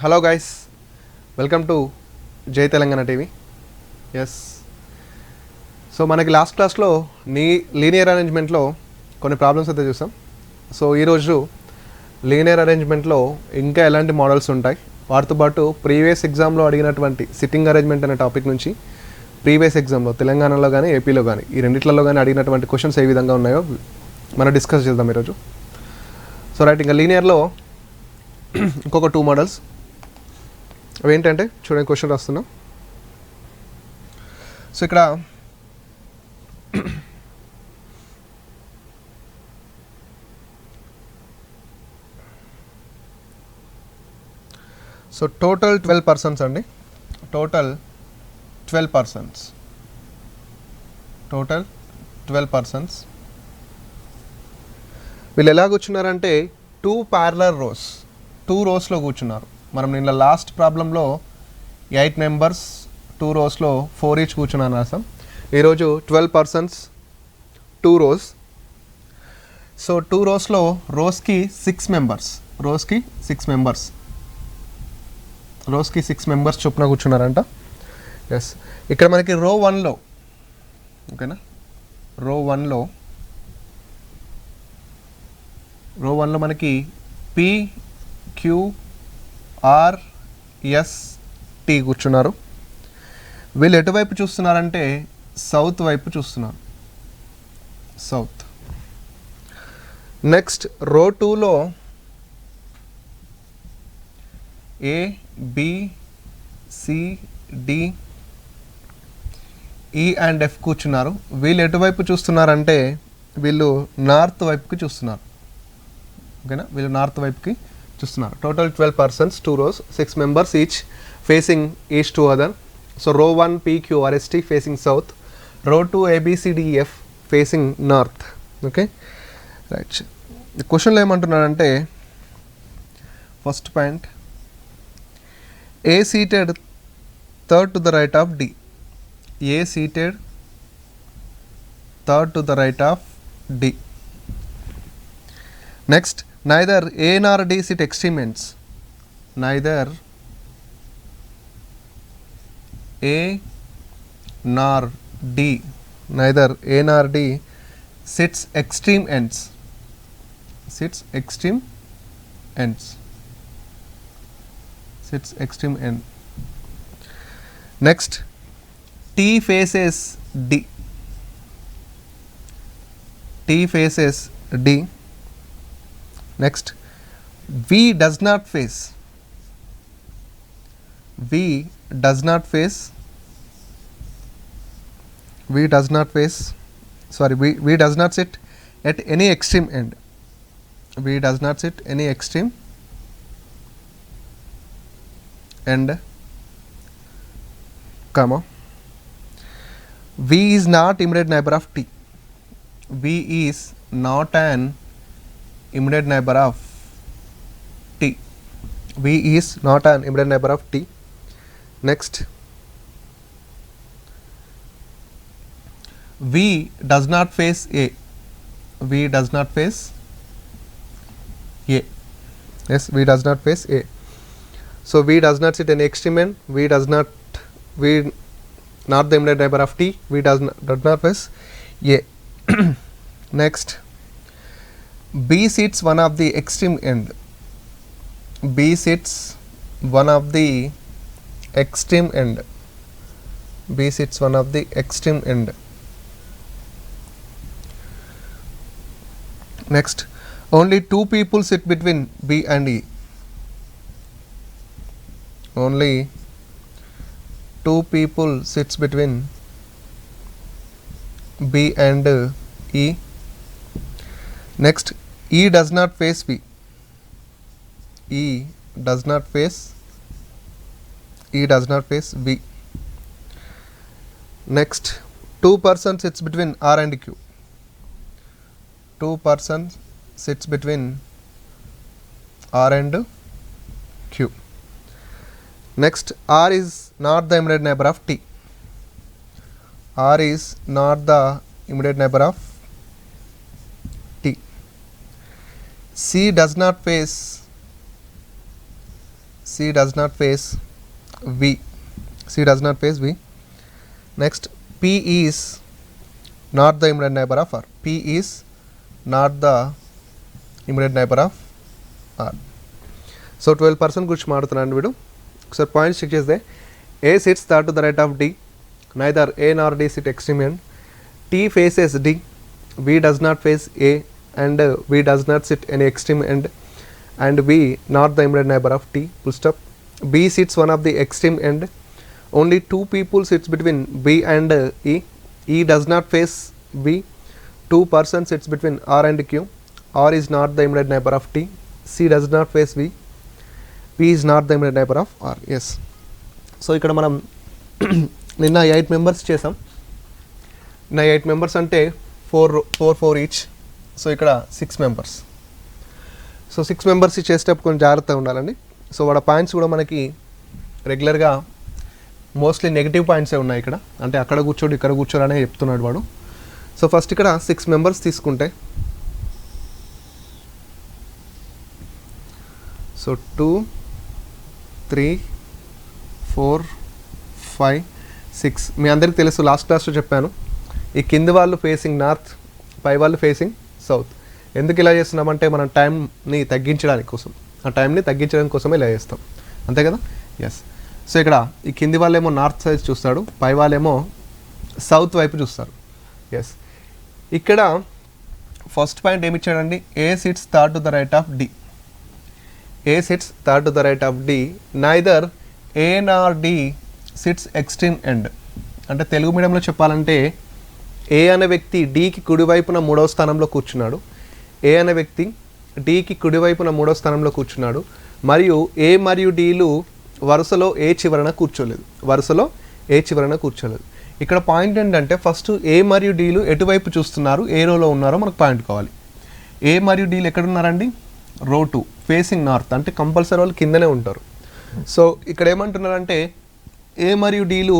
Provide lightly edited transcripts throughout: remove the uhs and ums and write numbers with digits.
Hello guys, welcome to జై Telangana TV. Yes, so మనకి last క్లాస్లో లీనియర్ అరేంజ్మెంట్లో కొన్ని ప్రాబ్లమ్స్ అయితే చూసాం. సో ఈరోజు లీనియర్ అరేంజ్మెంట్లో ఇంకా ఎలాంటి మోడల్స్ ఉంటాయి, వాటితో పాటు ప్రీవియస్ ఎగ్జామ్లో అడిగినటువంటి సిట్టింగ్ అరేంజ్మెంట్ అనే టాపిక్ నుంచి ప్రీవియస్ ఎగ్జామ్లో తెలంగాణలో కానీ ఏపీలో కానీ ఈ రెండిట్లలో కానీ అడిగినటువంటి క్వశ్చన్స్ ఏ విధంగా ఉన్నాయో మనం డిస్కస్ చేద్దాం ఈరోజు. సో రైట్, ఇంకా లీనియర్లో ఇంకొక 2 మోడల్స్ అవి ఏంటంటే చూడండి, క్వశ్చన్ రాస్తున్నాం. సో ఇక్కడ సో టోటల్ 12 పర్సన్స్ అండి, టోటల్ 12 పర్సన్స్, టోటల్ 12 పర్సన్స్. వీళ్ళు ఎలా కూర్చున్నారంటే 2 ప్యారలల్ రోస్, 2 రోస్లో కూర్చున్నారు. మనం నిన్న లాస్ట్ ప్రాబ్లంలో 8 మెంబర్స్ 2 రోస్లో 4 ఈచ్ కూర్చున్నాను రాసాం. ఈరోజు 12 పర్సన్స్ 2 రోస్. సో 2 రోస్లో రోస్కి 6 మెంబర్స్, రోస్కి 6 మెంబర్స్, రోస్కి 6 మెంబర్స్ చొప్పున కూర్చున్నారంట. ఎస్, ఇక్కడ మనకి రో 1లో, ఓకేనా, రో 1లో మనకి PQRST కూర్చున్నారు. వీళ్ళు ఎటువైపు చూస్తున్నారంటే సౌత్ వైపు చూస్తున్నారు, సౌత్. నెక్స్ట్ రో 2లో ABCDE అండ్ F కూర్చున్నారు. వీళ్ళు ఎటువైపు చూస్తున్నారంటే వీళ్ళు నార్త్ వైపుకి చూస్తున్నారు, ఓకేనా, వీళ్ళు నార్త్ వైపుకి చూస్తున్నారు. Total 12 persons 2 rows, 6 members each facing each to other. So row 1 PQRST facing south, row 2 ABCDEF facing north. Okay right, క్వశ్చన్లో ఏమంటున్నాడంటే first point, A seated third to the right of D. A seated third to the right of D. Next, neither A nor D sit extreme ends. Neither A nor D, neither A nor D sits extreme ends. Sits extreme ends. Sits extreme end. Next, T faces D. T faces D. Next, V does not face. V does not face. V does not face. Sorry, V does not sit at any extreme end. V does not sit any extreme end, comma. V is not immediate neighbor of T. V is not an immediate neighbor of T. V is not an immediate neighbor of T. Next, V does not face A. V does not face A. Yes, V does not face A. So V does not sit in extreme end. V not the immediate neighbor of T. V does not face A. Next, B sits one of the extreme end. B sits one of the extreme end. B sits one of the extreme end. Next, only 2 people sit between B and E. Only 2 people sits between B and E. Next, E does not face B. E does not face B. Next, 2 persons sits between R and Q. 2 persons sits between R and Q. Next, R is not the immediate neighbor of T. R is not the immediate neighbor of T. C does not face C does not face V. C does not face V. Next, P is not the immediate neighbor of R. P is not the immediate neighbor of R. So 12% గురించి మాడుతున్నాను వీడు. ఒకసారి points check చేస్తే A sits third to the right of D. Neither A nor D sit extreme end. T faces D. V does not face A and V does not sit any extreme end. And V not the immediate neighbor of T. Full stop. B sits one of the extreme end. Only two people sits between B and E. E does not face V. 2% sits between R and Q. R is not the immediate neighbor of T. C does not face V. P is not the immediate neighbor of R. Yes. So ఇక్కడ మనం నిన్న 8 members చేసాం. నిన్న 8 members అంటే 4 each. So ఇక్కడ 6 members. So 6 members చేసేటప్పుడు కొంచెం జాగ్రత్తగా ఉండాలండి. సో వాడ పాయింట్స్ కూడా మనకి రెగ్యులర్గా మోస్ట్లీ నెగిటివ్ పాయింట్సే ఉన్నాయి ఇక్కడ. అంటే అక్కడ కూర్చోడు ఇక్కడ కూర్చోడు అనే చెప్తున్నాడు వాడు. సో ఫస్ట్ ఇక్కడ 6 మెంబర్స్ తీసుకుంటే సో 2 3 4 5 6 మీ అందరికీ తెలుసు, లాస్ట్ క్లాస్లో చెప్పాను. ఈ కింది వాళ్ళు ఫేసింగ్ నార్త్, పై వాళ్ళు ఫేసింగ్ సౌత్. ఎందుకు ఇలా చేస్తున్నామంటే మనం టైంని తగ్గించడానికి కోసం, ఆ టైంని తగ్గించడానికి కోసమే ఇలా చేస్తాం, అంతే కదా. ఎస్. సో ఇక్కడ ఈ కింది వాళ్ళేమో నార్త్ సైడ్ చూస్తాడు, పై వాళ్ళేమో సౌత్ వైపు చూస్తారు. ఎస్. ఇక్కడ ఫస్ట్ పాయింట్ ఏమి ఇచ్చాడండి, A sits third to the right of D. A sits third to the right of D. Neither A nor D sits extreme end. అంటే తెలుగు మీడియంలో చెప్పాలంటే ఏ అనే వ్యక్తి డీకి కుడివైపున 3వ స్థానంలో కూర్చున్నాడు. ఏ అనే వ్యక్తి డీకి కుడివైపున 3వ స్థానంలో కూర్చున్నాడు. మరియు ఏ మరియు డీలు వరుసలో ఏ చివరన కూర్చోలేదు. వరుసలో ఏ చివరన కూర్చోలేదు. ఇక్కడ పాయింట్ ఏంటంటే ఫస్ట్ ఏ మరియు డీలు ఎటువైపు చూస్తున్నారు, ఏ రోలో ఉన్నారో మనకు పాయింట్ కావాలి. ఏ మరియు డీలు ఎక్కడున్నారండి, రో 2 ఫేసింగ్ నార్త్. అంటే కంపల్సరీ వాళ్ళు కిందనే ఉంటారు. సో ఇక్కడ ఏమంటున్నారంటే ఏ మరియు డీలు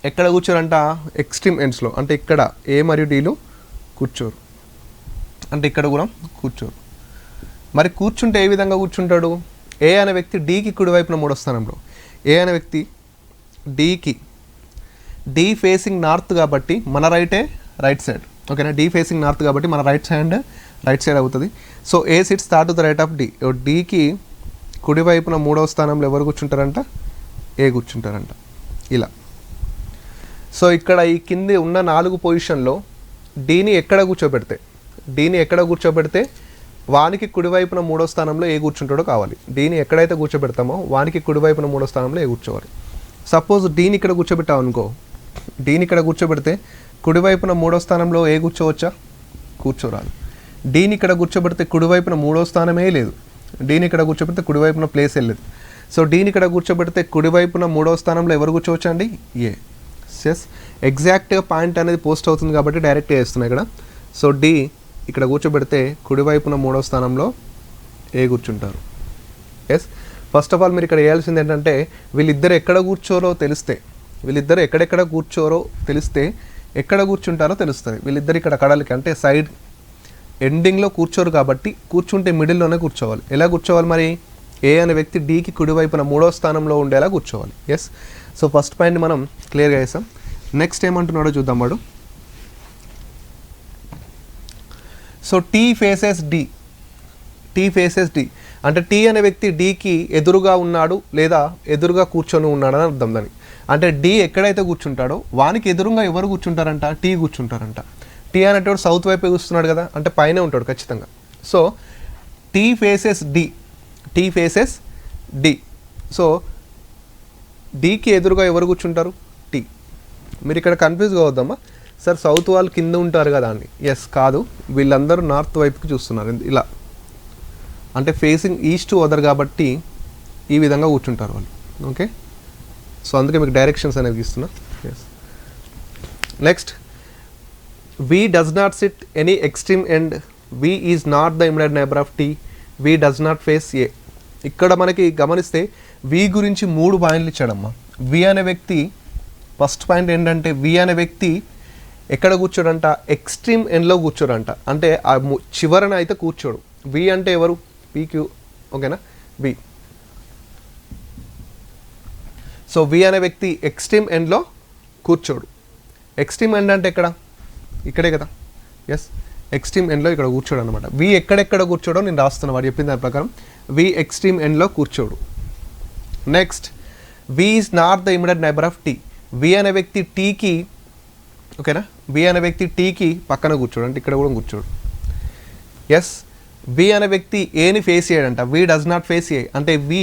ఎక్కడ కూర్చోరంట, ఎక్స్ట్రీమ్ ఎండ్స్లో. అంటే ఇక్కడ ఏ మరియు డీలు కూర్చోరు, అంటే ఇక్కడ కూడా కూర్చోరు. మరి కూర్చుంటే ఏ విధంగా కూర్చుంటాడు, ఏ అనే వ్యక్తి డీకి కుడివైపున 3వ స్థానంలో. ఏ అనే వ్యక్తి డీకి, డి ఫేసింగ్ నార్త్ కాబట్టి మన రైట్ సైడ్, ఓకేనా. డి ఫేసింగ్ నార్త్ కాబట్టి మన రైట్ సైడ్ అవుతుంది. So A sits third to the right of D. డీకి కుడివైపున 3వ స్థానంలో ఎవరు కూర్చుంటారంట, ఏ కూర్చుంటారంట, ఇలా. సో ఇక్కడ ఈ కింది ఉన్న 4 పొజిషన్లో డీని ఎక్కడ కూర్చోబెడితే వానికి కుడివైపున 3వ స్థానంలో ఏ కూర్చుంటాడో కావాలి. డీని ఎక్కడైతే కూర్చోబెడతామో వానికి కుడివైపున 3వ స్థానంలో ఏ కూర్చోవాలి. సపోజ్ డీని ఇక్కడ కూర్చోబెట్టావు అనుకో, డీని ఇక్కడ కూర్చోబెడితే కుడివైపున 3వ స్థానంలో ఏ కూర్చోవచ్చా, కూర్చోరాదు. డీని ఇక్కడ కూర్చోబెడితే కుడివైపున 3వ స్థానమే లేదు. డీని ఇక్కడ కూర్చోబెడితే కుడివైపున ప్లేస్ వెళ్ళలేదు. సో డీని ఇక్కడ కూర్చోబెడితే కుడివైపున 3వ స్థానంలో ఎవరు కూర్చోవచ్చు అండి, ఏ. ఎస్. ఎగ్జాక్ట్గా పాయింట్ అనేది పోస్ట్ అవుతుంది కాబట్టి డైరెక్ట్ చేస్తున్నాయి ఇక్కడ. సో డి ఇక్కడ కూర్చోబెడితే కుడివైపున 3వ స్థానంలో ఏ కూర్చుంటారు. ఎస్. ఫస్ట్ ఆఫ్ ఆల్ మీరు ఇక్కడ వేయాల్సింది ఏంటంటే వీళ్ళిద్దరు ఎక్కడ కూర్చోరో తెలిస్తే, వీళ్ళిద్దరు ఎక్కడెక్కడ కూర్చోరో తెలిస్తే ఎక్కడ కూర్చుంటారో తెలుస్తుంది. వీళ్ళిద్దరు ఇక్కడ కడలికి అంటే సైడ్ ఎండింగ్లో కూర్చోరు కాబట్టి కూర్చుంటే మిడిల్లోనే కూర్చోవాలి. ఎలా కూర్చోవాలి మరి, ఏ అనే వ్యక్తి డీకి కుడివైపున 3వ స్థానంలో ఉండేలా కూర్చోవాలి. ఎస్. సో ఫస్ట్ పాయింట్ మనం క్లియర్గా వేసాం. నెక్స్ట్ ఏమంటున్నాడో చూద్దాం వాడు. So T faces D. T faces D అంటే టీ అనే వ్యక్తి డీకి ఎదురుగా ఉన్నాడు లేదా ఎదురుగా కూర్చొని ఉన్నాడని అర్థం దానికి. అంటే డి ఎక్కడైతే కూర్చుంటాడో వానికి ఎదురుగా ఎవరు కూర్చుంటారంట, టీ కూర్చుంటారంట. టీ అనేటోడు సౌత్ వైపే కూర్చున్నాడు కదా, అంటే పైన ఉంటాడు ఖచ్చితంగా. So T faces D. T faces D. So డీకి ఎదురుగా ఎవరు కూర్చుంటారు, టీ. మీరు ఇక్కడ కన్ఫ్యూజ్ కావద్దమ్మా, సార్ సౌత్ వాళ్ళు కింద ఉంటారు కదా అని. ఎస్, కాదు, వీళ్ళందరూ నార్త్ వైపుకి చూస్తున్నారు ఇలా. అంటే ఫేసింగ్ ఈస్ట్ ఓదర్ కాబట్టి ఈ విధంగా కూర్చుంటారు వాళ్ళు, ఓకే. సో అందుకే మీకు డైరెక్షన్స్ అనేవి ఇస్తున్నా. Yes. Next, V does not sit any extreme end. V is not the immediate neighbour of T. V does not face A. ఇక్కడ మనకి గమనిస్తే వి గురించి 3 పాయింట్లు ఇచ్చాడమ్మా. వి అనే వ్యక్తి ఫస్ట్ పాయింట్ ఏంటంటే వి అనే వ్యక్తి ఎక్కడ కూర్చోడంట, ఎక్స్ట్రీమ్ ఎండ్లో కూర్చోడంట. అంటే ఆ చివరన అయితే కూర్చోడు. వి అంటే ఎవరు, పీక్యూ, ఓకేనా. వి సో వి అనే వ్యక్తి ఎక్స్ట్రీమ్ ఎండ్లో కూర్చోడు. ఎక్స్ట్రీమ్ ఎండ్ అంటే ఎక్కడ? ఇక్కడే కదా. ఎస్, ఎక్స్ట్రీమ్ ఎండ్లో ఇక్కడ కూర్చోడు అనమాట. వి ఎక్కడెక్కడ కూర్చోడో నేను రాస్తున్నాను, వాడు చెప్పిన దాని ప్రకారం వి ఎక్స్ట్రీమ్ ఎండ్లో కూర్చోడు. Next, V is not the immediate neighbour of T. V అనే వ్యక్తి టీకి, ఓకేనా, వి అనే వ్యక్తి టీకి పక్కన కూర్చోడు, అంటే ఇక్కడ కూడా కూర్చోడు. ఎస్, వి అనే వ్యక్తి ఏని ఫేస్ చేయడంట. V does not face A, అంటే వి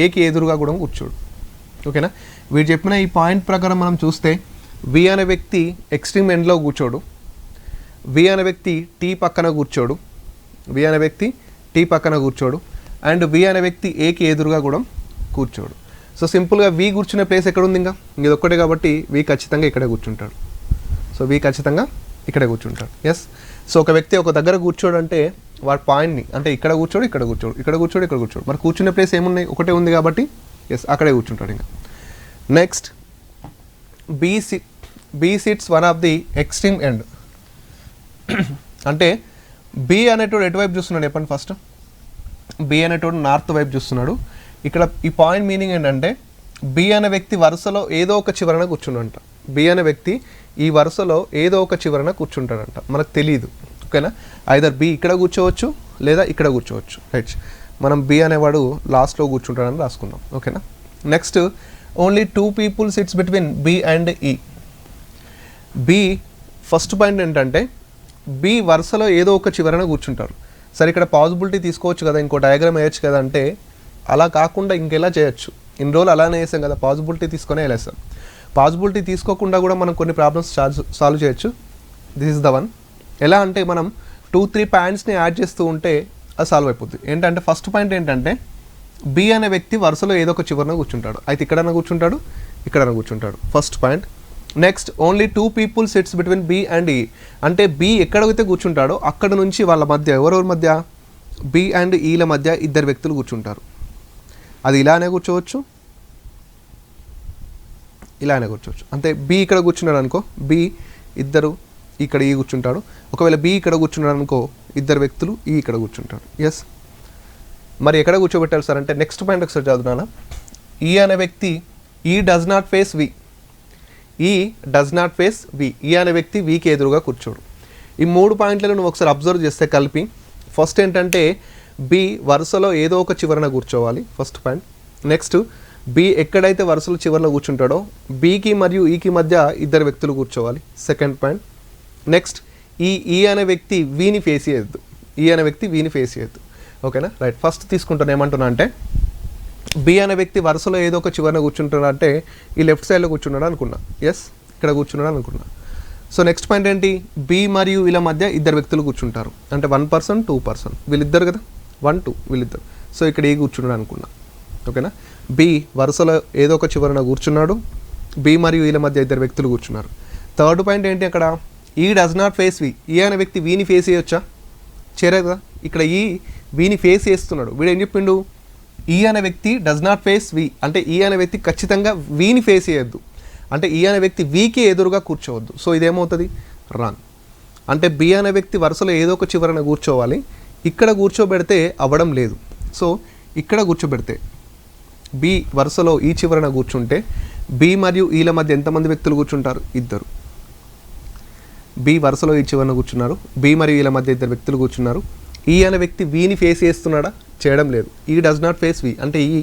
ఏకి ఎదురుగా కూడా కూర్చోడు. ఓకేనా, వీడు చెప్పిన ఈ పాయింట్ ప్రకారం మనం చూస్తే వి అనే వ్యక్తి ఎక్స్ట్రీమ్ ఎండ్లో కూర్చోడు, వి అనే వ్యక్తి టీ పక్కన కూర్చోడు, వి అనే వ్యక్తి టీ పక్కన కూర్చోడు, అండ్ వి అనే వ్యక్తి ఏకి ఎదురుగా కూడా కూర్చోడు. సో సింపుల్గా వి కూర్చునే ప్లేస్ ఎక్కడ ఉంది? ఇంకా ఇది ఒక్కటే కాబట్టి వి ఖచ్చితంగా ఇక్కడే కూర్చుంటాడు. సో వి ఖచ్చితంగా ఇక్కడే కూర్చుంటాడు. ఎస్, సో ఒక వ్యక్తి ఒక దగ్గర కూర్చోడు అంటే వాడి పాయింట్ని, అంటే ఇక్కడ కూర్చోడు, ఇక్కడ కూర్చోడు, ఇక్కడ కూర్చోడు, ఇక్కడ కూర్చోడు, మరి కూర్చునే ప్లేస్ ఏమున్నాయి? ఒకటే ఉంది కాబట్టి ఎస్ అక్కడే కూర్చుంటాడు. ఇంకా next, B sits one of the extreme end. అంటే బి అనేటోడు ఎటువైపు చూస్తున్నాడు చెప్పండి? ఫస్ట్ బి అనేటోడు నార్త్ వైపు చూస్తున్నాడు. ఇక్కడ ఈ పాయింట్ మీనింగ్ ఏంటంటే బి అనే వ్యక్తి వరుసలో ఏదో ఒక చివరన కూర్చుండంట. బి అనే వ్యక్తి ఈ వరుసలో ఏదో ఒక చివరన కూర్చుంటాడంట, మనకు తెలియదు. ఓకేనా, ఐదర్ బి ఇక్కడ కూర్చోవచ్చు లేదా ఇక్కడ కూర్చోవచ్చు. రైట్, మనం బి అనేవాడు లాస్ట్లో కూర్చుంటాడని రాసుకుందాం. ఓకేనా. Next, only 2 people sits between B and E. B first point ఏంటంటే బి వరుసలో ఏదో ఒక చివరన కూర్చుంటారు. సరే, ఇక్కడ పాసిబిలిటీ తీసుకోవచ్చు కదా, ఇంకో డయాగ్రామ్ వేయచ్చు కదా అంటే అలా కాకుండా ఇంకెలా చేయొచ్చు? ఇన్ని రోజులు అలానే వేసాం కదా, పాసిబిలిటీ తీసుకొని వెళ్ళేస్తాం. పాసిబిలిటీ తీసుకోకుండా కూడా మనం కొన్ని ప్రాబ్లమ్స్ సాల్వ్ చేయొచ్చు. This is the one. ఎలా అంటే మనం 2-3 పాయింట్స్ని యాడ్ చేస్తూ ఉంటే అది సాల్వ్ అయిపోతుంది. ఏంటంటే ఫస్ట్ పాయింట్ ఏంటంటే బి అనే వ్యక్తి వరుసలో ఏదో ఒక చివరన కూర్చుంటాడు. అయితే ఇక్కడన్నా కూర్చుంటాడు, ఇక్కడన్నా కూర్చుంటాడు. First point. Next, only 2 people sits between B and E. అంటే బి ఎక్కడైతే కూర్చుంటాడో అక్కడ నుంచి వాళ్ళ మధ్య, ఎవరెవరి మధ్య? బి అండ్ ఈల మధ్య 2 వ్యక్తులు కూర్చుంటారు. అది ఇలానే కూర్చోవచ్చు, ఇలానే కూర్చోవచ్చు. అంటే బి ఇక్కడ కూర్చున్నాడు అనుకో, బి ఇద్దరు ఇక్కడ ఈ కూర్చుంటాడు. ఒకవేళ బి ఇక్కడ కూర్చున్నాడు అనుకో, 2 వ్యక్తులు ఈ ఇక్కడ కూర్చుంటాడు. ఎస్, మరి ఎక్కడ కూర్చోబెట్టారు సార్ అంటే నెక్స్ట్ పాయింట్ ఒకసారి చదువుతున్నానా. ఈ అనే వ్యక్తి ఈ డస్ నాట్ ఫేస్ వి. ఈ డస్ నాట్ ఫేస్ వి. ఈ అనే వ్యక్తి వీకి ఎదురుగా కూర్చోడు. ఈ 3 పాయింట్లను నువ్వు ఒకసారి అబ్జర్వ్ చేస్తే కలిపి, ఫస్ట్ ఏంటంటే బి వరుసలో ఏదో ఒక చివరన కూర్చోవాలి, ఫస్ట్ పాయింట్. నెక్స్ట్, బి ఎక్కడైతే వరుసలో చివరన కూర్చుంటాడో బికి మరియు ఈకి మధ్య 2 వ్యక్తులు కూర్చోవాలి, సెకండ్ పాయింట్. నెక్స్ట్, ఈ అనే వ్యక్తి వీని ఫేస్ చేయొద్దు, ఈ అనే వ్యక్తి వీని ఫేస్ చేయొద్దు. ఓకేనా, రైట్. ఫస్ట్ తీసుకుంటాను, ఏమంటున్నా అంటే బి అనే వ్యక్తి వరుసలో ఏదో ఒక చివరన కూర్చుంటున్నాడు అంటే ఈ లెఫ్ట్ సైడ్లో కూర్చున్నాడు అనుకున్నా. ఎస్, ఇక్కడ కూర్చున్నాడు అనుకున్నా. సో నెక్స్ట్ పాయింట్ ఏంటి? బి మరియు వీళ్ళ మధ్య 2 వ్యక్తులు కూర్చుంటారు, అంటే 1 person 2 person, వీళ్ళిద్దరు కదా, 1 2 వీళ్ళిద్దరు. సో ఇక్కడ ఏ కూర్చున్నాడు అనుకున్నా. ఓకేనా, బి వరుసలో ఏదో ఒక చివరన కూర్చున్నాడు, బి మరియు వీళ్ళ మధ్య 2 వ్యక్తులు కూర్చున్నారు. థర్డ్ పాయింట్ ఏంటి? అక్కడ ఈ డస్ నాట్ ఫేస్ వి. ఈ అనే వ్యక్తి వీని ఫేస్ చేయొచ్చా? చేయలేదు కదా. ఇక్కడ ఈ వీని ఫేస్ చేస్తున్నాడు. వీడు ఏం చెప్పిండు? ఈ అనే వ్యక్తి డస్ నాట్ ఫేస్ వి, అంటే ఈ అనే వ్యక్తి ఖచ్చితంగా వీని ఫేస్ చేయొద్దు, అంటే ఈ అనే వ్యక్తి వీకి ఎదురుగా కూర్చోవద్దు. సో ఇదేమవుతుంది? రాంగ్. అంటే బి అనే వ్యక్తి వరుసలో ఏదో ఒక చివరన కూర్చోవాలి, ఇక్కడ కూర్చోబెడితే అవ్వడం లేదు. సో ఇక్కడ కూర్చోబెడితే బి వరుసలో ఈ చివరన కూర్చుంటే బి మరియు ఈల మధ్య ఎంతమంది వ్యక్తులు కూర్చుంటారు? 2. బి వరుసలో ఈ చివరన కూర్చున్నారు, బి మరియు ఈల మధ్య 2 వ్యక్తులు కూర్చున్నారు. ఈ అనే వ్యక్తి వీని ఫేస్ చేస్తున్నాడా? చేయడం లేదు. ఈ డస్ నాట్ ఫేస్ వి, అంటే ఈ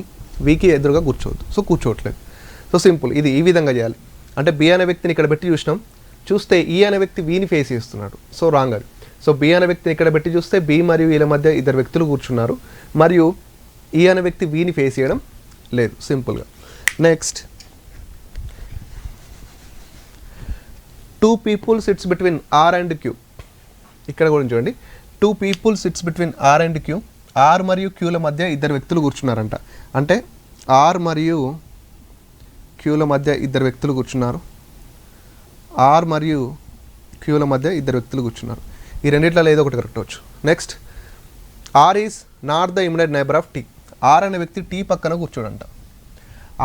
వీకి ఎదురుగా కూర్చోవద్దు. సో కూర్చోవట్లేదు. సో సింపుల్, ఇది ఈ విధంగా చేయాలి. అంటే బి అనే వ్యక్తిని ఇక్కడ పెట్టి చూస్తే ఈ అనే వ్యక్తి వీని ఫేస్ చేస్తున్నాడు. సో రాంగ్ అది. సో బి అనే వ్యక్తిని ఇక్కడ పెట్టి చూస్తే బి మరియు వీళ్ళ మధ్య 2 వ్యక్తులు కూర్చున్నారు, మరియు ఈ అనే వ్యక్తి వీని ఫేస్ చేయడం లేదు, సింపుల్గా. Next, 2 people sits between R and Q. ఇక్కడ కూడా చూడండి, 2 people sits between R and Q. R మరియు క్యూల మధ్య 2 వ్యక్తులు కూర్చున్నారంట. అంటే ఆర్ మరియు క్యూల మధ్య 2 వ్యక్తులు కూర్చున్నారు, ఆర్ మరియు క్యూల మధ్య 2 వ్యక్తులు కూర్చున్నారు. ఈ రెండిట్లలో ఏదో ఒకటి కరెక్ట్ అవచ్చు. Next, R is not the immediate neighbour of T. R అనే వ్యక్తి టీ పక్కన కూర్చోడంట.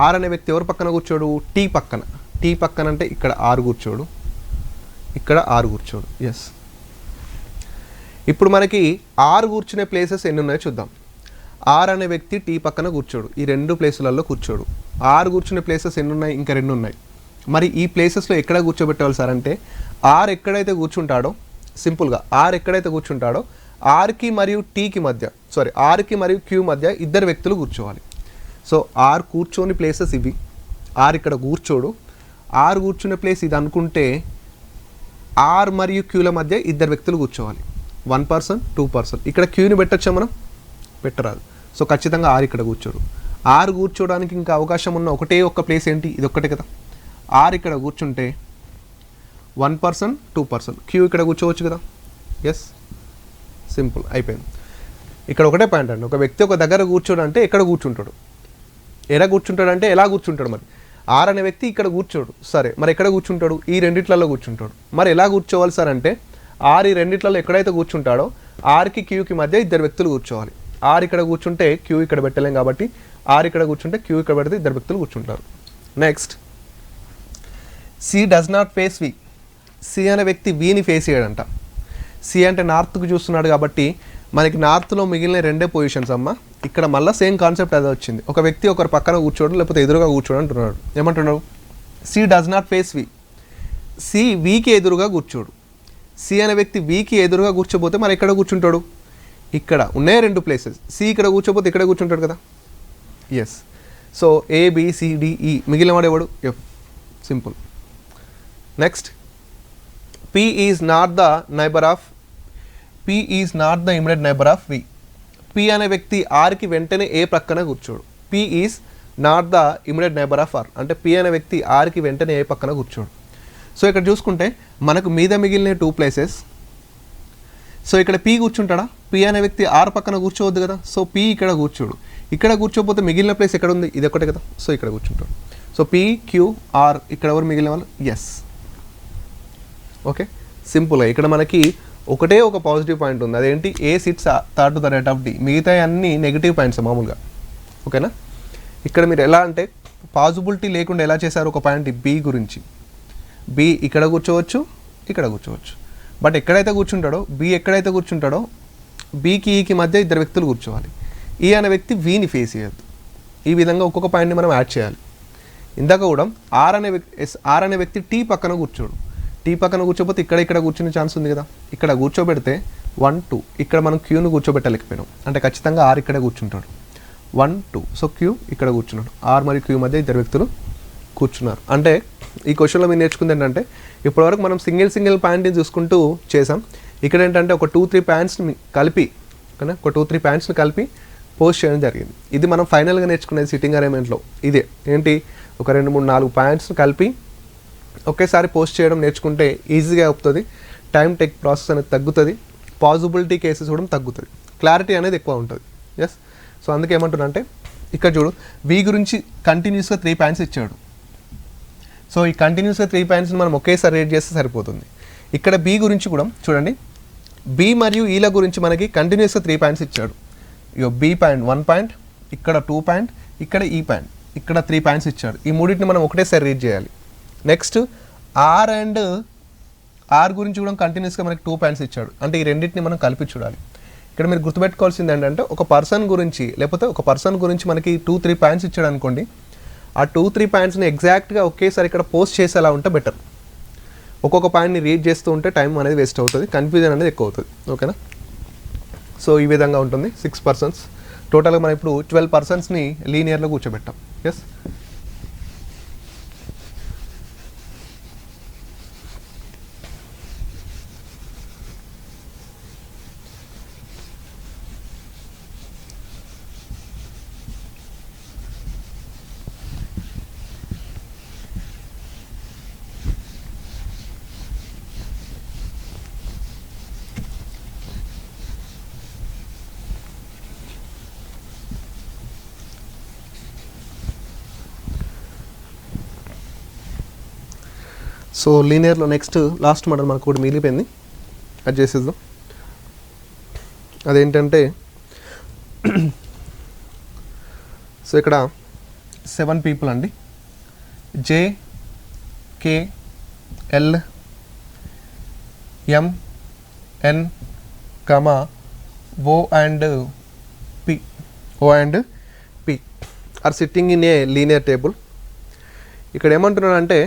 ఆర్ అనే వ్యక్తి ఎవరు పక్కన కూర్చోడు? టీ పక్కన. టీ పక్కన అంటే ఇక్కడ ఆరు కూర్చోడు, ఇక్కడ ఆరు కూర్చోడు. ఎస్, ఇప్పుడు మనకి ఆరు కూర్చునే ప్లేసెస్ ఎన్ని ఉన్నాయో చూద్దాం. ఆర్ అనే వ్యక్తి టీ పక్కన కూర్చోడు, ఈ రెండు ప్లేసులలో కూర్చోడు. ఆర్ కూర్చునే ప్లేసెస్ ఎన్ని ఉన్నాయి? ఇంకా 2 ఉన్నాయి. మరి ఈ ప్లేసెస్లో ఎక్కడ కూర్చోబెట్టాలి సార్ అంటే, ఆర్ ఎక్కడైతే కూర్చుంటాడో, సింపుల్గా ఆర్ ఎక్కడైతే కూర్చుంటాడో ఆర్కి మరియు టీకి మధ్య, ఆర్కి మరియు క్యూ మధ్య 2 వ్యక్తులు కూర్చోవాలి. సో ఆర్ కూర్చోని ప్లేసెస్ ఇవి. ఆర్ ఇక్కడ కూర్చోడు, ఆర్ కూర్చునే ప్లేస్ ఇది అనుకుంటే ఆర్ మరియు క్యూల మధ్య 2 వ్యక్తులు కూర్చోవాలి. 1 పర్సన్ 2 పర్సన్. ఇక్కడ క్యూని పెట్టచ్చా మనం? పెట్టరాదు. సో ఖచ్చితంగా ఆర్ ఇక్కడ కూర్చోడు. ఆర్ కూర్చోడానికి ఇంకా అవకాశం ఉన్న ఒక్క ప్లేస్ ఏంటి? ఇది ఒక్కటే కదా. ఆర్ ఇక్కడ కూర్చుంటే 1 పర్సన్ 2 పర్సన్, క్యూ ఇక్కడ కూర్చోవచ్చు కదా. ఎస్, సింపుల్ అయిపోయింది. ఇక్కడ ఒకటే పాయింట్ అండి, ఒక వ్యక్తి ఒక దగ్గర కూర్చోడంటే ఎక్కడ కూర్చుంటాడు? ఎలా కూర్చుంటాడంటే ఎలా కూర్చుంటాడు? మరి ఆర్ అనే వ్యక్తి ఇక్కడ కూర్చోడు, సరే మరి ఎక్కడ కూర్చుంటాడు? ఈ రెండిట్లలో కూర్చుంటాడు. మరి ఎలా కూర్చోవాలి సార్ అంటే, ఆర్ ఈ రెండిట్లలో ఎక్కడైతే కూర్చుంటాడో ఆర్కి క్యూకి మధ్య 2 వ్యక్తులు కూర్చోవాలి. ఆర్ ఇక్కడ కూర్చుంటే క్యూ ఇక్కడ పెట్టలేం కాబట్టి ఆర్ ఇక్కడ కూర్చుంటే క్యూ ఇక్కడ పెడితే 2 వ్యక్తులు కూర్చుంటారు. Next, C does not face V. C అనే వ్యక్తి విని ఫేస్ చేయడంట. సి అంటే నార్త్కు చూస్తున్నాడు కాబట్టి మనకి నార్త్లో మిగిలిన 2 పొజిషన్స్ అమ్మ. ఇక్కడ మళ్ళీ సేమ్ కాన్సెప్ట్ అదే వచ్చింది. ఒక వ్యక్తి ఒకరు పక్కన కూర్చోడు లేకపోతే ఎదురుగా కూర్చోడు అంటున్నాడు. ఏమంటున్నాడు? C does not face V. C వికి ఎదురుగా కూర్చోడు. సి అనే వ్యక్తి వికి ఎదురుగా కూర్చోపోతే మరి ఎక్కడ కూర్చుంటాడు? ఇక్కడ ఉన్నాయి 2 ప్లేసెస్. సి ఇక్కడ కూర్చోపోతే ఇక్కడ కూర్చుంటాడు కదా. ఎస్. సో ABCDE మిగిలిన వాడు ఎవడు? F. Simple. Next, P is not the neighbour of immediate neighbour of V. P అనే వ్యక్తి ఆర్కి వెంటనే ఏ పక్కన కూర్చోడు. P is not the immediate neighbour of R అంటే P అనే వ్యక్తి ఆర్కి వెంటనే ఏ పక్కన కూర్చోడు. సో ఇక్కడ చూసుకుంటే మనకు మీద మిగిలిన 2 ప్లేసెస్. సో ఇక్కడ P కూర్చుంటాడా? P అనే వ్యక్తి ఆర్ పక్కన కూర్చోవద్దు కదా. సో P ఇక్కడ కూర్చోడు. ఇక్కడ కూర్చోకపోతే మిగిలిన ప్లేస్ ఎక్కడ ఉంది? ఇది ఒకటే కదా. సో ఇక్కడ కూర్చుంటాడు. సో PQR ఇక్కడ ఎవరు మిగిలిన వాళ్ళు? ఎస్. ఓకే, సింపుల్గా ఇక్కడ మనకి ఒకటే ఒక పాజిటివ్ పాయింట్ ఉంది. అదేంటి? A sits third to the right of D. మిగతా అన్ని నెగిటివ్ పాయింట్స్ మామూలుగా. ఓకేనా? ఇక్కడ మీరు ఎలా అంటే పాజిబిలిటీ లేకుండా ఎలా చేశారు? ఒక పాయింట్ బి గురించి. బి ఇక్కడ కూర్చోవచ్చు, ఇక్కడ కూర్చోవచ్చు. బట్ ఎక్కడైతే కూర్చుంటాడో బీకి ఈకి మధ్య 2 వ్యక్తులు కూర్చోవాలి. ఈ అనే వ్యక్తి వీని ఫేస్ చేయొద్దు. ఈ విధంగా ఒక్కొక్క పాయింట్ని మనం యాడ్ చేయాలి. ఇందాక కూడా ఆర్ అనే వ్యక్తి టీ పక్కన కూర్చోడు. టీ పక్కన కూర్చోపోతే ఇక్కడ కూర్చునే ఛాన్స్ ఉంది కదా. ఇక్కడ కూర్చోబెడితే 1 2 ఇక్కడ మనం క్యూను కూర్చోబెట్టలేకపోయినాం. అంటే ఖచ్చితంగా ఆర్ ఇక్కడే కూర్చుంటాడు. 1 2. సో క్యూ ఇక్కడ కూర్చున్నాడు. ఆర్ మరియు క్యూ మధ్య 2 వ్యక్తులు కూర్చున్నారు. అంటే ఈ క్వశ్చన్లో మీరు నేర్చుకుంది ఏంటంటే, ఇప్పటివరకు మనం సింగిల్ పాయింట్ని చూసుకుంటూ చేసాం. ఇక్కడ ఏంటంటే ఒక 2-3 పాయింట్స్ని కలిపి పోస్ట్ చేయడం జరిగింది. ఇది మనం ఫైనల్గా నేర్చుకునేది సిట్టింగ్ అరేంజ్మెంట్లో. ఇదే ఏంటి? ఒక 2 3 4 పాయింట్స్ని కలిపి ఒకేసారి పోస్ట్ చేయడం నేర్చుకుంటే ఈజీగా అవుతుంది. టైం టేక్ ప్రాసెస్ అనేది తగ్గుతుంది. పాజిబిలిటీ కేసెస్ కూడా తగ్గుతుంది. క్లారిటీ అనేది ఎక్కువ ఉంటుంది. ఎస్. సో అందుకే ఏమంటున్నా అంటే, ఇక్కడ చూడు, వి గురించి కంటిన్యూస్గా 3 పాయింట్స్ ఇచ్చాడు. సో ఈ కంటిన్యూస్గా 3 పాయింట్స్ని మనం ఒకేసారి రేట్ చేస్తే సరిపోతుంది. ఇక్కడ బి గురించి కూడా చూడండి, బి మరియు ఈల గురించి మనకి కంటిన్యూస్గా 3 పాయింట్స్ ఇచ్చాడు. ఇగో బి పాయింట్ 1 పాయింట్, ఇక్కడ 2 పాయింట్, ఇక్కడ ఈ పాయింట్, ఇక్కడ 3 పాయింట్స్ ఇచ్చాడు. ఈ మూడింటిని మనం ఒకటేసారి రీడ్ చేయాలి. నెక్స్ట్ ఆర్ అండ్ ఆర్ గురించి కూడా కంటిన్యూస్గా మనకి 2 పాయింట్స్ ఇచ్చాడు. అంటే ఈ రెండింటిని మనం కలిపి చూడాలి. ఇక్కడ మీరు గుర్తుపెట్టుకోవాల్సింది ఏంటంటే, ఒక పర్సన్ గురించి మనకి 2-3 పాయింట్స్ ఇచ్చాడు అనుకోండి. ఆ 2-3 పాయింట్స్ని ఎగ్జాక్ట్గా ఒకేసారి ఇక్కడ పోస్ట్ చేసేలా ఉంటే బెటర్. ఒక్కొక్క పాయింట్ని రీడ్ చేస్తూ ఉంటే టైం అనేది వేస్ట్ అవుతుంది, కన్ఫ్యూజన్ అనేది ఎక్కువ అవుతుంది. ఓకేనా? సో ఈ విధంగా ఉంటుంది. 6 పర్సన్స్ టోటల్గా మనం ఇప్పుడు 12 పర్సన్స్ని లీనియర్లో కూర్చోబెట్టాం. ఎస్. సో లీనియర్లో నెక్స్ట్ లాస్ట్ మోడల్ మనకు ఒకటి మిగిలిపోయింది, అది చేసేద్దాం. అదేంటంటే, సో ఇక్కడ 7 పీపుల్ అండి. JKLMN, O and P. O and P are sitting in a linear table. ఇక్కడ ఏమంటున్నాడు అంటే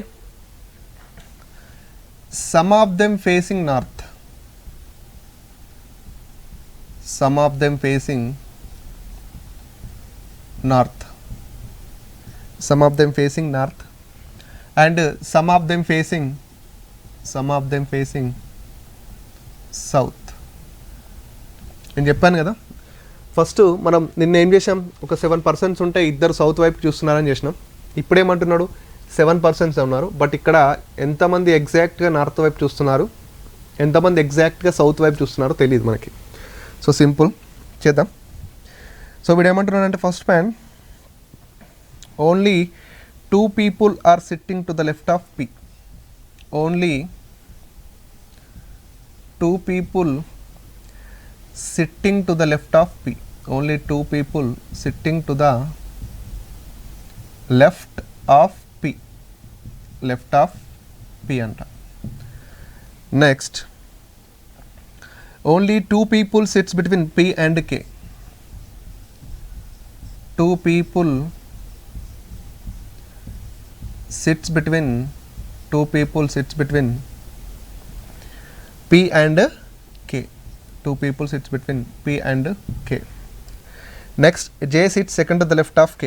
some of them facing north, some of them facing north, some of them facing north and some of them facing south. నేను చెప్పాను కదా first మనం నిన్న ఏం చేసాం, ఒక 7% ఉంటే ఇద్దరు సౌత్ వైపు చూస్తున్నారని చేసినాం. ఇప్పుడు ఏమంటున్నాడు 7% ఉన్నారు, బట్ ఇక్కడ ఎంతమంది ఎగ్జాక్ట్గా నార్త్ వైపు చూస్తున్నారు, ఎంతమంది ఎగ్జాక్ట్గా సౌత్ వైపు చూస్తున్నారో తెలియదు మనకి. సో సింపుల్ చేద్దాం. సో వీడు ఏమంటున్నాడు అంటే first point, only 2 people are sitting to the left of P. Only 2 people sitting to the left of P. Only 2 people sitting to the left of P. Left of P anta. Next, only 2 people sits between P and K. 2 people sits between P and K. 2 people sits between P and K. Next, J sits second to the left of K.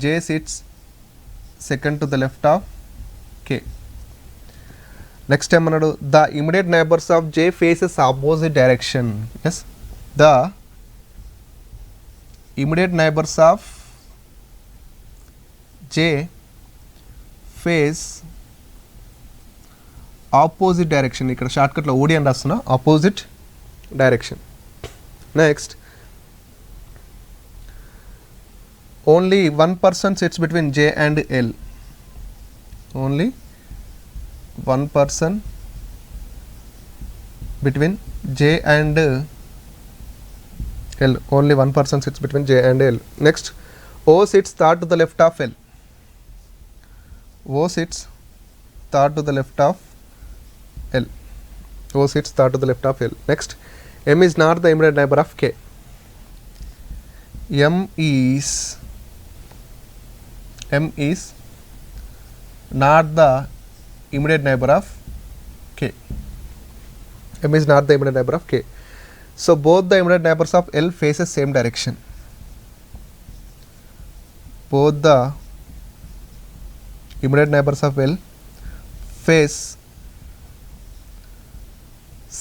J sits second to the left of K. Next time anadu, the immediate neighbors of J faces opposite direction. Yes, the immediate neighbors of J face opposite direction. ఇక్కడ షార్ట్కట్లో ఓడి అని రాస్తున్నా, opposite direction. Next, only 1 person sits between J and L. Only 1 person between J and L. Only 1 person sits between J and L. Next, O sits third to the left of L. O sits third to the left of L. O sits third to the left of L. Next, M is not the immediate neighbor of K. M is not the immediate neighbor of K. M is not the immediate neighbor of K. So both the immediate neighbors of L faces same direction. Both the immediate neighbors of L face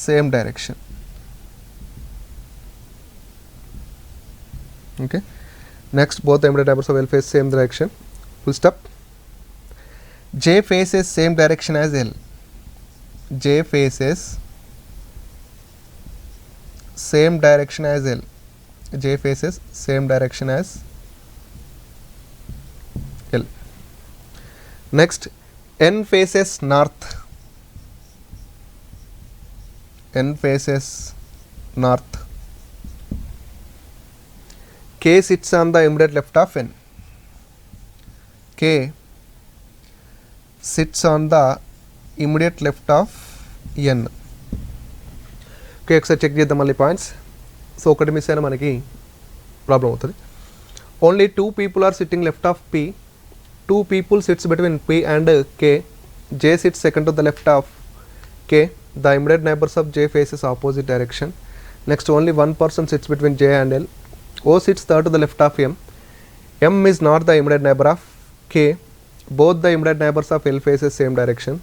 same direction. Okay. Next, both the immediate neighbors of L face same direction. Full stop. J faces same direction as L. J faces same direction as L. J faces same direction as L. Next, N faces north. N faces north. K sits on the immediate left of N. K sits on the immediate left of N. Okay, ఒకసారి check చేద్దాం మళ్ళీ points. So ఒకటి miss అయినా మనకి problem అవుతుంది. Only 2 people are sitting left of P. 2 people sits between P and K. J sits second to the left of K. The immediate neighbors of J faces opposite direction. Next, only 1 person sits between J and L. O sits third to the left of M. M is not the immediate neighbor of K. Both the immediate neighbors of L faces same direction.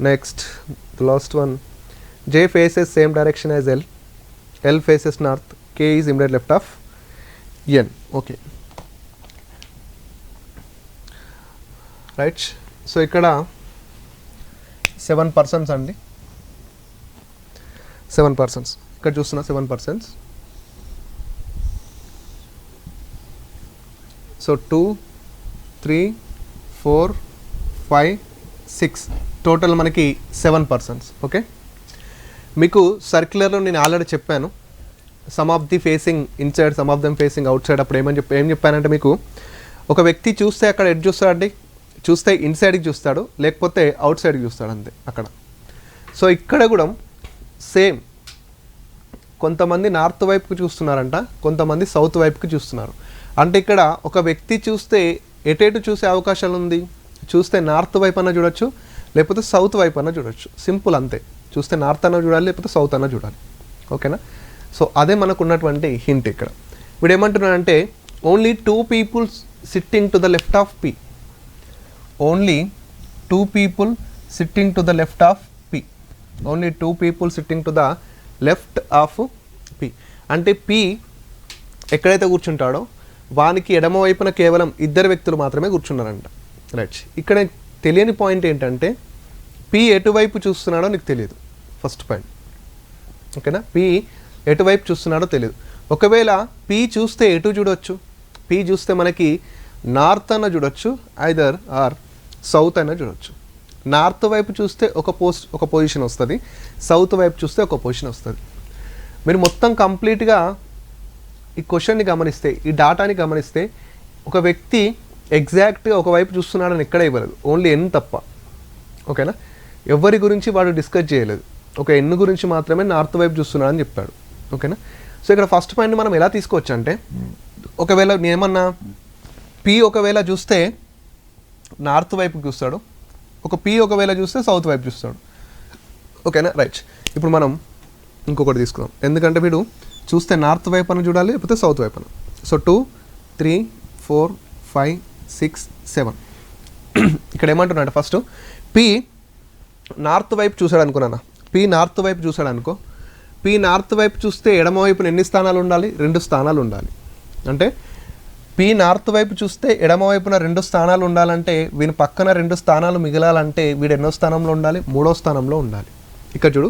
Next, the last one, J faces same direction as L. L faces north. K is immediate left of N. Okay. Right. So ఇక్కడ 7% అండి, 7%. ఇక్కడ చూస్తున్నా 7%. So 2, 3, 4, 5, 6 total మనకి 7%. Okay, మీకు సర్క్యులర్లో నేను already చెప్పాను, some of the facing inside, some of them facing out side. అప్పుడు ఏం చెప్పానంటే మీకు, ఒక వ్యక్తి చూస్తే అక్కడ ఎటు చూస్తాడండి, చూస్తే ఇన్సైడ్కి చూస్తాడు, లేకపోతే అవుట్ సైడ్కి చూస్తాడు, అంతే అక్కడ. సో ఇక్కడ కూడా సేమ్ కొంతమంది నార్త్ వైపుకి చూస్తున్నారంట, కొంతమంది సౌత్ వైపుకి చూస్తున్నారు. అంటే ఇక్కడ ఒక వ్యక్తి చూస్తే ఎటేటు చూసే అవకాశాలు ఉంది, చూస్తే నార్త్ వైపు అన్న చూడొచ్చు, లేకపోతే సౌత్ వైపు అన్న చూడొచ్చు. సింపుల్ అంతే. చూస్తే నార్త్ అన్న చూడాలి, లేకపోతే సౌత్ అన్న చూడాలి. ఓకేనా? సో అదే మనకు ఉన్నటువంటి హింట్ ఇక్కడ. వీడు ఏమంటున్నాడంటే only 2 people sitting to the left of P. Only 2 people sitting to the left of P. Only 2 people sitting to the left of P. అంటే పి ఎక్కడైతే కూర్చుంటాడో వానికి ఎడమ వైపున కేవలం 2 వ్యక్తులు మాత్రమే కూర్చున్నారంట. రైట్. ఇక్కడ తెలియని పాయింట్ ఏంటంటే పి ఎటువైపు చూస్తున్నాడో నీకు తెలియదు. First point. ఓకేనా? పి ఎటువైపు చూస్తున్నాడో తెలియదు. ఒకవేళ పి చూస్తే ఎటు చూడొచ్చు, పి చూస్తే మనకి నార్త్ అన్న చూడొచ్చు, ఐదర్ ఆర్ సౌత్ అన్న చూడొచ్చు. నార్త్ వైపు చూస్తే ఒక పొజిషన్ వస్తుంది, సౌత్ వైపు చూస్తే ఒక పొజిషన్ వస్తుంది. మీరు మొత్తం కంప్లీట్గా ఈ క్వశ్చన్ని గమనిస్తే, ఈ డాటాని గమనిస్తే ఒక వ్యక్తి ఎగ్జాక్ట్గా ఒకవైపు చూస్తున్నాడని ఎక్కడ ఇవ్వలేదు, ఓన్లీ ఎన్ తప్ప. ఓకేనా? ఎవరి గురించి వాడు డిస్కస్ చేయలేదు, ఒక ఎన్ గురించి మాత్రమే నార్త్ వైపు చూస్తున్నాడని చెప్పాడు. ఓకేనా? సో ఇక్కడ ఫస్ట్ పాయింట్ మనం ఎలా తీసుకోవచ్చు అంటే, ఒకవేళ నేనేమన్నా పి ఒకవేళ చూస్తే నార్త్ వైపుకి చూస్తాడు, ఒక పి ఒకవేళ చూస్తే సౌత్ వైపు చూస్తాడు. ఓకేనా? రైట్. ఇప్పుడు మనం ఇంకొకటి తీసుకుందాం, ఎందుకంటే వీడు చూస్తే నార్త్ వైపు అని చూడాలి, లేకపోతే సౌత్ వైపు అని. సో 2, 3, 4, 5, 6, 7. ఇక్కడ ఏమంటున్నాడు, ఫస్ట్ పి నార్త్ వైపు చూసాడు అనుకున్నాను. పి నార్త్ వైపు చూసాడు అనుకో. పి నార్త్ వైపు చూస్తే ఎడమ వైపున ఎన్ని స్థానాలు ఉండాలి? 2 స్థానాలు ఉండాలి. అంటే పి నార్త్ వైపు చూస్తే ఎడమ వైపున 2 స్థానాలు ఉండాలంటే వీని పక్కన 2 స్థానాలు మిగలాలంటే వీడు ఎన్నో స్థానంలో ఉండాలి? 3వ స్థానంలో ఉండాలి. ఇక్కడ చూడు,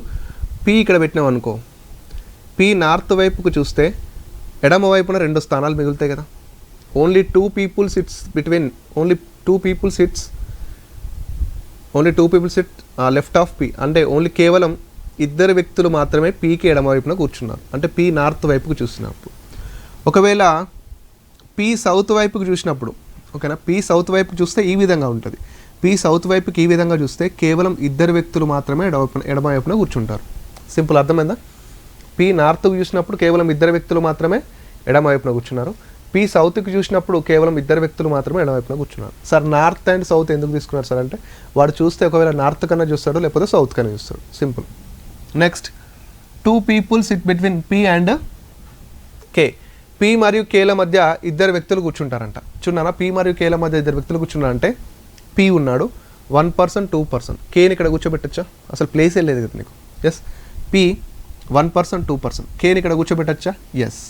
పి ఇక్కడ పెట్టినాం అనుకో, పి నార్త్ వైపుకు చూస్తే ఎడమ వైపున 2 స్థానాలు మిగులుతాయి కదా. Only 2 people sits between, only 2 people sits left of P. అంటే ఓన్లీ కేవలం 2 వ్యక్తులు మాత్రమే పీకి ఎడమ వైపున కూర్చున్నారు, అంటే పి నార్త్ వైపుకు చూసినప్పుడు. ఒకవేళ పి సౌత్ వైపుకు చూసినప్పుడు, ఓకేనా, పి సౌత్ వైపుకు చూస్తే ఈ విధంగా ఉంటుంది. పి సౌత్ వైపుకి ఈ విధంగా చూస్తే కేవలం 2 వ్యక్తులు మాత్రమే ఎడమ వైపున కూర్చుంటారు. సింపుల్, అర్థమైందా? పి నార్త్కు చూసినప్పుడు కేవలం 2 వ్యక్తులు మాత్రమే ఎడమ వైపున కూర్చున్నారు. పి సౌత్కి చూసినప్పుడు కేవలం 2 వ్యక్తులు మాత్రమే ఎడమవైపున కూర్చున్నారు. సార్ నార్త్ అండ్ సౌత్ ఎందుకు తీసుకున్నారు సార్ అంటే, వాడు చూస్తే ఒకవేళ నార్త్ కన్నా చూస్తాడు, లేకపోతే సౌత్ కన్నా చూస్తాడు. Simple. Next, 2 people SIT between P and K. P మరియు కేల మధ్య 2 వ్యక్తులు కూర్చుంటారంట. చూడనా, పి మరియు కేల మధ్య 2 వ్యక్తులు కూర్చున్నారంటే పి ఉన్నాడు, 1 person 2 person. కేని ఇక్కడ కూర్చోబెట్టచ్చా? అసలు ప్లేసే లేదు కదా నీకు. ఎస్. P 1 person 2 person. కేని ఇక్కడ కూర్చోబెట్టచ్చా? ఎస్.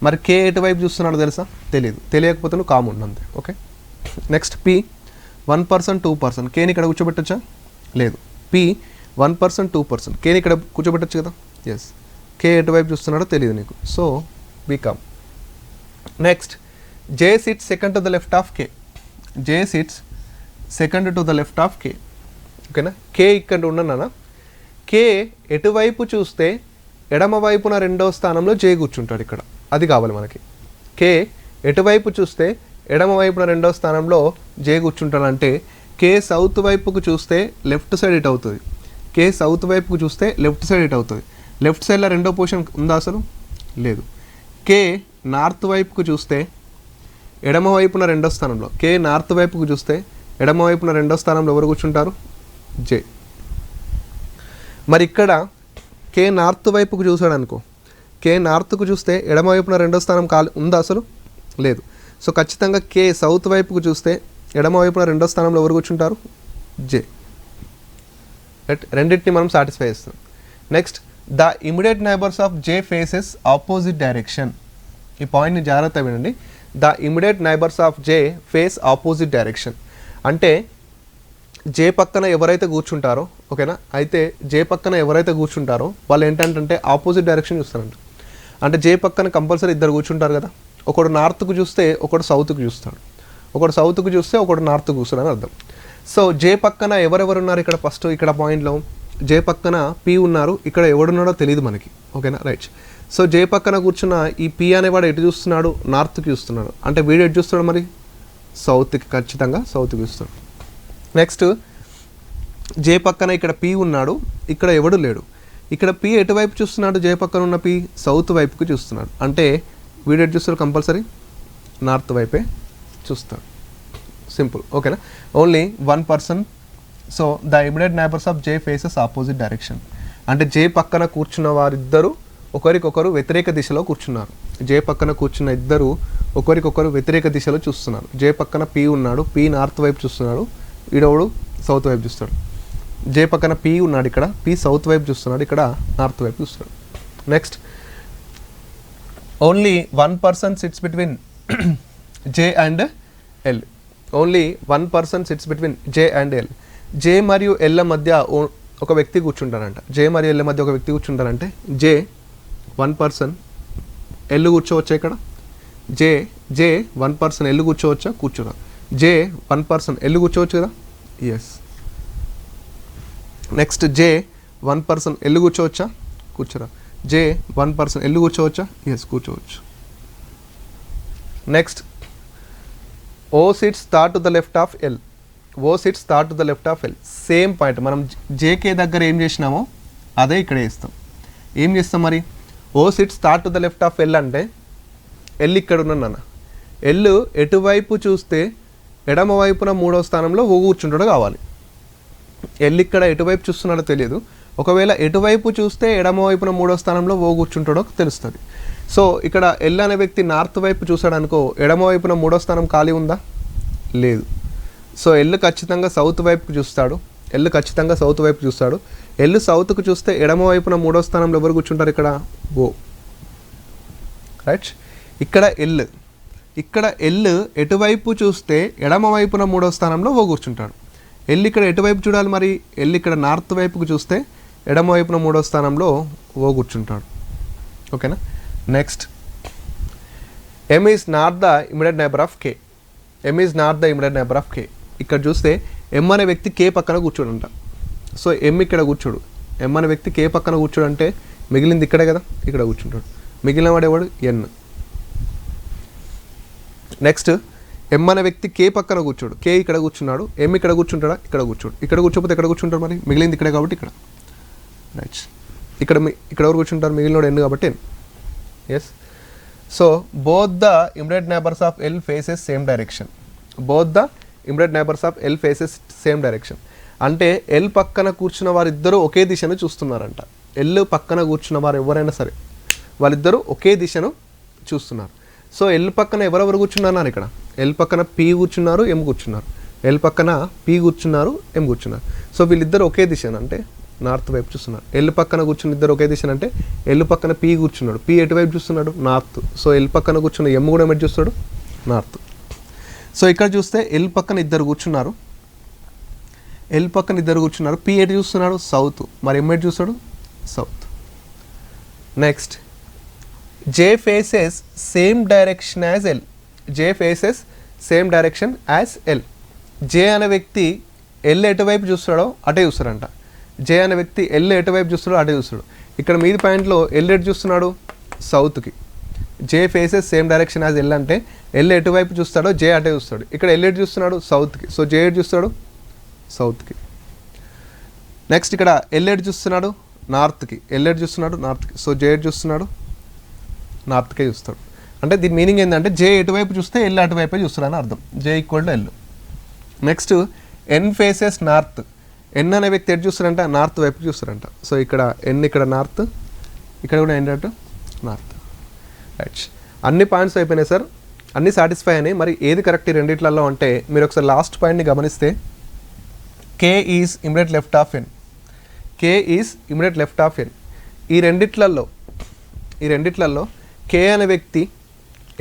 మరి కే ఎటువైపు చూస్తున్నాడు తెలుసా? తెలియదు. తెలియకపోతే నువ్వు కామన్ అంతే. Okay. Next, P 1 person 2 person. కేని ఇక్కడ కూర్చోబెట్టచ్చా? లేదు. P 1 person 2 person. కేని ఇక్కడ కూర్చోబెట్టచ్చు కదా? ఎస్. కే ఎటువైపు చూస్తున్నాడో తెలియదు నీకు. So be calm. Next, J sits second to the left of K. J sits second to the left of K. ఓకేనా? కే ఇక్కడ ఉన్నానా? కే ఎటువైపు చూస్తే ఎడమ వైపున 2వ స్థానంలో జే కూర్చుంటాడు ఇక్కడ. అది కావాలి మనకి. కే ఎటువైపు చూస్తే ఎడమ వైపున 2వ స్థానంలో జే కూర్చుంటాడంటే కే సౌత్ వైపుకు చూస్తే లెఫ్ట్ సైడ్ ఇట్ అవుతుంది. కే సౌత్ వైపుకు చూస్తే లెఫ్ట్ సైడ్ ఇట్ అవుతుంది. లెఫ్ట్ సైడ్లో 2వ పొజిషన్ ఉందా? అసలు లేదు. కే నార్త్ వైపుకు చూస్తే ఎడమ వైపున 2వ స్థానంలో, కే నార్త్ వైపుకు చూస్తే ఎడమ వైపున 2వ స్థానంలో ఎవరు కూర్చుంటారు? జే. మరి ఇక్కడ కే నార్త్ వైపుకు చూసాడు అనుకో, కే నార్త్కు చూస్తే ఎడమ వైపున 2వ స్థానం ఉందా? అసలు లేదు. సో ఖచ్చితంగా కే సౌత్ వైపుకు చూస్తే ఎడమ వైపున 2వ స్థానంలో ఎవరు కూర్చుంటారు? జే. రైట్. రెండింటిని మనం సాటిస్ఫై చేస్తాం. Next, the immediate neighbours of J faces opposite direction. ఈ పాయింట్ని జాగ్రత్త వినండి. The immediate neighbours of J face opposite direction. అంటే జే పక్కన ఎవరైతే కూర్చుంటారో, ఓకేనా, అయితే జే పక్కన ఎవరైతే కూర్చుంటారో వాళ్ళు ఏంటంటే ఆపోజిట్ డైరెక్షన్ చూస్తారంట. అంటే జే పక్కన కంపల్సరీ 2 కూర్చుంటారు కదా. ఒకడు నార్త్కు చూస్తే ఒకడు సౌత్కు చూస్తాడు, ఒకడు సౌత్కు చూస్తే ఒకడు నార్త్కు చూస్తాడని అర్థం. సో జే పక్కన ఎవరెవరు ఉన్నారు ఇక్కడ? ఫస్ట్ ఇక్కడ పాయింట్లో జే పక్కన పి ఉన్నారు, ఇక్కడ ఎవడున్నాడో తెలియదు మనకి. ఓకేనా? రైట్. సో జే పక్కన కూర్చున్న ఈ పి అనేవాడు ఎటు చూస్తున్నాడు? నార్త్కి చూస్తున్నాడు. అంటే వీడు ఎటు చూస్తాడు మరి? సౌత్కి, ఖచ్చితంగా సౌత్కి చూస్తాడు. నెక్స్ట్, జే పక్కన ఇక్కడ పి ఉన్నాడు, ఇక్కడ ఎవడు లేడు. ఇక్కడ పి ఎటువైపు చూస్తున్నాడు, జే పక్కన ఉన్న పి సౌత్ వైపుకి చూస్తున్నాడు. అంటే వీడు ఎటు చూస్తాడు, కంపల్సరీ నార్త్ వైపే చూస్తాడు. సింపుల్, ఓకేనా. Only 1%. So the immediate neighbours of J faces opposite direction. అంటే జే పక్కన కూర్చున్న వారిద్దరూ ఒకరికొకరు వ్యతిరేక దిశలో కూర్చున్నారు. జే పక్కన కూర్చున్న ఇద్దరు ఒకరికొకరు వ్యతిరేక దిశలో చూస్తున్నారు. జే పక్కన పి ఉన్నాడు, పి నార్త్ వైపు చూస్తున్నాడు, ఈడోడు సౌత్ వైపు చూస్తాడు. జే పక్కన పి ఉన్నాడు, ఇక్కడ పి సౌత్ వైపు చూస్తున్నాడు, ఇక్కడ నార్త్ వైపు చూస్తున్నాడు. Next, only 1% sits between J and L. Only 1% sits between J and L. J మరియు ఎల్ మధ్య ఒక వ్యక్తి కూర్చుంటారంట. జే మరియు ఎల్ మధ్య ఒక వ్యక్తి కూర్చుంటారంటే జే 1%, ఎల్ కూర్చోవచ్చా ఇక్కడ? జే 1% ఎల్ కూర్చోవచ్చా? కూర్చోరా. జే 1% ఎల్ కూర్చోవచ్చు కదా? ఎస్. నెక్స్ట్, జే 1% ఎల్ కూర్చోవచ్చా? కూర్చోరా. జే 1% ఎల్ కూర్చోవచ్చా? ఎస్, కూర్చోవచ్చు. నెక్స్ట్, ఓ సిట్స్ థాట్ to the left of L. O sits థాట్ to the left of L. Same point. మనం జేకే దగ్గర ఏం చేసినామో అదే ఇక్కడ వేస్తాం. ఏం చేస్తాం మరి? ఓ సిట్స్ థాట్ to the left of L అంటే ఎల్ ఇక్కడ ఉన్నాను. ఎల్ ఎటువైపు చూస్తే ఎడమ వైపున 3వ స్థానంలో ఓ కూర్చుంటాడో కావాలి. ఎల్ ఇక్కడ ఎటువైపు చూస్తున్నాడో తెలియదు. ఒకవేళ ఎటువైపు చూస్తే ఎడమ వైపున 3వ స్థానంలో ఓ కూర్చుంటాడో తెలుస్తుంది. సో ఇక్కడ ఎల్ అనే వ్యక్తి నార్త్ వైపు చూసాడు అనుకో, ఎడమ వైపున 3వ స్థానం ఖాళీ ఉందా? లేదు. సో ఎల్ ఖచ్చితంగా సౌత్ వైపుకి చూస్తాడు. ఎల్ ఖచ్చితంగా సౌత్ వైపు చూస్తాడు. ఎల్ సౌత్కు చూస్తే ఎడమ వైపున 3వ స్థానంలో ఎవరు కూర్చుంటారు? ఇక్కడ ఓ. రైట్. ఇక్కడ ఎల్ ఎటువైపు చూస్తే ఎడమ వైపున 3వ స్థానంలో ఓ కూర్చుంటాడు. ఎల్ ఇక్కడ ఎటువైపు చూడాలి మరి? ఎల్ ఇక్కడ నార్త్ వైపుకు చూస్తే ఎడమ వైపున 3వ స్థానంలో ఓ కూర్చుంటాడు. ఓకేనా. Next, M is not the immediate neighbour of K. M is not the immediate neighbour of K. ఇక్కడ చూస్తే ఎమ్ అనే వ్యక్తి కే పక్కన కూర్చోడంట. సో ఎమ్ ఇక్కడ కూర్చోడు. ఎమ్ అనే వ్యక్తి కే పక్కన కూర్చోడు అంటే మిగిలింది ఇక్కడే కదా, ఇక్కడ కూర్చుంటాడు. మిగిలిన వాడేవాడు ఎన్. నెక్స్ట్, ఎమ్ అనే వ్యక్తి కే పక్కన కూర్చోడు. కే ఇక్కడ కూర్చున్నాడు. ఎమ్ ఇక్కడ కూర్చుంటాడా? ఇక్కడ కూర్చోడు. ఇక్కడ కూర్చోపోతే ఎక్కడ కూర్చుంటాడు మరి? మిగిలింది ఇక్కడే కాబట్టి ఇక్కడ. రైట్. ఇక్కడ ఎవరు కూర్చుంటారు? మిగిలినోడు ఎన్ కాబట్టి N. Yes. So both the immediate neighbours of L faces same direction. Both the immediate neighbours of L faces same direction. అంటే ఎల్ పక్కన కూర్చున్న వారిద్దరూ ఒకే దిశను చూస్తున్నారంట. ఎల్ పక్కన కూర్చున్న వారు ఎవరైనా సరే వాళ్ళిద్దరూ ఒకే దిశను చూస్తున్నారు. సో ఎల్ పక్కన ఎవరెవరు కూర్చున్నారు? ఇక్కడ ఎల్ పక్కన పి కూర్చున్నారు, ఎం కూర్చున్నారు. ఎల్ పక్కన పి కూర్చున్నారు, ఎం కూర్చున్నారు. సో వీళ్ళిద్దరు ఒకే దిశను అంటే నార్త్ వైపు చూస్తున్నారు. ఎల్ పక్కన కూర్చున్న ఇద్దరు ఒకే దిశను అంటే ఎల్ పక్కన పి కూర్చున్నాడు. పి ఎటువైపు చూస్తున్నాడు? నార్త్. సో ఎల్ పక్కన కూర్చున్న ఎం కూడా ఎటు చూస్తాడు? నార్త్. సో ఇక్కడ చూస్తే ఎల్ పక్కన ఇద్దరు కూర్చున్నారు. ఎల్ పక్కన ఇద్దరు కూర్చున్నారు. పి ఎటు చూస్తున్నాడు? సౌత్. మరి ఎం ఎటు చూస్తాడు? South. Next, J faces same direction as L. J faces same direction as L. J అనే వ్యక్తి ఎల్ ఎటువైపు చూస్తాడో అటే చూస్తాడంట. జే అనే వ్యక్తి ఎల్ ఎటువైపు చూస్తాడో అటే చూస్తాడు. ఇక్కడ మీది పాయింట్లో ఎల్ ఎటు చూస్తున్నాడు? సౌత్కి. J faces same direction as L అంటే ఎల్ ఎటువైపు చూస్తాడో జే అటే చూస్తాడు. ఇక్కడ ఎల్ ఎటు చూస్తున్నాడు? సౌత్కి. సో జే ఎటు చూస్తాడు? సౌత్కి. నెక్స్ట్, ఇక్కడ ఎల్ ఎటు చూస్తున్నాడు? నార్త్కి. ఎల్ ఎటు చూస్తున్నాడు? నార్త్కి. సో జే ఎటు చూస్తున్నాడు? నార్త్కే చూస్తాడు. అంటే దీని మీనింగ్ ఏంటంటే జే ఎటువైపు చూస్తే ఎల్ అటువైపే చూస్తాడు అని అర్థం. J equal to L. Next, N faces north. N అనే వ్యక్తి ఎటు చూస్తారంట? నార్త్ వైపు చూస్తారంట. సో ఇక్కడ ఎన్ ఇక్కడ నార్త్, ఇక్కడ కూడా ఏంటంటే నార్త్. రైట్. అన్ని పాయింట్స్ అయిపోయినాయి సార్, అన్నీ సాటిస్ఫై అయినాయి. మరి ఏది కరెక్ట్ ఈ రెండిట్లలో అంటే మీరు ఒకసారి లాస్ట్ పాయింట్ని గమనిస్తే K is immediate left of N. K is immediate left of N. ఈ రెండిట్లలో కే అనే వ్యక్తి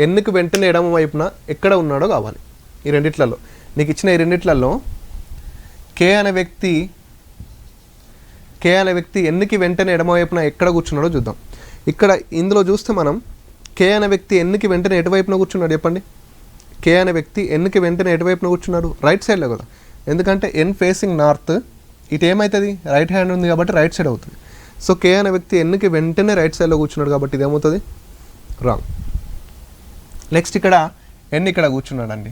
ఎన్కి వెంటనే ఎడమ వైపున ఎక్కడ ఉన్నాడో కావాలి. ఈ రెండిట్లలో నీకు ఇచ్చిన ఈ రెండిట్లలో కే అనే వ్యక్తి ఎన్కి వెంటనే ఎడమ వైపున ఎక్కడ కూర్చున్నాడో చూద్దాం. ఇక్కడ ఇందులో చూస్తే మనం కే అనే వ్యక్తి ఎన్కి వెంటనే ఎటువైపున కూర్చున్నాడు చెప్పండి? కే అనే వ్యక్తి ఎన్కి వెంటనే ఎటువైపున కూర్చున్నాడు? రైట్ సైడ్లో కదా. ఎందుకంటే ఎన్ ఫేసింగ్ నార్త్, ఇటు ఏమవుతుంది? రైట్ హ్యాండ్ ఉంది కాబట్టి రైట్ సైడ్ అవుతుంది. సో కే అనే వ్యక్తి ఎన్కి వెంటనే రైట్ సైడ్లో కూర్చున్నాడు కాబట్టి ఇది ఏమవుతుంది? రాంగ్. నెక్స్ట్, ఇక్కడ ఎన్ ఇక్కడ కూర్చున్నాడండి.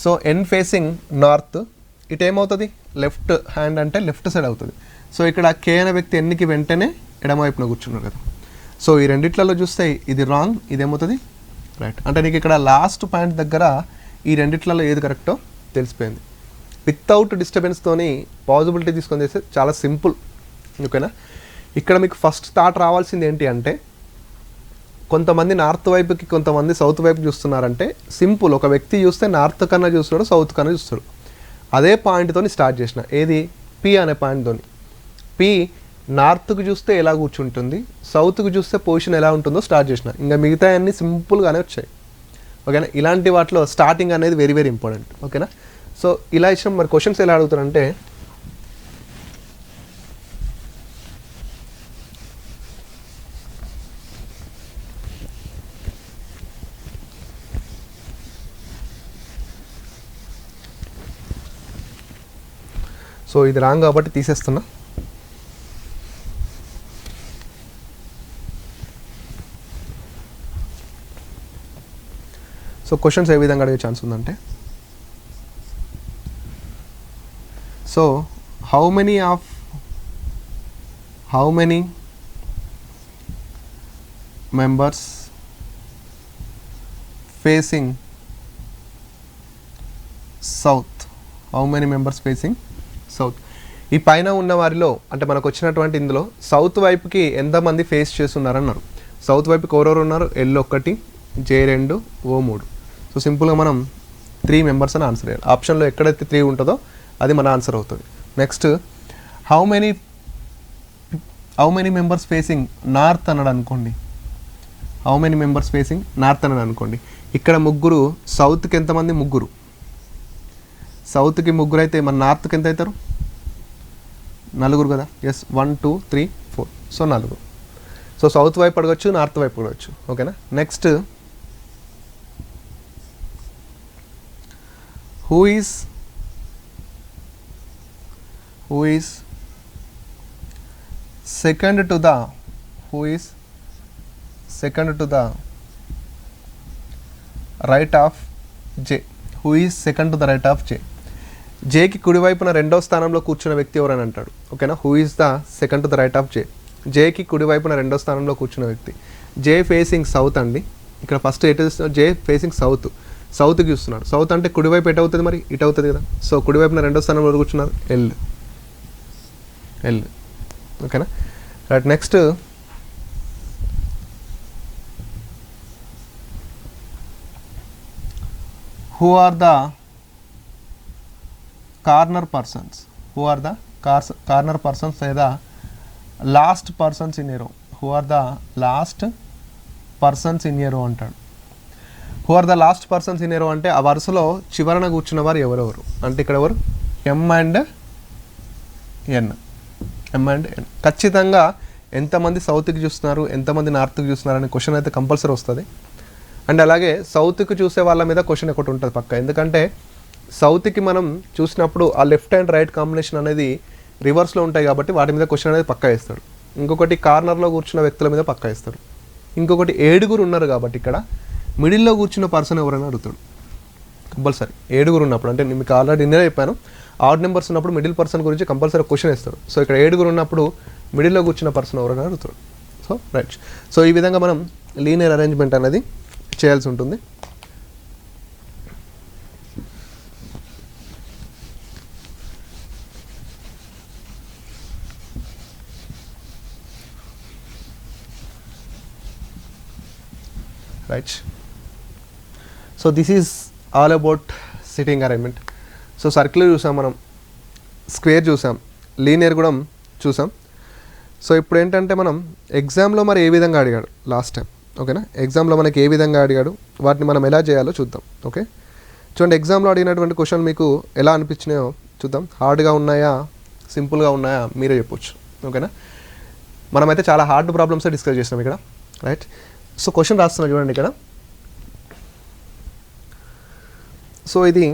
సో ఎన్ ఫేసింగ్ నార్త్, ఇటు ఏమవుతుంది? లెఫ్ట్ హ్యాండ్ అంటే లెఫ్ట్ సైడ్ అవుతుంది. సో ఇక్కడ కే అనే వ్యక్తి ఎన్నికి వెంటనే ఎడమవైపున కూర్చున్నారు కదా. సో ఈ రెండిట్లలో చూస్తే ఇది రాంగ్, ఇదేమవుతుంది రైట్. అంటే నీకు ఇక్కడ లాస్ట్ పాయింట్ దగ్గర ఈ రెండిట్లలో ఏది కరెక్టో తెలిసిపోయింది. వితౌట్ డిస్టర్బెన్స్తోని పాజిబిలిటీ తీసుకొని చేస్తే చాలా సింపుల్. ఓకేనా. ఇక్కడ మీకు ఫస్ట్ థాట్ రావాల్సింది ఏంటి అంటే, కొంతమంది నార్త్ వైపుకి కొంతమంది సౌత్ వైపు చూస్తున్నారంటే సింపుల్. ఒక వ్యక్తి చూస్తే నార్త్ కన్నా చూస్తాడు, సౌత్ కన్నా చూస్తాడు. అదే పాయింట్తో స్టార్ట్ చేసిన, ఏది పి అనే పాయింట్తో. పి నార్త్కి చూస్తే ఎలా కూర్చుంటుంది, సౌత్కి చూస్తే పొజిషన్ ఎలా ఉంటుందో స్టార్ట్ చేసిన. ఇంకా మిగతా అన్నీ సింపుల్గానే వచ్చాయి. ఓకేనా. ఇలాంటి వాటిలో స్టార్టింగ్ అనేది వెరీ వెరీ ఇంపార్టెంట్. ఓకేనా. సో ఇలా ఇచ్చిన మరి క్వశ్చన్స్ ఎలా అడుగుతారంటే, సో ఇది రాంగ్ కాబట్టి తీసేస్తున్నా. సో క్వశ్చన్స్ ఏ విధంగా అడిగే ఛాన్స్ ఉందంటే, so how many members facing south, how many members facing south. ఈ పైన ఉన్న వారిలో అంటే మనకు వచ్చినటువంటి ఇందులో సౌత్ వైపుకి ఎంతమంది ఫేస్ చేస్తున్నారన్నారు. సౌత్ వైపుకి ఎవరెవరు ఉన్నారు, ఎల్ 1, జే 2, ఓ 3. సో సింపుల్గా మనం 3 మెంబర్స్ అని ఆన్సర్ చేయాలి. ఆప్షన్లో ఎక్కడైతే 3 ఉంటుందో అది మన ఆన్సర్ అవుతుంది. Next how many members facing north అన్నాడు అనుకోండి. How many members facing north అన్నాడు అనుకోండి. ఇక్కడ ముగ్గురు, సౌత్కి ఎంతమంది, ముగ్గురు. సౌత్కి ముగ్గురు అయితే మన నార్త్కి ఎంత అవుతారు, 4 కదా. ఎస్, 1 2 3 4. సో 4. సో సౌత్ వైపు అడగచ్చు, నార్త్ వైపు అడగచ్చు. ఓకేనా. Next who is second to the right of J. Who is second to the right of J. జేకి కుడివైపున రెండవ స్థానంలో కూర్చున్న వ్యక్తి ఎవరని అంటాడు. ఓకేనా. Who is the second to the right of J. జేకి కుడివైపున రెండవ స్థానంలో కూర్చున్న వ్యక్తి. జే ఫేసింగ్ సౌత్ అండి. ఇక్కడ ఫస్ట్ ఎటు చూస్తున్నాడు, జే ఫేసింగ్ సౌత్కి చూస్తున్నాడు. సౌత్ అంటే కుడివైపు ఎటు అవుతుంది, మరి ఇటు అవుతుంది కదా. సో కుడివైపున రెండో స్థానంలో కూర్చున్నారు, ఎల్. ఓకేనా. Right. Next who are the corner persons లేదా last persons in a row. Who are the last persons in a row అంటాడు. Who are the last persons in a row అంటే ఆ వరుసలో చివరన కూర్చున్న వారు ఎవరెవరు అంటే ఇక్కడ ఎవరు, ఎం అండ్ ఎన్. ఖచ్చితంగా ఎంతమంది సౌత్కి చూస్తున్నారు, ఎంతమంది నార్త్కి చూస్తున్నారు అనే క్వశ్చన్ అయితే కంపల్సరీ వస్తుంది. అండ్ అలాగే సౌత్కి చూసే వాళ్ళ మీద క్వశ్చన్ ఒకటి ఉంటుంది పక్క. ఎందుకంటే సౌత్కి మనం చూసినప్పుడు ఆ లెఫ్ట్ అండ్ రైట్ కాంబినేషన్ అనేది రివర్స్లో ఉంటాయి కాబట్టి వాటి మీద క్వశ్చన్ అనేది పక్కా వేస్తాడు. ఇంకొకటి కార్నర్లో కూర్చున్న వ్యక్తుల మీద పక్కా వేస్తాడు. ఇంకొకటి 7 ఉన్నారు కాబట్టి ఇక్కడ మిడిల్లో కూర్చున్న పర్సన్ ఎవరైనా అడుగుతాడు కంపల్సరీ. 7 ఉన్నప్పుడు అంటే మీకు ఆల్రెడీ నిన్నే చెప్పాను, ఆడ్ నెంబర్స్ ఉన్నప్పుడు మిడిల్ పర్సన్ గురించి కంపల్సరీ క్వశ్చన్ వేస్తాడు. సో ఇక్కడ 7 ఉన్నప్పుడు మిడిల్లో కూర్చున్న పర్సన్ ఎవరైనా అడుగుతాడు. So right. సో ఈ విధంగా మనం లీనియర్ అరేంజ్మెంట్ అనేది చేయాల్సి ఉంటుంది. Right. So this is all about sitting arrangement. So circle చూసాం, మనం స్క్వేర్ చూసాం, లీనియర్ కూడా చూసాం. సో ఇప్పుడు ఏంటంటే మనం ఎగ్జామ్లో మరి ఏ విధంగా అడిగాడు లాస్ట్ టైం. ఓకేనా. ఎగ్జామ్లో మనకి ఏ విధంగా అడిగాడు, వాటిని మనం ఎలా చేయాలో చూద్దాం. ఓకే. చూడండి, ఎగ్జామ్లో అడిగినటువంటి క్వశ్చన్ మీకు ఎలా అనిపించినాయో చూద్దాం. హార్డ్గా ఉన్నాయా, సింపుల్గా ఉన్నాయా మీరే చెప్పొచ్చు. ఓకేనా. మనమైతే చాలా హార్డ్ ప్రాబ్లమ్స్ డిస్కస్ చేసినాం ఇక్కడ. రైట్. సో క్వశ్చన్ రాస్తున్నా చూడండి ఇక్కడ. సో ఇది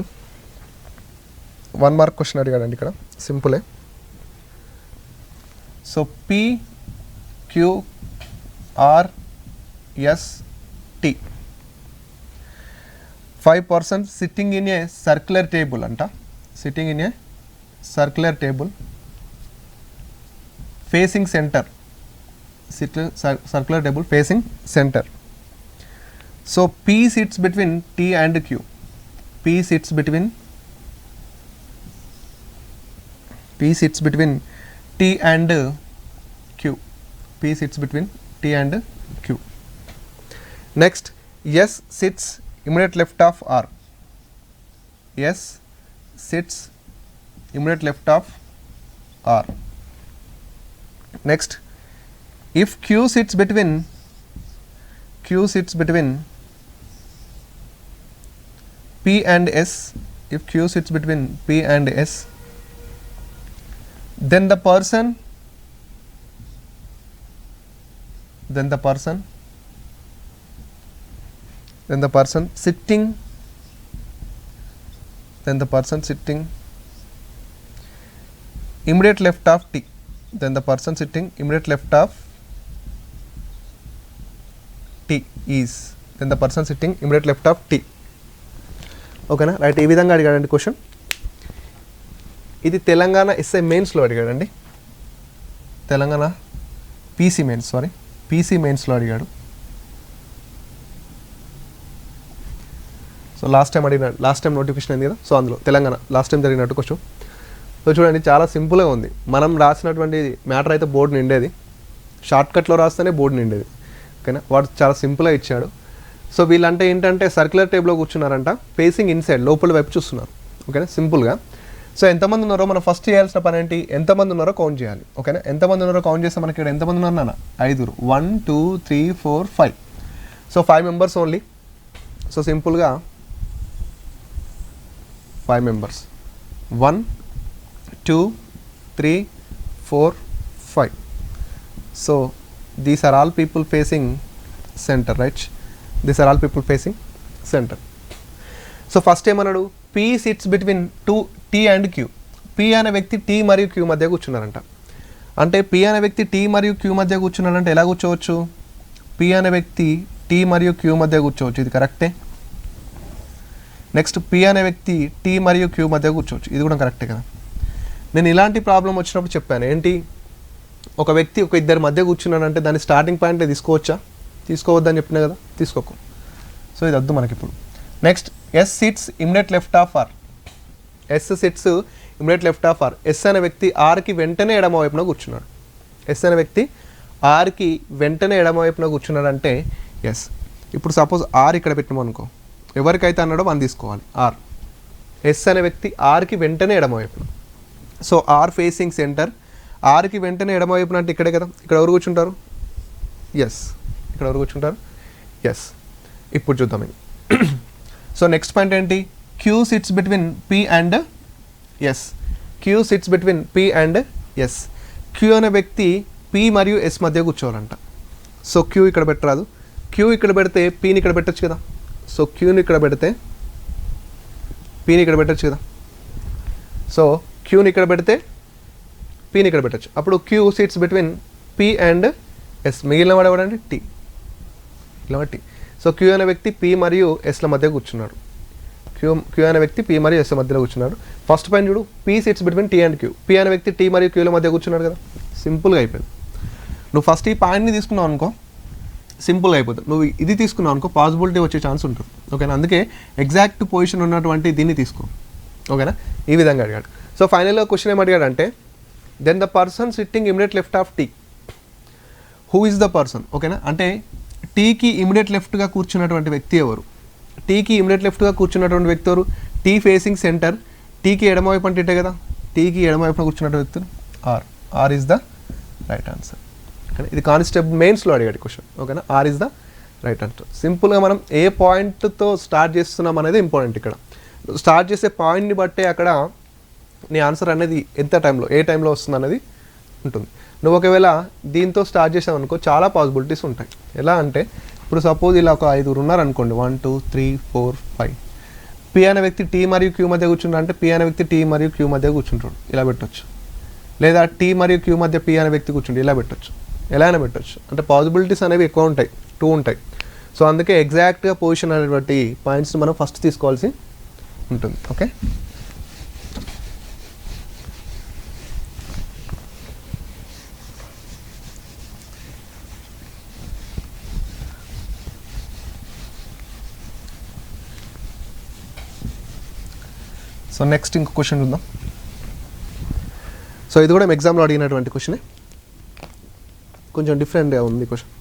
1 మార్క్ క్వశ్చన్ అడిగాడండి ఇక్కడ, సింపులే. So PQRST 5 persons sitting in a circular table అంట. Sitting in a circular table facing centre, circular table facing center. So P sits between T and Q. P sits between T and Q. P sits between T and Q. Next, S sits immediate left of R. S sits immediate left of R. Next, if Q sits between P and S, if Q sits between P and S, then the person sitting immediate left of T, then the person sitting immediate left of T is, then the person sitting immediate left of T. ఓకేనా, right. ఈ విధంగా అడిగాడండి question. ఇది Telangana SI మెయిన్స్లో అడిగాడండి, Telangana PC మెయిన్స్లో అడిగాడు. So last time notification అయింది కదా, so అందులో తెలంగాణ లాస్ట్ టైం జరిగినట్టు క్వశ్చన్. సో చూడండి, చాలా సింపుల్గా ఉంది. మనం రాసినటువంటి మ్యాటర్ అయితే బోర్డు నిండేది, షార్ట్కట్లో రాస్తేనే బోర్డు నిండేది. ఓకేనా, వాడు చాలా సింపుల్గా ఇచ్చాడు. సో వీళ్ళంటే ఏంటంటే సర్క్యులర్ టేబుల్లో కూర్చున్నారంట, ఫేసింగ్ ఇన్సైడ్ లోపల వైపు చూస్తున్నారు. ఓకేనా, సింపుల్గా. సో ఎంతమంది ఉన్నారో మనం ఫస్ట్ చేయాల్సిన పని ఏంటి, ఎంతమంది ఉన్నారో కౌంట్ చేయాలి. ఓకేనా, ఎంతమంది ఉన్నారో కౌంట్ చేస్తే మనకి ఇక్కడ ఎంతమంది ఉన్నారు నాన్న, 5. 1 2 3 4 5. So 5 members only. సో సింపుల్గా 5 members, 1 2 3 4 5. So these are all people facing center, right? These are all people facing center. So first ఏమన్నాడు, P sits between T and Q. P అనే వ్యక్తి T మరియు Q మధ్య కూర్చున్నారంట. అంటే P అనే వ్యక్తి T మరియు Q మధ్య కూర్చున్నాడంటే ఎలా కూర్చోవచ్చు, P అనే వ్యక్తి T మరియు Q మధ్య కూర్చోవచ్చు, ఇది కరెక్టే. నెక్స్ట్ P అనే వ్యక్తి T మరియు Q మధ్య కూర్చోవచ్చు, ఇది కూడా కరెక్టే కదా. నేను ఇలాంటి ప్రాబ్లం వచ్చినప్పుడు చెప్పాను ఏంటి, ఒక వ్యక్తి ఒక ఇద్దరి మధ్య కూర్చున్నాడంటే దాని స్టార్టింగ్ పాయింట్ తీసుకోవచ్చా, తీసుకోవద్దని చెప్పినా కదా, తీసుకోకు. సో ఇది వద్దు మనకి ఇప్పుడు. Next, S sits immediate left of R. S sits immediate left of R. S అనే వ్యక్తి ఆర్కి వెంటనే ఎడమ వైపున కూర్చున్నాడు. S అనే వ్యక్తి ఆర్కి వెంటనే ఎడమ వైపున కూర్చున్నాడంటే ఎస్. ఇప్పుడు సపోజ్ ఆర్ ఇక్కడ పెట్టినామనుకో, ఎవరికైతే అన్నాడో మనం తీసుకోవాలి ఆర్. ఎస్ అనే వ్యక్తి ఆర్కి వెంటనే ఎడమ వైపున. సో ఆర్ ఫేసింగ్ సెంటర్, ఆర్కి వెంటనే ఎడమ వైపున అంటే ఇక్కడే కదా, ఇక్కడ ఎవరు కూర్చుంటారు, ఎస్, ఇక్కడ ఎవరు కూర్చుంటారు, ఎస్. ఇప్పుడు చూద్దాం ఇది. సో నెక్స్ట్ పాయింట్ ఏంటి, Q sits between P and S. Q sits between P and S. Q అనే వ్యక్తి పి మరియు ఎస్ మధ్య కూర్చోవాలంట. సో క్యూ ఇక్కడ పెట్టరాదు, క్యూ ఇక్కడ పెడితే పీని ఇక్కడ పెట్టచ్చు కదా. సో క్యూని ఇక్కడ పెడితే పీని ఇక్కడ పెట్టచ్చు కదా. సో క్యూని ఇక్కడ పెడితే పీని ఇక్కడ పెట్టచ్చు. అప్పుడు Q sits between P and S. మిగిలిన వాడు ఎవడంటే టీ, ఇలా టీ. సో క్యూ అనే వ్యక్తి పి మరియు ఎస్ల మధ్య కూర్చున్నాడు. క్యూ అనే వ్యక్తి పి మరియు ఎస్ మధ్యలో కూర్చున్నాడు. ఫస్ట్ పాయింట్ చూడు, P sits between T and Q. P అనే వ్యక్తి టీ మరియు క్యూల మధ్య కూర్చున్నాడు కదా, సింపుల్గా అయిపోయింది. నువ్వు ఫస్ట్ ఈ పాయింట్ని తీసుకున్నావు అనుకో, సింపుల్గా అయిపోతుంది. నువ్వు ఇది తీసుకున్నావు అనుకో, పాసిబిలిటీ వచ్చే ఛాన్స్ ఉంటుంది. ఓకేనా, అందుకే ఎగ్జాక్ట్ పొజిషన్ ఉన్నటువంటి దీన్ని తీసుకో. ఓకేనా, ఈ విధంగా అడిగాడు. సో ఫైనల్గా క్వశ్చన్ ఏం అడిగాడంటే, then the person sitting immediate left of T, who is the person. ఓకేనా, అంటే టీకి ఇమిడియట్ లెఫ్ట్గా కూర్చున్నటువంటి వ్యక్తి ఎవరు, టీకి ఇమిడియట్ లెఫ్ట్గా కూర్చున్నటువంటి వ్యక్తి ఎవరు, టీ ఫేసింగ్ సెంటర్, టీకి ఎడమవైపు అంటే ఇటే కదా, టీకి ఎడమవైపున కూర్చున్నటువంటి వ్యక్తులు R. R is the right answer. ఓకేనా, ఇది కానిస్టేబుల్ మెయిన్స్లో అడిగాడు క్వశ్చన్. ఓకేనా, R is the right answer. సింపుల్గా మనం ఏ పాయింట్తో స్టార్ట్ చేస్తున్నాం అనేది ఇంపార్టెంట్. ఇక్కడ స్టార్ట్ చేసే పాయింట్ని బట్టే అక్కడ నీ ఆన్సర్ అనేది ఎంత టైంలో, ఏ టైంలో వస్తుంది అనేది ఉంటుంది. నువ్వు ఒకవేళ దీంతో స్టార్ట్ చేసావు అనుకో, చాలా పాసిబిలిటీస్ ఉంటాయి. ఎలా అంటే ఇప్పుడు సపోజ్ ఇలా ఒక 5 ఉన్నారనుకోండి, 1 2 3 4 5. పి అనే వ్యక్తి టీ మరియు క్యూ మధ్య కూర్చుంటాడు అంటే పి అనే వ్యక్తి టీ మరియు క్యూ మధ్య కూర్చుంటాడు, ఇలా పెట్టొచ్చు. లేదా టీ మరియు క్యూ మధ్య పి అనే వ్యక్తి కూర్చుంటే ఇలా పెట్టొచ్చు, ఎలా అయినా పెట్టొచ్చు. అంటే పాసిబిలిటీస్ అనేవి ఎక్కువ ఉంటాయి, 2 ఉంటాయి. సో అందుకే ఎగ్జాక్ట్గా పొజిషన్ అనేటువంటి పాయింట్స్ని మనం ఫస్ట్ తీసుకోవాల్సి ఉంటుంది. ఓకే, సో నెక్స్ట్ ఇంకో క్వశ్చన్ చూద్దాం. సో ఇది కూడా ఎగ్జామ్లో అడిగినటువంటి క్వశ్చనే, కొంచెం డిఫరెంట్గా ఉంది క్వశ్చన్.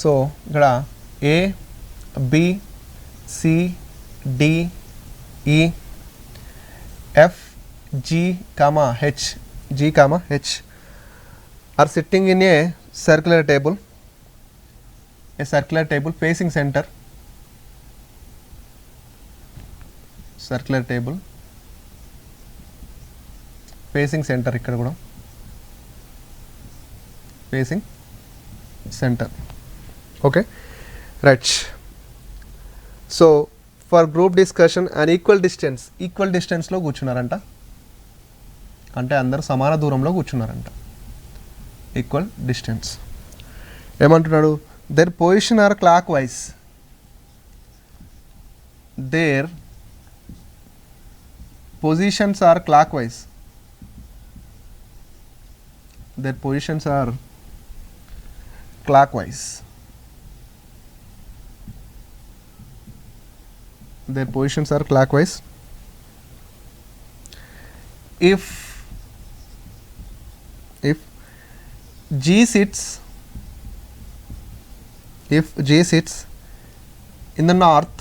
సో ఇక్కడ ఏ బి సి డి ఈ F G comma H are sitting in a circular table facing center. ఇక్కడ కూడా facing center. Okay, right. So for group discussion and equal distance లో కూర్చున్నారంట, అంటే అందరూ సమాన దూరంలో కూర్చున్నారంట. ఈక్వల్ డిస్టెన్స్ ఏమంటున్నాడు, their position are clock, their positions are clock, their positions are clock, their positions are clockwise. If G sits in the north,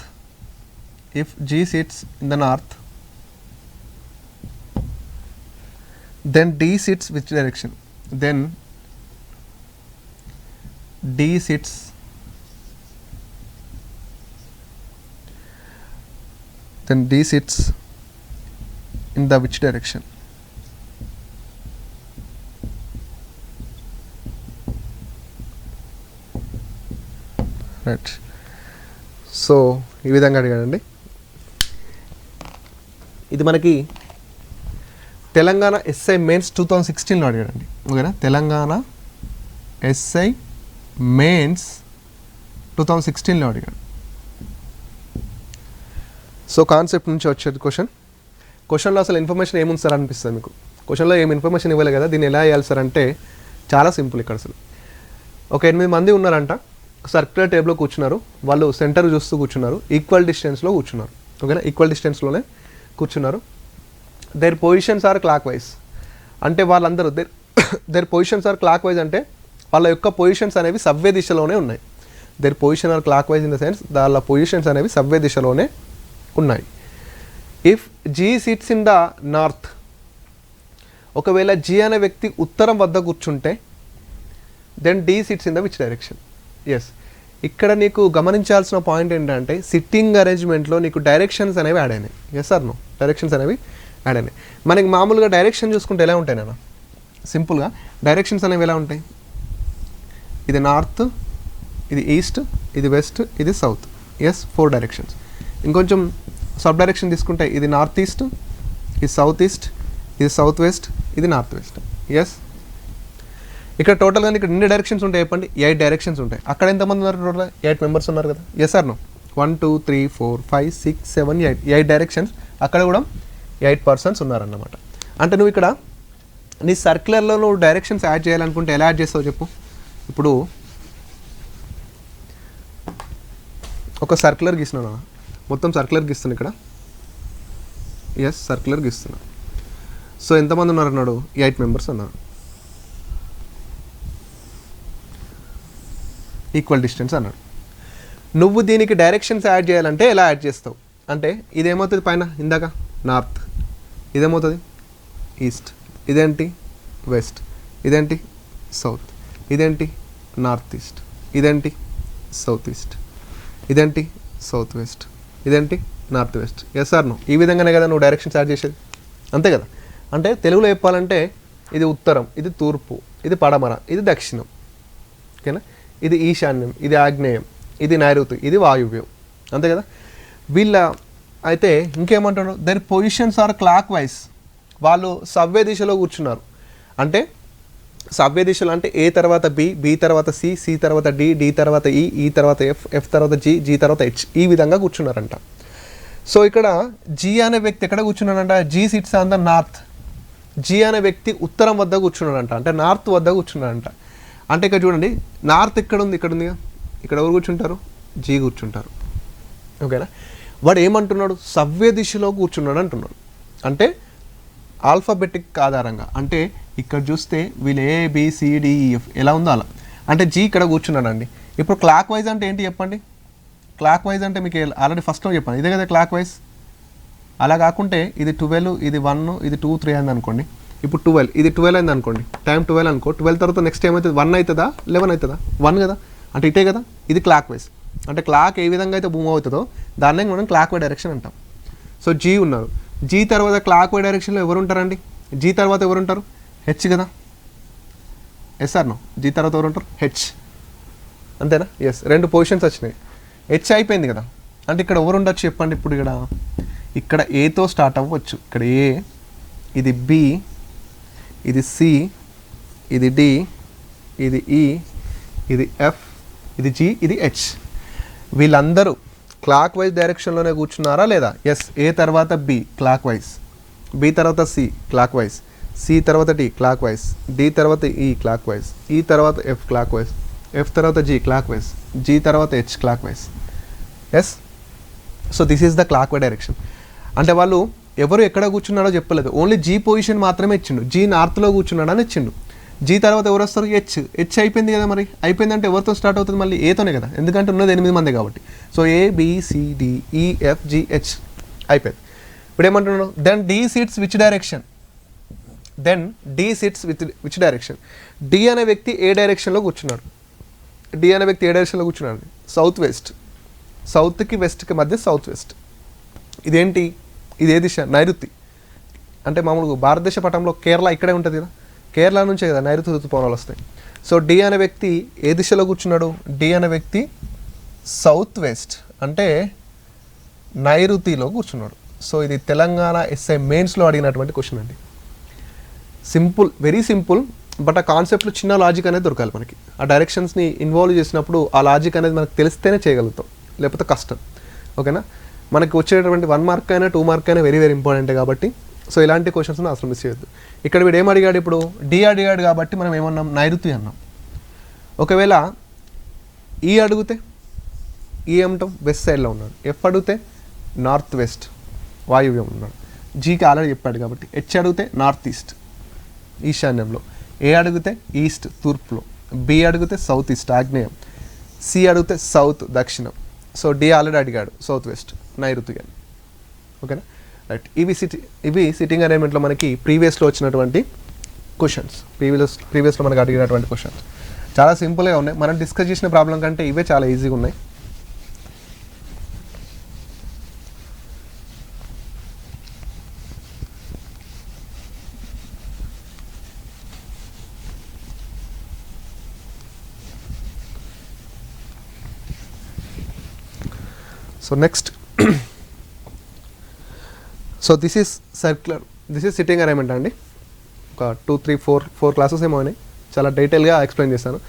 then D sits which direction? Then D sits in the which direction? Right. So ఈ విధంగా అడిగాడండి. ఇది మనకి Telangana SI mains 2016లో అడిగాడండి. ఓకేనా, Telangana SI mains 2016లో అడిగాడు. So concept నుంచి వచ్చేది క్వశ్చన్లో అసలు ఇన్ఫర్మేషన్ ఏముంది సార్ అనిపిస్తుంది మీకు. క్వశ్చన్లో ఏం ఇన్ఫర్మేషన్ ఇవ్వాలి కదా, దీన్ని ఎలా వేయాలి సార్ అంటే చాలా సింపుల్. ఇక్కడ అసలు ఒక 8 మంది ఉన్నారంట, సర్క్యులర్ టేబుల్లో కూర్చున్నారు, వాళ్ళు సెంటర్ చూస్తూ కూర్చున్నారు, ఈక్వల్ డిస్టెన్స్లో కూర్చున్నారు. ఓకేనా, ఈక్వల్ డిస్టెన్స్లోనే కూర్చున్నారు. Their positions are clock అంటే వాళ్ళందరూ their positions are clock అంటే వాళ్ళ యొక్క పొజిషన్స్ అనేవి సవ్య దిశలోనే ఉన్నాయి. Their position are clock in the sense వాళ్ళ పొజిషన్స్ అనేవి సవ్య దిశలోనే ఉన్నాయి. If G sits in the north, ఒకవేళ జీ అనే వ్యక్తి ఉత్తరం వద్ద కూర్చుంటే then D sits in the which direction? Yes, ఇక్కడ నీకు గమనించాల్సిన పాయింట్ ఏంటంటే సిట్టింగ్ అరేంజ్మెంట్లో నీకు డైరెక్షన్స్ అనేవి యాడ్ అయినాయి. Yes or no? డైరెక్షన్స్ అనేవి యాడ్ అయినాయి. మనకి మామూలుగా డైరెక్షన్ చూసుకుంటే ఎలా ఉంటాయి నాన్న? సింపుల్గా డైరెక్షన్స్ అనేవి ఎలా ఉంటాయి? ఇది నార్త్, ఇది ఈస్ట్, ఇది వెస్ట్, ఇది సౌత్. Yes, 4 directions. ఇంకొంచెం సబ్ డైరెక్షన్ తీసుకుంటే ఇది నార్త్ ఈస్ట్, ఇది సౌత్ ఈస్ట్, ఇది సౌత్ వెస్ట్, ఇది నార్త్ వెస్ట్. ఎస్, ఇక్కడ టోటల్గా ఇక్కడ ఎన్ని డైరెక్షన్స్ ఉంటాయి చెప్పండి? 8 డైరెక్షన్స్ ఉంటాయి. అక్కడ ఎంతమంది ఉన్నారు? టోటల్ 8 మెంబర్స్ ఉన్నారు కదా. Yes or no? 1 2 3 4 5 6 7 8 డైరెక్షన్స్. అక్కడ కూడా 8 పర్సన్స్ ఉన్నారన్నమాట. అంటే నువ్వు ఇక్కడ నీ సర్క్యులర్లో నువ్వు డైరెక్షన్స్ యాడ్ చేయాలనుకుంటే ఎలా యాడ్ చేస్తావు చెప్పు? ఇప్పుడు ఒక సర్క్యులర్ గీస్తున్నాను, మొత్తం సర్క్యులర్ గీస్తున్నా ఇక్కడ. Yes, circular గీస్తున్నా. సో ఎంతమంది ఉన్నారు అన్నాడు? 8 మెంబర్స్ ఉన్నారు. ఈక్వల్ డిస్టెన్స్ అన్నాడు. నువ్వు దీనికి డైరెక్షన్స్ యాడ్ చేయాలంటే ఎలా యాడ్ చేస్తావు అంటే ఇదేమవుతుంది పైన ఇందాక నార్త్, ఇదేమవుతుంది ఈస్ట్, ఇదేంటి వెస్ట్, ఇదేంటి సౌత్, ఇదేంటి నార్త్ ఈస్ట్, ఇదేంటి సౌత్ ఈస్ట్, ఇదేంటి సౌత్ వెస్ట్, ఇదేంటి north west. Yes or no? ఈ విధంగానే కదా నువ్వు డైరెక్షన్స్ యాడ్ చేసేది, అంతే కదా. అంటే తెలుగులో చెప్పాలంటే ఇది ఉత్తరం, ఇది తూర్పు, ఇది పడమర, ఇది దక్షిణం. ఓకేనా, ఇది ఈశాన్యం, ఇది ఆగ్నేయం, ఇది నైరుతి, ఇది వాయువ్యం, అంతే కదా. వీళ్ళ అయితే ఇంకేమంటాడు? Their positions are clockwise. వాళ్ళు సవ్య దిశలో కూర్చున్నారు. అంటే సవ్య దిశలో అంటే ఏ తర్వాత బి, బి తర్వాత సి, సి తర్వాత డి, డి తర్వాత ఈ, ఈ తర్వాత ఎఫ్, ఎఫ్ తర్వాత జి, జి తర్వాత హెచ్, ఈ విధంగా కూర్చున్నారంట. సో ఇక్కడ జి అనే వ్యక్తి ఎక్కడ కూర్చున్నాడంట? G sits on the north. G అనే వ్యక్తి ఉత్తరం వద్ద కూర్చున్నాడంట, అంటే నార్త్ వద్ద కూర్చున్నాడంట. అంటే ఇక్కడ చూడండి, నార్త్ ఇక్కడ ఉంది, ఇక్కడ ఉందిగా, ఇక్కడ ఎవరు కూర్చుంటారు? జీ కూర్చుంటారు. ఓకేనా? వాడు ఏమంటున్నాడు? సవ్య దిశలో కూర్చున్నాడు అంటున్నాడు. అంటే ఆల్ఫాబెటిక్ ఆధారంగా, అంటే ఇక్కడ చూస్తే వీళ్ళు ABCDEF ఎలా ఉందో అలా. అంటే జీ ఇక్కడ కూర్చున్నాడండి. ఇప్పుడు క్లాక్ వైజ్ అంటే ఏంటి చెప్పండి? క్లాక్ వైజ్ అంటే మీకు ఆల్రెడీ ఫస్ట్లో చెప్పాను, ఇదే కదా క్లాక్ వైజ్. అలా కాకుంటే ఇది 12, ఇది 1, ఇది 2, 3 అయింది అనుకోండి. ఇప్పుడు 12, ఇది 12 అయింది అనుకోండి, టైం 12 అనుకో. 12 తర్వాత నెక్స్ట్ ఏమవుతుంది? 1 అవుతుందా 11 అవుతుందా? 1 కదా, అంటే ఇటే కదా. ఇది క్లాక్ వైజ్. అంటే క్లాక్ ఏ విధంగా అయితే మూవ్ అవుతుందో దాన్నే మనం క్లాక్ వై డైరెక్షన్ అంటాం. సో జీ ఉన్నారు. జీ తర్వాత క్లాక్ వై డైరెక్షన్లో ఎవరు ఉంటారండి? జీ తర్వాత ఎవరు ఉంటారు? హెచ్ కదా. Yes no? జీ తర్వాత ఎవరు ఉంటారు? హెచ్. అంతేనా? ఎస్, 2 పొజిషన్స్ వచ్చినాయి. హెచ్ అయిపోయింది కదా. అంటే ఇక్కడ ఎవరు ఉండొచ్చు చెప్పండి? ఇప్పుడు ఇక్కడ ఏతో స్టార్ట్ అవ్వచ్చు. ఇక్కడ ఏ, ఇది బి, ఇది సి, ఇది డి, ఇది ఈ, ఇది ఎఫ్, ఇది జీ, ఇది హెచ్. వీళ్ళందరూ క్లాక్ వైజ్ డైరెక్షన్లోనే కూర్చున్నారా లేదా? ఎస్. ఏ తర్వాత బి క్లాక్ వైజ్, బి తర్వాత సి క్లాక్ వైజ్, సి తర్వాత డి క్లాక్ వైజ్, డి తర్వాత ఈ క్లాక్ వైజ్, ఈ తర్వాత ఎఫ్ క్లాక్ వైజ్, ఎఫ్ తర్వాత జీ క్లాక్ వైజ్, జీ తర్వాత H clock. Yes. So this is the clock direction. అంటే వాళ్ళు ఎవరు ఎక్కడ కూర్చున్నాడో చెప్పలేదు, ఓన్లీ జీ పొజిషన్ మాత్రమే ఇచ్చిండు. జీ నార్త్లో కూర్చున్నాడని ఇచ్చిండు. జీ తర్వాత ఎవరు వస్తారు? హెచ్. హెచ్ అయిపోయింది కదా. మరి అయిపోయిందంటే ఎవరితో స్టార్ట్ అవుతుంది? మళ్ళీ ఏతోనే కదా, ఎందుకంటే ఉన్నది 8 మంది కాబట్టి. సో ABCDEFGH అయిపోయింది. ఇప్పుడు ఏమంటున్నాడు? Then D sits which direction? Which direction? D అనే వ్యక్తి ఏ డైరెక్షన్లో కూర్చున్నాడు? డి అనే వ్యక్తి ఏ డైరెక్షన్లో కూర్చున్నాడు? South west. సౌత్కి వెస్ట్కి మధ్య సౌత్ వెస్ట్. ఇదేంటి? ఇది ఏ దిశ? నైరుతి. అంటే మామూలుగా భారతదేశ పటంలో కేరళ ఇక్కడే ఉంటుంది కదా, కేరళ నుంచే కదా నైరుతి ఋతుపవనాలు వస్తాయి. సో డి అనే వ్యక్తి ఏ దిశలో కూర్చున్నాడు? డి అనే వ్యక్తి సౌత్ వెస్ట్, అంటే నైరుతిలో కూర్చున్నాడు. సో ఇది తెలంగాణ ఎస్ఐ మెయిన్స్లో అడిగినటువంటి క్వశ్చన్ అండి. Simple, very simple. బట్ ఆ కాన్సెప్ట్లో చిన్న లాజిక్ అనేది దొరకాలి మనకి. ఆ డైరెక్షన్స్ని ఇన్వాల్వ్ చేసినప్పుడు ఆ లాజిక్ అనేది మనకు తెలిస్తేనే చేయగలుగుతాం, లేకపోతే కష్టం. ఓకేనా? మనకి వచ్చేటటువంటి 1 మార్క్ అయినా 2 మార్క్ అయినా వెరీ వెరీ ఇంపార్టెంట్ కాబట్టి సో ఇలాంటి క్వశ్చన్స్ని అసలు మిస్ చేయొద్దు. ఇక్కడ వీడు ఏం అడిగాడు? ఇప్పుడు డి అడిగాడు కాబట్టి మనం ఏమన్నాం? నైరుతి అన్నాం. ఒకవేళ ఈ అడిగితే ఈ ఏమంటాం? వెస్ట్ సైడ్లో ఉన్నాడు. ఎఫ్ అడిగితే నార్త్ వెస్ట్ వాయువ్యం ఉన్నాడు. జీకి ఆల్రెడీ చెప్పాడు కాబట్టి. హెచ్ అడిగితే నార్త్ ఈస్ట్ ఈశాన్యంలో, ఏ అడిగితే ఈస్ట్ తూర్పులో, బి అడిగితే సౌత్ ఈస్ట్ ఆగ్నేయం, సి అడిగితే సౌత్ దక్షిణం. సో డి ఆల్రెడీ అడిగాడు సౌత్ వెస్ట్ నైరుతిగా. ఓకేనా? రైట్. ఇవి సిట్టింగ్ అరేంజ్మెంట్లో మనకి ప్రీవియస్లో వచ్చినటువంటి క్వశ్చన్స్. ప్రీవియస్లో మనకు అడిగినటువంటి క్వశ్చన్స్ చాలా సింపుల్గా ఉన్నాయి. మనం డిస్కస్ చేసిన ప్రాబ్లం కంటే ఇవే చాలా ఈజీగా ఉన్నాయి. So next, so this is circular, this is sitting arrangement అండి. ఒక 2, 3, 4 క్లాసెస్ ఏమో అయినాయి. చాలా డీటెయిల్గా ఎక్స్ప్లెయిన్ చేశాను.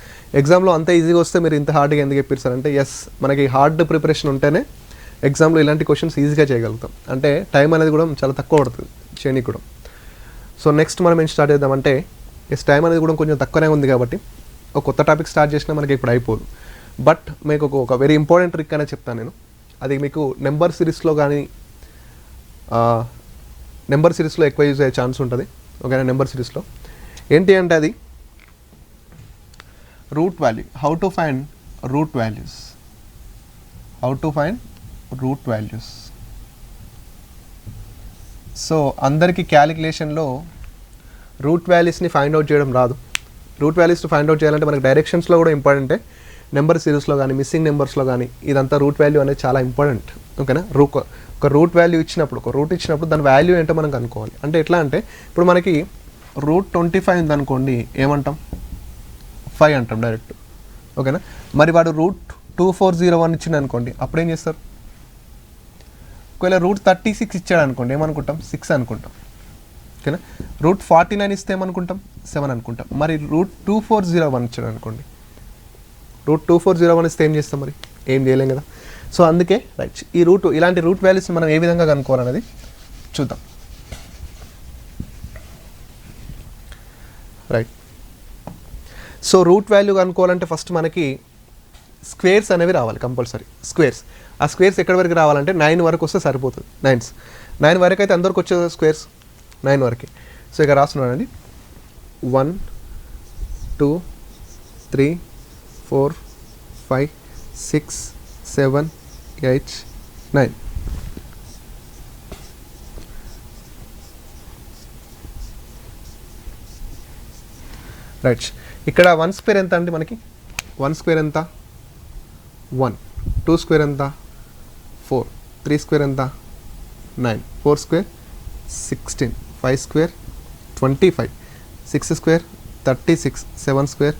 ఎగ్జామ్లో అంత ఈజీగా వస్తే మీరు ఇంత హార్డ్గా ఎందుకు చెప్పారంటే, ఎస్ మనకి హార్డ్ ప్రిపరేషన్ ఉంటేనే ఎగ్జామ్లో ఇలాంటి క్వశ్చన్స్ ఈజీగా చేయగలుగుతాం. అంటే టైం అనేది కూడా చాలా తక్కువ పడుతుంది చేయడానికి కూడా. సో నెక్స్ట్ మనం ఏం స్టార్ట్ చేద్దామంటే, ఎస్ టైం అనేది కూడా కొంచెం తక్కువనే ఉంది కాబట్టి ఒక కొత్త టాపిక్ స్టార్ట్ చేసినా మనకి ఇప్పుడు అయిపోదు. బట్ మీకు ఒక వెరీ ఇంపార్టెంట్ ట్రిక్ అనేది చెప్తాను నేను. అది మీకు నెంబర్ సిరీస్లో కానీ నెంబర్ సిరీస్లో ఎక్కువ యూజ్ అయ్యే ఛాన్స్ ఉంటుంది. ఓకేనా? నెంబర్ సిరీస్లో ఏంటి అంటే అది root value, how to find root values. So అందరికీ క్యాలిక్యులేషన్లో రూట్ వాల్యూస్ని ఫైండ్ అవుట్ చేయడం రాదు. రూట్ వాల్యూస్ని ఫైండ్ అవుట్ చేయాలంటే మనకి డైరెక్షన్స్లో కూడా ఇంపార్టెంటే, నెంబర్ సిరీస్లో కానీ మిస్సింగ్ నెంబర్స్లో కానీ ఇదంతా రూట్ వాల్యూ అనేది చాలా ఇంపార్టెంట్. ఓకేనా? ఒక రూట్ వాల్యూ ఇచ్చినప్పుడు, ఒక రూట్ ఇచ్చినప్పుడు దాని వాల్యూ ఏంటో మనం కనుక్కోవాలి. అంటే ఎట్లా అంటే ఇప్పుడు మనకి రూట్ 25 ఉందనుకోండి, ఏమంటాం? 5 అంటాం డైరెక్ట్. ఓకేనా? మరి వాడు రూట్ 2401 ఇచ్చింది అనుకోండి, అప్పుడు ఏం చేస్తారు? ఒకవేళ రూట్ 36 ఇచ్చాడు అనుకోండి, ఏమనుకుంటాం? 6 అనుకుంటాం. ఓకేనా? రూట్ 49 ఇస్తే ఏమనుకుంటాం? 7 అనుకుంటాం. మరి రూట్ 2401 ఇచ్చాడు అనుకోండి, రూట్ 2401 ఇస్తే ఏం చేస్తాం? మరి ఏం చేయలేం కదా. సో అందుకే రైట్, ఇలాంటి రూట్ వాల్యూస్ని మనం ఏ విధంగా కనుక్కోవాలనేది చూద్దాం. రైట్. సో రూట్ వాల్యూ కనుక్కోవాలంటే ఫస్ట్ మనకి స్క్వేర్స్ అనేవి రావాలి కంపల్సరీ. స్క్వేర్స్, ఆ స్క్వేర్స్ ఎక్కడి వరకు రావాలంటే 9 వరకు వస్తే సరిపోతుంది. 9 వరకు అయితే అందరికి వచ్చేది స్క్వేర్స్ 9 వరకు. సో ఇక రాస్తున్నానండి 1 2 3 4 5 6 7 8 9. రైట్. ఇక్కడ 1 స్క్వేర్ ఎంత అండి మనకి? 1 స్క్వేర్ ఎంత? 1. 2 స్క్వేర్ ఎంత? 4. 3 స్క్వేర్ ఎంత? 9. 4 square 16. 5 square 25. 6 square 36. 7 square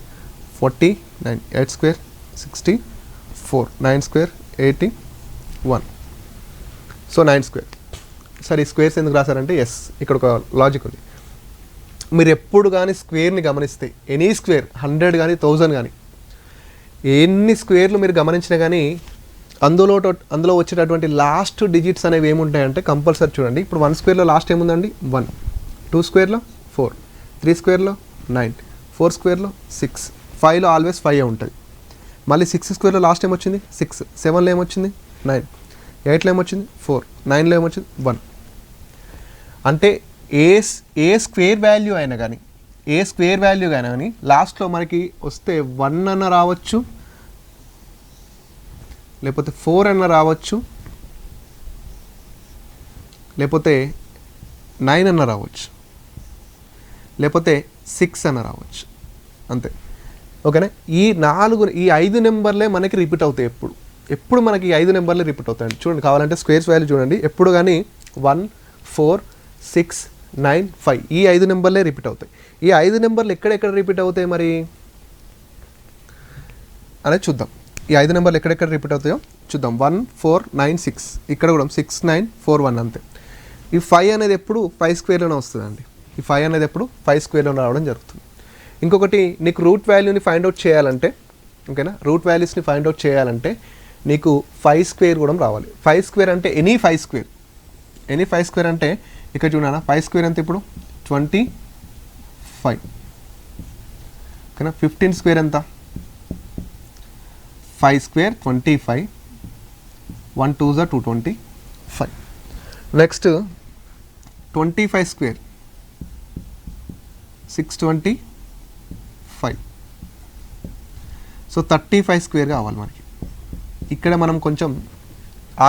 49. 8 square 64. 9 square 81. So 9 square. సరే ఈ స్క్వేర్స్ ఎందుకు రాశారంటే ఎస్ ఇక్కడ ఒక లాజిక్ ఉంది. మీరు ఎప్పుడు కానీ స్క్వేర్ని గమనిస్తే ఎనీ స్క్వేర్ 100 కానీ 1000 కానీ ఎన్ని స్క్వేర్లు మీరు గమనించినా కానీ అందులో వచ్చేటటువంటి లాస్ట్ డిజిట్స్ అనేవి ఏముంటాయంటే కంపల్సరీ చూడండి. ఇప్పుడు 1 స్క్వేర్లో లాస్ట్ ఏముందండి? 1. 2 స్క్వేర్లో 4. 3 స్క్వేర్లో 9. 4 స్క్వేర్లో 6. 5లో ఆల్వేస్ 5 ఉంటుంది. మళ్ళీ 6 స్క్వేర్లో లాస్ట్ ఏమొచ్చింది? 6. 7లో ఏమొచ్చింది? 9. 8లో ఏమొచ్చింది? 4. 9లో ఏమొచ్చింది? 1. అంటే ఏ స్క్వేర్ వాల్యూ అయినా కానీ లాస్ట్లో మనకి వస్తే 1 అన్న రావచ్చు, లేకపోతే 4 అన్న రావచ్చు, లేకపోతే 9 అన్న రావచ్చు, లేకపోతే 6 అన్న రావచ్చు, అంతే. ఓకేనా? ఈ 5 నెంబర్లే మనకి రిపీట్ అవుతాయి. ఎప్పుడు మనకి ఈ 5 నెంబర్లే రిపీట్ అవుతాయండి. చూడండి, కావాలంటే స్క్వేర్స్ వాల్యూ చూడండి. ఎప్పుడు కానీ 1 4 6 9 5 ఈ 5 నెంబర్లే రిపీట్ అవుతాయి. ఈ 5 నెంబర్లు ఎక్కడెక్కడ రిపీట్ అవుతాయి మరి అనేది చూద్దాం. ఈ 5 నెంబర్లు ఎక్కడెక్కడ రిపీట్ అవుతాయో చూద్దాం. 1 4 9 6 ఇక్కడ కూడా 6 9 4 1 అంతే. ఈ 5 అనేది ఎప్పుడు 5 స్క్వేర్లోనే వస్తుందండి. ఈ 5 అనేది ఎప్పుడు 5 స్క్వేర్లోనే రావడం జరుగుతుంది. ఇంకొకటి, నీకు రూట్ వాల్యూని ఫైండ్ అవుట్ చేయాలంటే, ఓకేనా, రూట్ వాల్యూస్ని ఫైండ్ అవుట్ చేయాలంటే నీకు 5 స్క్వేర్ కూడా రావాలి. 5 స్క్వేర్ అంటే ఎనీ 5 స్క్వేర్. ఎనీ 5 స్క్వేర్ అంటే ఇక్కడ చూడాలా, 5 స్క్వేర్ ఎంత ఇప్పుడు 25. ఓకేనా? 15 స్క్వేర్ ఎంత? 5 square 25. 1 2 = 225. Next 25 square 625. So 35 square కావాలి మనకి. ఇక్కడ మనం కొంచెం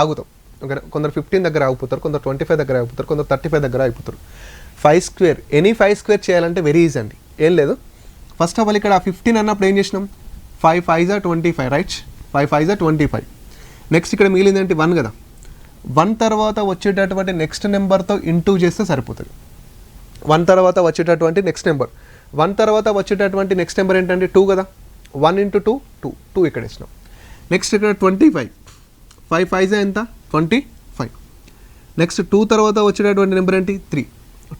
ఆగుతాం. ఓకే, కొందరు 15 దగ్గర ఆగిపోతారు, కొందరు 25 దగ్గర ఆగిపోతారు, కొందరు 35 దగ్గర ఆగిపోతారు. 5 స్క్వేర్ ఎనీ 5 స్క్వేర్ చేయాలంటే వెరీ ఈజీ అండి. ఏం లేదు, ఫస్ట్ ఆఫ్ ఆల్ ఇక్కడ 15 అన్నప్పుడు ఏం చేసినాం? 5 5 = 25, రైట్? 5 5 = 25. నెక్స్ట్ ఇక్కడ మిగిలింది ఏంటి? 1 కదా. 1 తర్వాత వచ్చేటటువంటి నెక్స్ట్ నెంబర్తో ఇంటూ చేస్తే సరిపోతుంది. 1 తర్వాత వచ్చేటటువంటి నెక్స్ట్ నెంబర్ 1 తర్వాత వచ్చేటటువంటి నెక్స్ట్ నెంబర్ ఏంటంటే 2 కదా. 1 × 2 2 2 ఇక్కడ ఇచ్చినాం. నెక్స్ట్ ఇక్కడ 25. 5 5 ఎంత? 25. నెక్స్ట్ 2 తర్వాత వచ్చేటటువంటి నెంబర్ ఏంటి? 3.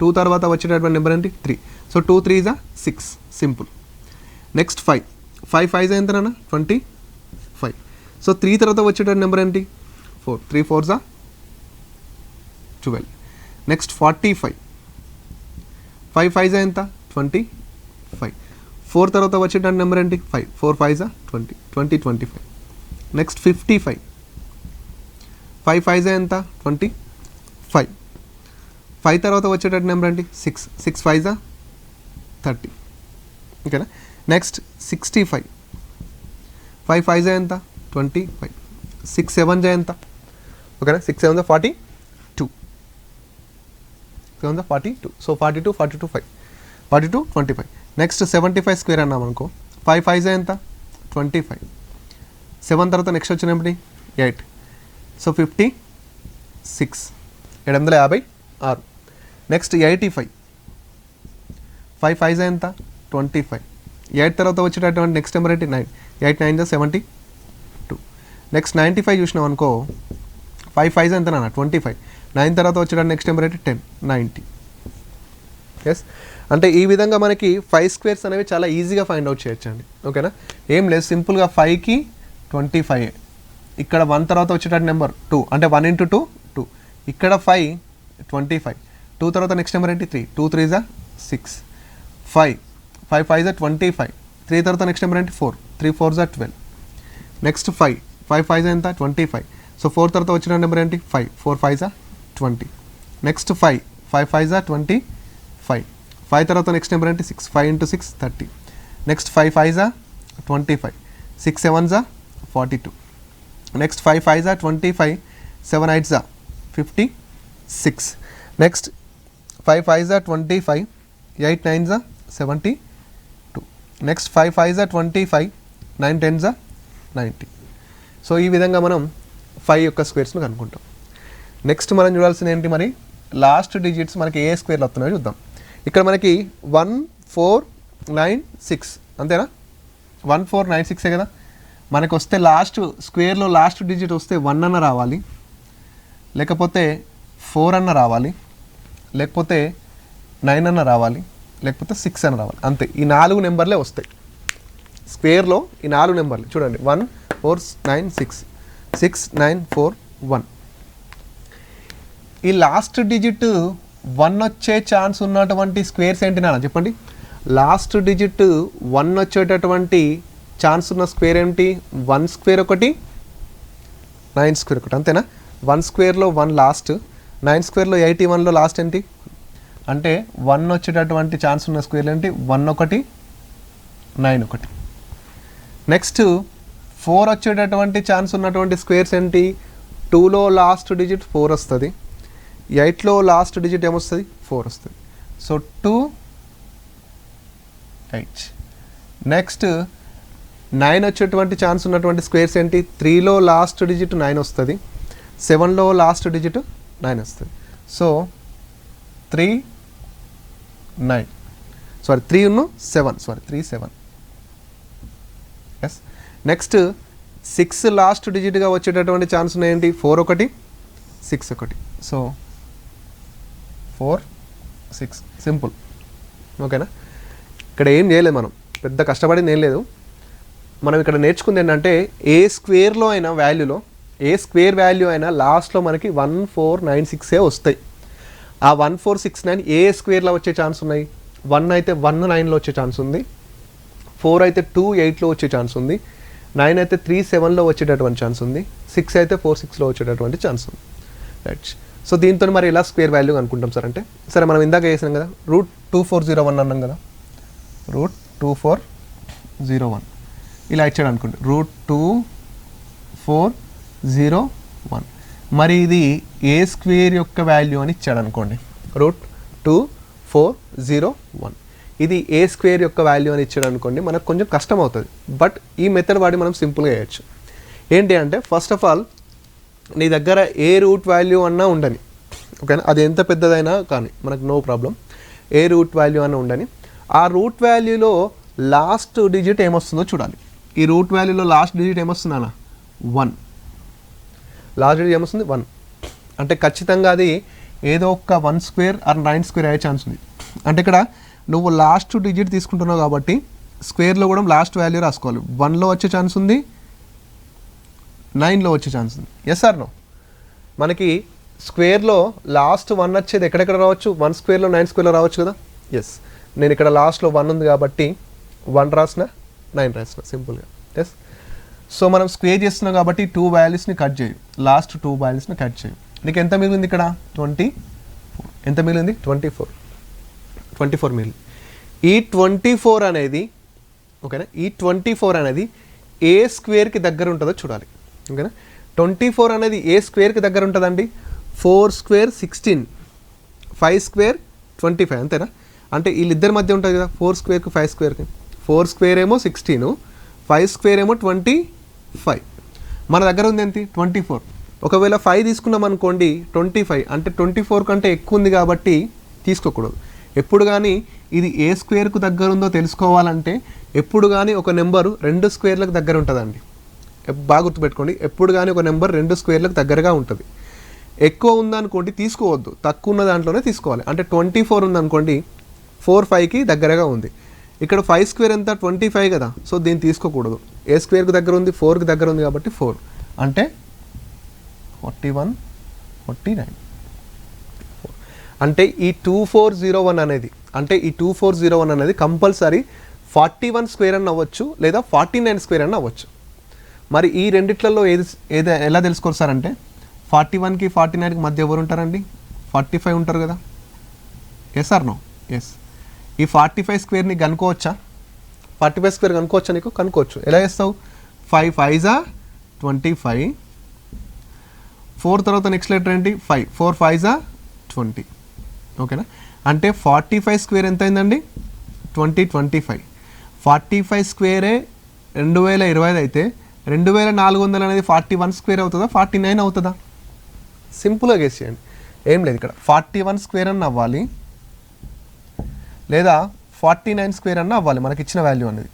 2 తర్వాత వచ్చేటటువంటి నెంబర్ ఏంటి? 3. So 2 3 = 6, simple. నెక్స్ట్ 5 5 5 ఎంత నాన్న? 25. సో 3 తర్వాత వచ్చేటటువంటి నెంబర్ ఏంటి? 4. 3 4 = 12. నెక్స్ట్ 45. 5 5 ఎంత? 25. 4 తర్వాత వచ్చేటటువంటి నెంబర్ ఏంటి? 5. 4 5 = 20. 20 25. నెక్స్ట్ 55. 5 5 ఎంత? 25. 5 తర్వాత వచ్చేటటువంటి నెంబర్ ఏంటి? 6. 6 5 = 30. ఓకేనా? నెక్స్ట్ 65. 5 5 ఎంత? 25. 6 7 ఎంత? ఓకేనా? 6 7 42. 7 42. సో 42 42 5 42 25. నెక్స్ట్ 75 స్క్వేర్ అన్నాం అనుకో. 5 5 ఎంత? 25. 7 తర్వాత నెక్స్ట్ వచ్చినప్పుడు 8. సో 56. 756. నెక్స్ట్ 85. 5 5 ఎంత? 25. 8 తర్వాత వచ్చేటటువంటి నెక్స్ట్ నెంబర్ ఏంటి? 9. 8 9 = 72. నెక్స్ట్ 95 చూసినాం అనుకో. 5 5 ఎంత నాన్న? 25. 9 తర్వాత వచ్చేటటువంటి నెక్స్ట్ నెంబర్ ఏంటి? 10. 90. ఎస్, అంటే ఈ విధంగా మనకి 5 స్క్వేర్స్ అనేవి చాలా ఈజీగా ఫైండ్ అవుట్ చేయొచ్చండి. ఓకేనా? ఏం లేదు, సింపుల్గా 5కి 25. ఇక్కడ 1 తర్వాత వచ్చేటట్టు నెంబర్ 2, అంటే 1 × 2 2. ఇక్కడ 5 25. 2 తర్వాత నెక్స్ట్ నెంబర్ ఏంటి? 3. 2 3 = 6. 5 5 5 జా 25, 3 తర్వాత నెక్స్ట్ నెంబర్ ఏంటి 4, 3 4 జా 12, నెక్స్ట్ 5 5 5 జా ఎంత 25, సో 4 తర్వాత వచ్చిన నెంబర్ ఏంటి 5, 4 5 జా 20, నెక్స్ట్ 5 5 5 జా 25, 5 తర్వాత నెక్స్ట్ నెంబర్ ఏంటి 6, 5 into 6 30, నెక్స్ట్ 5 5 జా 25, 6 7 జా 42, నెక్స్ట్ 5 5 జా 25, 7 8 జా 56, నెక్స్ట్ 5 5 జా 25, 8 9 జా 72, నెక్స్ట్ 5 5 జా 25, 9 10 జా 90. సో ఈ విధంగా మనం 5 యొక్క స్క్వేర్స్ను కనుక్కుంటాం. నెక్స్ట్ మనం చూడాల్సింది ఏంటి, మరి లాస్ట్ డిజిట్స్ మనకి ఏ స్క్వేర్లు వస్తున్నాయో చూద్దాం. ఇక్కడ మనకి 1 4 9 6 అంతేనా, 1 4 9 6 కదా. మనకు వస్తే లాస్ట్ స్క్వేర్లో లాస్ట్ డిజిట్ వస్తే 1 అన్న రావాలి, లేకపోతే 4 అన్న రావాలి, లేకపోతే 9 అన్న రావాలి, లేకపోతే 6 అన్న రావాలి. అంతే, ఈ 4 నెంబర్లే వస్తాయి స్క్వేర్లో. ఈ 4 నెంబర్లు చూడండి, 1 4 9 6 6 9 4 1. ఈ లాస్ట్ డిజిట్ 1 వచ్చే ఛాన్స్ ఉన్నటువంటి స్క్వేర్స్ ఏంటి నాన్న చెప్పండి. లాస్ట్ డిజిట్ 1 వచ్చేటటువంటి ఛాన్స్ ఉన్న స్క్వేర్ ఏంటి, 1 స్క్వేర్ ఒకటి, 9 స్క్వేర్ ఒకటి, అంతేనా. 1 స్క్వేర్లో 1 లాస్ట్, 9 స్క్వేర్లో 81లో లాస్ట్ ఏంటి అంటే 1 వచ్చేటటువంటి ఛాన్స్ ఉన్న స్క్వేర్ ఏంటి, 1 ఒకటి 9 ఒకటి. నెక్స్ట్ 4 వచ్చేటటువంటి ఛాన్స్ ఉన్నటువంటి స్క్వేర్స్ ఏంటి, 2లో లాస్ట్ డిజిట్ 4 వస్తుంది, 8లో లాస్ట్ డిజిట్ ఏమొస్తుంది 4 వస్తుంది. సో 2 8. నెక్స్ట్ 9 వచ్చేటువంటి ఛాన్స్ ఉన్నటువంటి స్క్వేర్స్ ఏంటి, 3లో లాస్ట్ డిజిట్ 9 వస్తుంది, 7లో లాస్ట్ డిజిట్ 9 వస్తుంది. So 3 9 sorry 3 7 sorry 3 7. Yes. Next 6 last డిజిట్గా వచ్చేటటువంటి ఛాన్స్ ఉన్నాయేంటి, 4 ఒకటి 6 ఒకటి. So 4 6 simple. ఓకేనా. ఇక్కడ ఏం చేయలేదు మనం, పెద్ద కష్టపడింది ఏం లేదు. మనం ఇక్కడ నేర్చుకుంది ఏంటంటే ఏ స్క్వేర్లో అయినా వాల్యూలో, ఏ స్క్వేర్ వాల్యూ అయినా లాస్ట్లో మనకి 1 4 9 6 వస్తాయి. ఆ 1 4 6 9 ఏ స్క్వేర్లో వచ్చే ఛాన్స్ ఉన్నాయి, 1 అయితే 1 9లో వచ్చే ఛాన్స్ ఉంది, 4 అయితే 2 8లో వచ్చే ఛాన్స్ ఉంది, 9 అయితే 3 7లో వచ్చేటటువంటి ఛాన్స్ ఉంది, 6 అయితే 4 6లో వచ్చేటటువంటి ఛాన్స్ ఉంది. రైట్. సో దీంతో మరి ఎలా స్క్వేర్ వాల్యూ అనుకుంటాం సార్ అంటే, సరే మనం ఇందాక చేసినాం కదా, √2401 అన్నాం కదా, √2401 ఇలా ఇచ్చాడు అనుకోండి, √2401. మరి ఇది ఏ స్క్వేర్ యొక్క వాల్యూ అని ఇచ్చాడు అనుకోండి, √2401 ఇది ఏ స్క్వేర్ యొక్క వాల్యూ అని ఇచ్చాడు అనుకోండి, మనకు కొంచెం కష్టం అవుతుంది. బట్ ఈ మెథడ్ వాడి మనం సింపుల్గా చేయొచ్చు. ఏంటి అంటే ఫస్ట్ ఆఫ్ ఆల్ నీ దగ్గర ఏ రూట్ వాల్యూ అన్నా ఉండని, ఓకేనా, అది ఎంత పెద్దదైనా కానీ మనకు నో ప్రాబ్లం, ఏ రూట్ వాల్యూ అన్నా ఉండని, ఆ రూట్ వాల్యూలో లాస్ట్ డిజిట్ ఏమొస్తుందో చూడాలి. ఈ రూట్ వాల్యూలో లాస్ట్ డిజిట్ ఏమొస్తుందన్నా 1, లాస్ట్ డిజిట్ ఏమొస్తుంది 1 అంటే ఖచ్చితంగా అది ఏదో ఒక 1 స్క్వేర్ ఆర్ 9 స్క్వేర్ అయ్యే ఛాన్స్ ఉంది. అంటే ఇక్కడ నువ్వు లాస్ట్ డిజిట్ తీసుకుంటున్నావు కాబట్టి స్క్వేర్లో కూడా లాస్ట్ వాల్యూ రాసుకోవాలి. 1లో వచ్చే ఛాన్స్ ఉంది, 9లో వచ్చే ఛాన్స్ ఉంది. Yes or no. మనకి స్క్వేర్లో లాస్ట్ 1 వచ్చేది ఎక్కడెక్కడ రావచ్చు, 1 స్క్వేర్లో 9 స్క్వేర్లో రావచ్చు కదా. ఎస్, నేను ఇక్కడ లాస్ట్లో 1 ఉంది కాబట్టి 1 రాసిన 9 రాసిన సింపుల్గా. ఎస్. సో మనం స్క్వేర్ చేస్తున్నాం కాబట్టి 2 వాల్యూస్ని కట్ చేయు, లాస్ట్ 2 వాల్యూస్ని కట్ చేయు. నీకు ఎంత మిగిలింది ఇక్కడ 24, ఎంత మిగిలింది 24 మిగిలింది. ఈ 24 అనేది ఓకేనా, ఈ 24 అనేది ఏ స్క్వేర్కి దగ్గర ఉంటుందో చూడాలి. ఓకేనా. 24 అనేది ఏ స్క్వేర్కి దగ్గర ఉంటుందండి, 4 స్క్వేర్ 16, 5 స్క్వేర్ 25 అంతేనా. అంటే వీళ్ళిద్దరి మధ్య ఉంటుంది కదా 4 స్క్వేర్కి 5 స్క్వేర్కి. 4 స్క్వేర్ ఏమో 16, 5 స్క్వేర్ ఏమో 25. మన దగ్గర ఉంది ఎంత 24. ఒకవేళ 5 తీసుకున్నాం అనుకోండి 25, అంటే 24 కంటే ఎక్కువ ఉంది కాబట్టి తీసుకోకూడదు. ఎప్పుడు కానీ ఇది ఏ స్క్వేర్కు దగ్గర ఉందో తెలుసుకోవాలంటే ఎప్పుడు కానీ ఒక నెంబరు 2 స్క్వేర్లకు దగ్గర ఉంటుందండి. బాగా గుర్తుపెట్టుకోండి, ఎప్పుడు కానీ ఒక నెంబర్ 2 స్క్వేర్లకు దగ్గరగా ఉంటుంది. ఎక్కువ ఉందనుకోండి తీసుకోవద్దు, తక్కువ ఉన్న దాంట్లోనే తీసుకోవాలి. అంటే 24 ఉందనుకోండి 4 5కి దగ్గరగా ఉంది. ఇక్కడ 5 స్క్వేర్ ఎంత 25 కదా, సో దీన్ని తీసుకోకూడదు. ఏ స్క్వేర్కి దగ్గర ఉంది 4కి దగ్గర ఉంది కాబట్టి 4 అంటే 41 49. అంటే ఈ 2401 అనేది అంటే ఈ 2401 అనేది కంపల్సరీ 41 స్క్వేర్ అని అవ్వచ్చు లేదా 49 స్క్వేర్ అని అవ్వచ్చు. మరి ఈ రెండిట్లలో ఏది ఎలా తెలుసుకోరు సార్ అంటే 41కి 49కి మధ్య ఎవరు ఉంటారండి? 45 ఉంటారు కదా. Yes or no? ఎస్. ఈ 45 స్క్వేర్ని కనుక్కోవచ్చా? 45 స్క్వేర్ కనుక్కోవచ్చా? నీకు కనుక్కోవచ్చు. ఎలా చేస్తావు? 5 5s are 25. 4 తర్వాత నెక్స్ట్ లెటర్ ఏంటి? 5. 4 5s are 20. ఓకేనా? అంటే 45 స్క్వేర్ ఎంత అయిందండి? 25. 45 స్క్వేరే 2025 అయితే 2400 అనేది 41 స్క్వేర్ అవుతుందా 49 అవుతుందా? సింపుల్గా గెస్ చేయండి. ఏం లేదు, ఇక్కడ 41 స్క్వేర్ అన్న అవ్వాలి లేదా 49 స్క్వేర్ అన్న అవ్వాలి మనకి ఇచ్చిన వాల్యూ అనేది.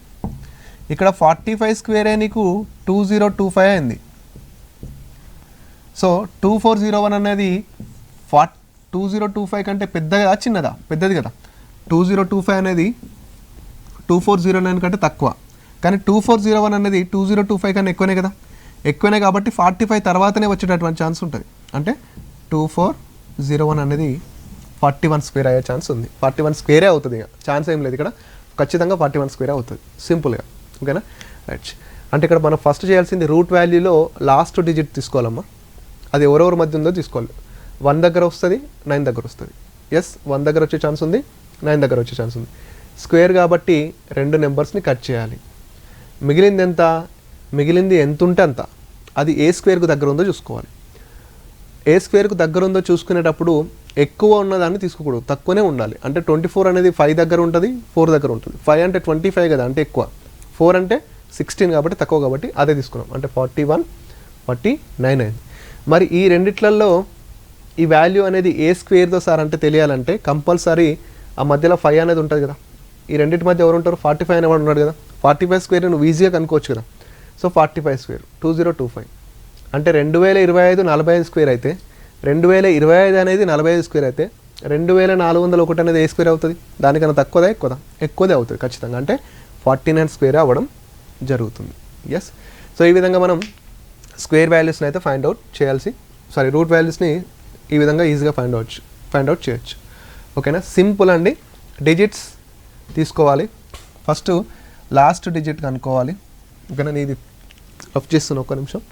ఇక్కడ 45 స్క్వేరే నీకు 2025 అయింది. సో 2401 అనేది 2025 కంటే పెద్దగా చిన్నదా? పెద్దది కదా. 2025 అనేది 2409 కంటే తక్కువ, కానీ 2401 అనేది 2025 కన్నా ఎక్కువనే కదా. ఎక్కువనే కాబట్టి 45 తర్వాతనే వచ్చేటటువంటి ఛాన్స్ ఉంటుంది. అంటే 2401 అనేది 41 స్క్వేర్ అయ్యే ఛాన్స్ ఉంది. 41 స్క్వేరే అవుతుంది, ఇక ఛాన్స్ ఏం లేదు, ఇక్కడ ఖచ్చితంగా 41 స్క్వేరే అవుతుంది సింపుల్గా. ఓకేనా? రైట్. అంటే ఇక్కడ మనం ఫస్ట్ చేయాల్సింది రూట్ వాల్యూలో లాస్ట్ డిజిట్ తీసుకోవాలమ్మా. అది ఎవరెవరి మధ్య ఉందో తీసుకోవాలి. 1 దగ్గర వస్తుంది, 9 దగ్గర వస్తుంది. ఎస్, 1 దగ్గర వచ్చే ఛాన్స్ ఉంది, 9 దగ్గర వచ్చే ఛాన్స్ ఉంది. స్క్వేర్ కాబట్టి 2 నెంబర్స్ని కట్ చేయాలి. మిగిలింది ఎంత? మిగిలింది ఎంత ఉంటే అంత. అది ఏ స్క్వేర్కు దగ్గర ఉందో చూసుకోవాలి. ఏ స్క్వేర్కు దగ్గర ఉందో చూసుకునేటప్పుడు ఎక్కువ ఉన్నదాన్ని తీసుకోకూడదు, తక్కువనే ఉండాలి. అంటే 24 అనేది 5 దగ్గర ఉంటుంది, 4 దగ్గర ఉంటుంది. 5 అంటే 25 కదా, అంటే ఎక్కువ. 4 అంటే 16 కాబట్టి తక్కువ, కాబట్టి అదే తీసుకున్నాం. అంటే 41 49 అయింది. మరి ఈ రెండిట్లలో ఈ వాల్యూ అనేది ఏ స్క్వేర్తో సార్ అంటే తెలియాలంటే కంపల్సరీ ఆ మధ్యలో 5 అనేది ఉంటుంది కదా. ఈ రెండింటి మధ్య ఎవరు ఉంటారు? 45 అనేవాడు ఉన్నాడు కదా. 45 స్క్వేర్ నువ్వు ఈజీగా కనుక్కోవచ్చు కదా. సో 45 స్క్వేర్ 2025 అంటే 2025 45 స్క్వేర్ అయితే 2025 అనేది 45 స్క్వేర్ అయితే 2401 అనేది ఏ స్క్వేర్ అవుతుంది? దానికన్నా తక్కువదా ఎక్కువదా? ఎక్కువదే అవుతుంది ఖచ్చితంగా. అంటే 49 స్క్వేర్ అవ్వడం జరుగుతుంది. ఎస్. సో ఈ విధంగా మనం స్క్వేర్ వాల్యూస్ని అయితే రూట్ వాల్యూస్ని ఈ విధంగా ఈజీగా ఫైండ్ అవుట్ చేయొచ్చు. ఓకేనా? సింపుల్ అండి. డిజిట్స్ తీసుకోవాలి. ఫస్ట్ లాస్ట్ డిజిట్ కనుక్కోవాలి. ఓకేనా? నేను ఇది రఫ్ చేస్తున్నా, ఒక్క నిమిషం.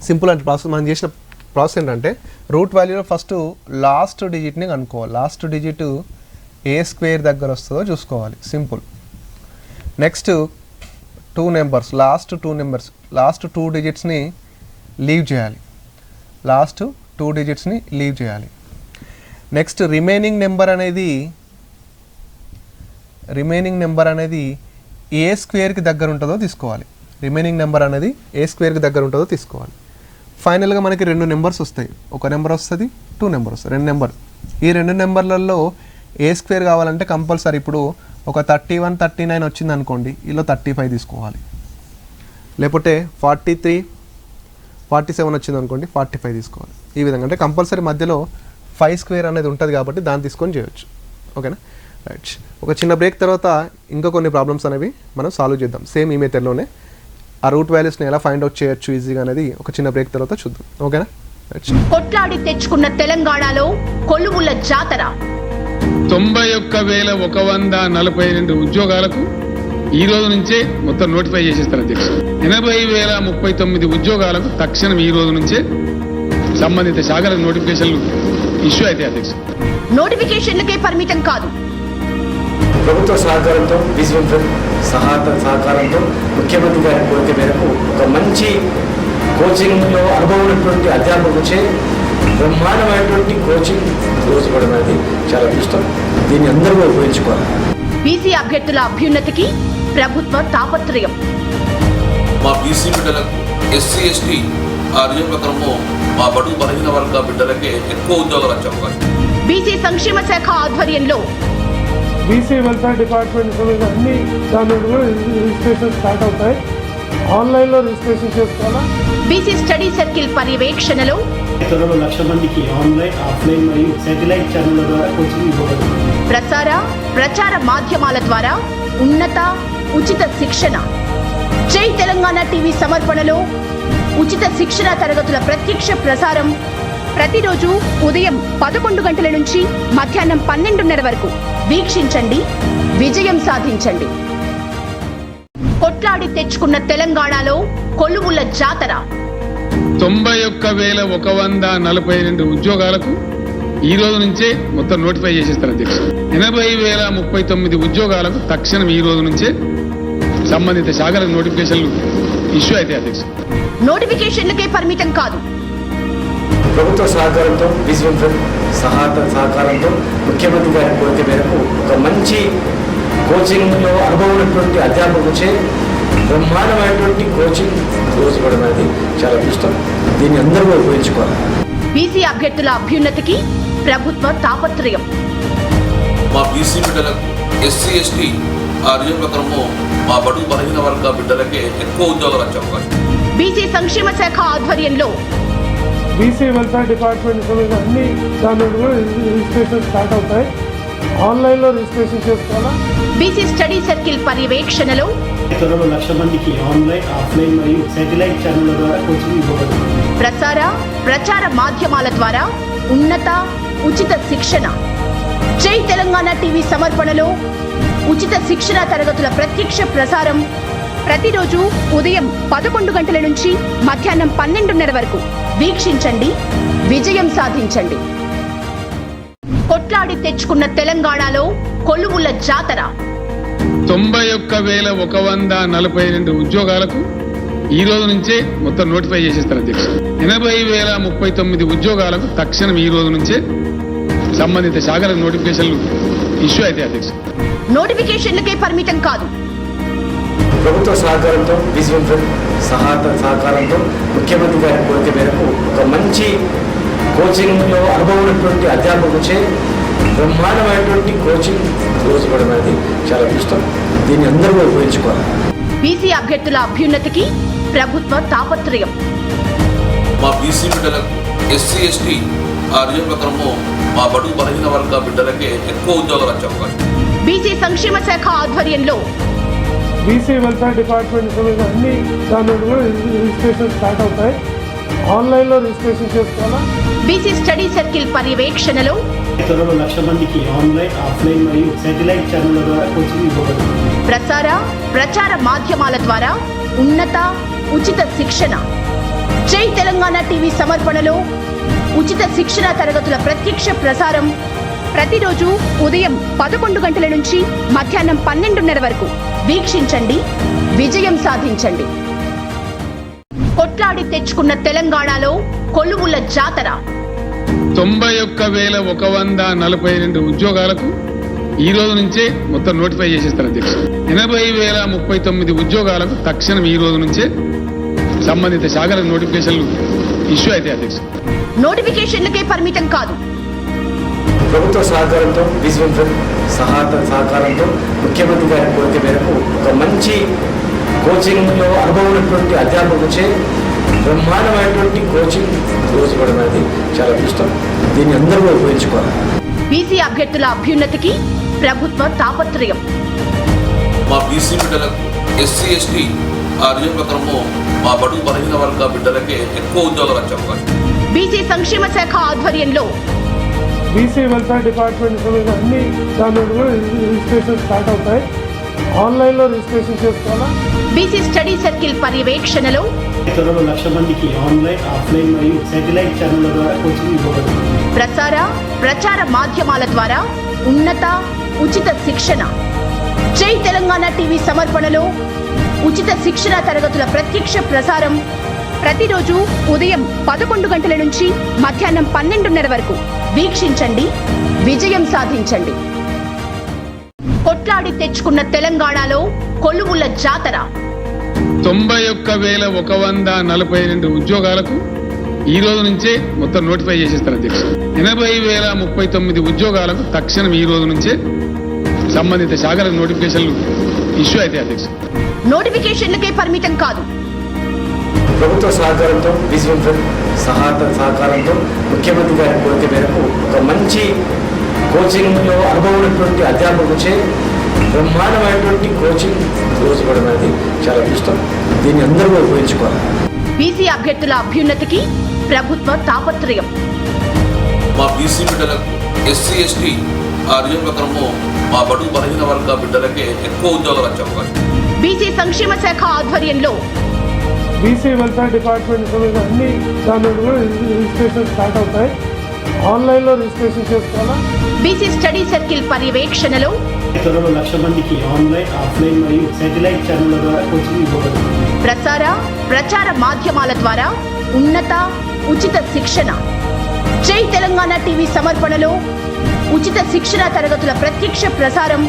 సింపుల్ అంటే ప్రాసెస్ మనం చేసిన ప్రాసెస్ ఏంటంటే రూట్ వాల్యూలో ఫస్ట్ లాస్ట్ డిజిట్ని కనుక్కోవాలి. లాస్ట్ డిజిట్ ఏ స్క్వేర్ దగ్గర వస్తుందో చూసుకోవాలి. సింపుల్. నెక్స్ట్ 2 నెంబర్స్, లాస్ట్ 2 డిజిట్స్ని లీవ్ చేయాలి. నెక్స్ట్ రిమైనింగ్ నెంబర్ అనేది ఏ స్క్వేర్కి దగ్గర ఉంటుందో తీసుకోవాలి. ఫైనల్గా మనకి 2 నెంబర్స్ వస్తాయి. ఒక నెంబర్ వస్తుంది, 2 నెంబర్ వస్తుంది, 2 నెంబర్. ఈ 2 నెంబర్లలో ఏ స్క్వేర్ కావాలంటే కంపల్సరీ ఇప్పుడు ఒక 31 39 వచ్చింది అనుకోండి, ఇలా 35 తీసుకోవాలి. లేకపోతే 43 47 వచ్చింది అనుకోండి, 45 తీసుకోవాలి. ఈ విధంగా అంటే కంపల్సరీ మధ్యలో 5 స్క్వేర్ అనేది ఉంటుంది కాబట్టి దాన్ని తీసుకొని చేయొచ్చు. ఓకేనా? రైట్. ఒక చిన్న బ్రేక్ తర్వాత ఇంకా కొన్ని ప్రాబ్లమ్స్ అనేవి మనం సాల్వ్ చేద్దాం సేమ్ ఈ మెథడ్లోనే. ఆ రూట్ వాల్యూస్ని ఎలా ఫైండ్ అవుట్ చేయొచ్చు ఈజీగా అనేది ఒక చిన్న బ్రేక్ తర్వాత చూద్దాం. ఓకేనా? కొట్లాడి తెచ్చుకున్న తెలంగాణలో కొలువుల జాతర. 91,142 ఉద్యోగాలకు ఈ రోజు నుంచే మొత్తం నోటిఫై చేసేస్తారు అధ్యక్ష. 80,039 ఉద్యోగాలకు తక్షణం ఈ రోజు నుంచే సంబంధిత శాఖల నోటిఫికేషన్లు ఇష్యూ అయితే అధ్యక్ష. నోటిఫికేషన్లకే పరిమితం కాదు, ప్రభుత్వ సహకారంతో సహకారంతో ముఖ్యమంత్రి గారి కోరిక మేరకు ఒక మంచి కోచింగ్లో అనుభవం ఉన్నటువంటి అధ్యాపకులచే బ్రహ్మాండమైనటువంటి కోచింగ్ రోజుపడం అనేది చాలా ఇష్టం. దీన్ని అందరూ ఉపయోగించుకోవాలి. బీసీ అభ్యర్థుల అభ్యున్నతికి ప్రభుత్వ తాపత్రయం. మా బీసీ బిడ్డలకు ఎస్సీ ఎస్టీ ఆ నియోజకవర్గంలో మా బడుగు బలహీన వర్గ బిడ్డలకే ఎక్కువ ఉద్యోగాలు వచ్చే అవకాశం. బీసీ సంక్షేమ శాఖ ఆధ్వర్యంలో బీసీ వెల్ఫేర్ డిపార్ట్మెంట్ అన్ని దాని రిజిస్ట్రేషన్ స్టార్ట్ అవుతాయి. ఆన్లైన్లో రిజిస్ట్రేషన్ చేసుకోవాలా? బీసీ స్టడీ సర్కిల్ పర్యవేక్షణలో త్వరలో 1,00,000 మందికి ఆన్లైన్, ఆఫ్లైన్ మరియు శాటిలైట్ ఛానళ్ల ద్వారా కోచింగ్ ఇవ్వబడుతుంది. ప్రచార మాధ్యమాల ద్వారా ఉన్నత ఉచిత శిక్షణ. జై తెలంగాణ టీవీ సమర్పణలో ఉచిత శిక్షణ తరగతుల ప్రత్యక్ష ప్రసారం ప్రతిరోజు ఉదయం 11 గంటల నుంచి మధ్యాహ్నం 12:30 వరకు వీక్షించండి, విజయం సాధించండి. కొట్లాడి తెచ్చుకున్న తెలంగాణలో కొలువుల జాతర. 91,142 ఉద్యోగాలకు ఈ రోజు నుంచే మొత్తం నోటిఫై చేసేస్తారు అధ్యక్ష. 80,039 ఉద్యోగాలకు తక్షణం ఈ రోజు నుంచే సంబంధిత శాఖల నోటిఫికేషన్లు ఇష్యూ అయితే అధ్యక్ష. నోటిఫికేషన్లకే పరిమితం కాదు, ప్రభుత్వ సహకారంతో, విజన్ సహకారంతో ముఖ్యమంత్రి గారి కోరిక మేరకు ఒక మంచి కోచింగ్లో అనుభవం ఉన్నటువంటి అధ్యాపకులచే బ్రహ్మాండమైనటువంటి కోచింగ్ రోజు ఇవ్వడం అనేది చాలా ఇష్టం. దీన్ని అందరూ ఉపయోగించుకోవాలి. బీసీ అభ్యర్థుల అభ్యున్నతికి ప్రభుత్వ తాపత్రయం. మా బీసీ బిడ్డలకు ఎస్సీ ఎస్టీ ఆ రిజర్వ్ మా బడుగు బలహీన వర్గ బిడ్డలకే ఎక్కువ ఉద్యోగాలు వచ్చే అవకాశం. బీసీ సంక్షేమ శాఖ ఆధ్వర్యంలో బీసీ వెల్ఫేర్ డిపార్ట్మెంట్ అన్ని దాని రిజిస్ట్రేషన్ స్టార్ట్ అవుతాయి. ఆన్లైన్లో రిజిస్ట్రేషన్ చేసుకోవాలా? బీసీ స్టడీ సర్కిల్ పర్యవేక్షణలో త్వరలో 1,00,000 మందికి ఆన్లైన్, ఆఫ్లైన్ మరియు శాటిలైట్ ఛానళ్ల ద్వారా కోచింగ్ ఇవ్వబడుతుంది. ప్రచార మాధ్యమాల ద్వారా ఉన్నత ఉచిత శిక్షణ. జై తెలంగాణ టీవీ సమర్పణలో ఉచిత శిక్షణ తరగతుల ప్రత్యక్ష ప్రసారం ప్రతిరోజు ఉదయం 11 గంటల నుంచి మధ్యాహ్నం 12:30 వరకు వీక్షించండి, విజయం సాధించండి. కొట్లాడి తెచ్చుకున్న తెలంగాణలో కొలువుల జాతర. 91,142 ఉద్యోగాలకు ఈ రోజు నుంచే మొత్తం నోటిఫై చేసేస్తారు అధ్యక్ష. 80,039 ఉద్యోగాలకు తక్షణం ఈ రోజు నుంచే సంబంధిత శాఖల నోటిఫికేషన్లు ఇష్యూ అయితే అధ్యక్ష. నోటిఫికేషన్లకే పరిమితం కాదు, ప్రభుత్వ సహకారంతో, విజన్ సహకారంతో ముఖ్యమంత్రి గారి కోరిక మేరకు ఒక మంచి కోచింగ్లో అనుభవం ఉన్నటువంటి అధ్యాపకులచే బ్రహ్మాండమైనటువంటి కోచింగ్ రోజు ఇవ్వడం అనేది చాలా ఇష్టం. దీన్ని అందరూ ఉపయోగించుకోవాలి. బీసీ అభ్యర్థుల అభ్యున్నతికి ప్రభుత్వ తాపత్రయం. మా బీసీ బిడ్డలకు ఎస్సీ ఎస్టీ ఆ రిజర్వ్ మా బడుగు బలహీన వర్గ బిడ్డలకే ఎక్కువ ఉద్యోగాలు వచ్చే అవకాశం. బీసీ సంక్షేమ శాఖ ఆధ్వర్యంలో బీసీ వెల్ఫేర్ డిపార్ట్మెంట్ అన్ని దాని రిజిస్ట్రేషన్ స్టార్ట్ అవుతాయి. ఆన్లైన్లో రిజిస్ట్రేషన్ చేసుకోవాలా? బీసీ స్టడీ సర్కిల్ పర్యవేక్షణలో త్వరలో 1,00,000 మందికి ఆన్లైన్, ఆఫ్లైన్ మరియు శాటిలైట్ ఛానళ్ల ద్వారా కోచింగ్ ఇవ్వబడుతుంది. ప్రచార మాధ్యమాల ద్వారా ఉన్నత ఉచిత శిక్షణ. జై తెలంగాణ టీవీ సమర్పణలో ఉచిత శిక్షణ తరగతుల ప్రత్యక్ష ప్రసారం ప్రతిరోజు ఉదయం 11 గంటల నుంచి మధ్యాహ్నం 12:30 వరకు వీక్షించండి, విజయం సాధించండి. కొట్లాడి తెచ్చుకున్న తెలంగాణలో కొలువుల జాతర. 91,142 ఉద్యోగాలకు ఈ రోజు నుంచే మొత్తం నోటిఫై చేసేస్తారు అధ్యక్ష. 80,039 ఉద్యోగాలకు తక్షణం ఈ రోజు నుంచే సంబంధిత శాఖల నోటిఫికేషన్లు ఇష్యూ అయితే అధ్యక్ష. నోటిఫికేషన్లకే పరిమితం కాదు, ప్రభుత్వ సహకారంతో, విజన్ సహకారంతో ముఖ్యమంత్రి గారి కోరిక మేరకు ఒక మంచి కోచింగ్లో అనుభవం ఉన్నటువంటి అధ్యాపకులచే బ్రహ్మాండమైనటువంటి కోచింగ్ రోజు ఇవ్వడం అనేది చాలా ఇష్టం. దీన్ని అందరూ ఉపయోగించుకోవాలి. బీసీ అభ్యర్థుల అభ్యున్నతికి ప్రభుత్వ తాపత్రయం. మా బీసీ బిడ్డలకు ఎస్సీ ఎస్టీ ఆ రిజర్వ్ మా బడుగు బలహీన వర్గ బిడ్డలకే ఎక్కువ ఉద్యోగాలు వచ్చే అవకాశం. బీసీ సంక్షేమ శాఖ ఆధ్వర్యంలో బీసీ వెల్ఫేర్ డిపార్ట్మెంట్ అన్ని దాని రిజిస్ట్రేషన్ స్టార్ట్ అవుతాయి. ఆన్లైన్లో రిజిస్ట్రేషన్ చేసుకోవాలా? బీసీ స్టడీ సర్కిల్ పర్యవేక్షణలో త్వరలో 1,00,000 మందికి ఆన్లైన్, ఆఫ్లైన్ మరియు శాటిలైట్ ఛానళ్ల ద్వారా కోచింగ్ ఇవ్వబడుతుంది. ప్రచార మాధ్యమాల ద్వారా ఉన్నత ఉచిత శిక్షణ. జై తెలంగాణ టీవీ సమర్పణలో ఉచిత శిక్షణ తరగతుల ప్రత్యక్ష ప్రసారం ప్రతిరోజు ఉదయం 11 గంటల నుంచి మధ్యాహ్నం 12:30 వరకు వీక్షించండి, విజయం సాధించండి. కొట్లాడి తెచ్చుకున్న తెలంగాణలో కొలువుల జాతర. 91,142 ఉద్యోగాలకు ఈ రోజు నుంచే మొత్తం నోటిఫై చేసేస్తారు అధ్యక్ష. 80,039 ఉద్యోగాలకు తక్షణం ఈ రోజు నుంచే సంబంధిత శాఖలకు నోటిఫికేషన్లు ఇష్యూ అయితే అధ్యక్ష. నోటిఫికేషన్లకే పరిమితం కాదు, ప్రభుత్వ సహకారంతో బీసీఎం సహకారంతో ముఖ్యమంత్రి గారి కోరిక మేరకు ఒక మంచి కోచింగ్లో అనుభవం ఉన్నటువంటి అధ్యాపకులచే బ్రహ్మాండమైనటువంటి కోచింగ్ నిర్వహించడం అనేది చాలా ఇష్టం. దీన్ని అందరూ ఉపయోగించుకోవాలి. బీసీ అభ్యర్థుల అభ్యున్నతికి ప్రభుత్వ తాపత్రయం. మా బీసీ బిడ్డలకు ఎస్సీ ఎస్టీ నియామకంలో మా బడుగు బలహీన వర్గ బిడ్డలకే ఎక్కువ ఉద్యోగాలు వచ్చే అవకాశం. బీసీ సంక్షేమ శాఖ ఆధ్వర్యంలో బీసీ వెల్ఫేర్ డిపార్ట్మెంట్ సంబంధించిన అన్ని దాని కూడా రిజిస్ట్రేషన్ స్టార్ట్ అవుతాయి. ఆన్లైన్లో రిజిస్ట్రేషన్ చేసుకోవాలా. బీసీ స్టడీ సర్కిల్ పర్యవేక్షణలో త్వరలో 1,00,000 మందికి ఆన్లైన్, ఆఫ్లైన్ మరియు శాటిలైట్ ఛానళ్ల ద్వారా కోచింగ్ ఇవ్వబడుతుంది. ప్రచార మాధ్యమాల ద్వారా ఉన్నత ఉచిత శిక్షణ. జై తెలంగాణ టీవీ సమర్పణలో ఉచిత శిక్షణ తరగతుల ప్రత్యక్ష ప్రసారం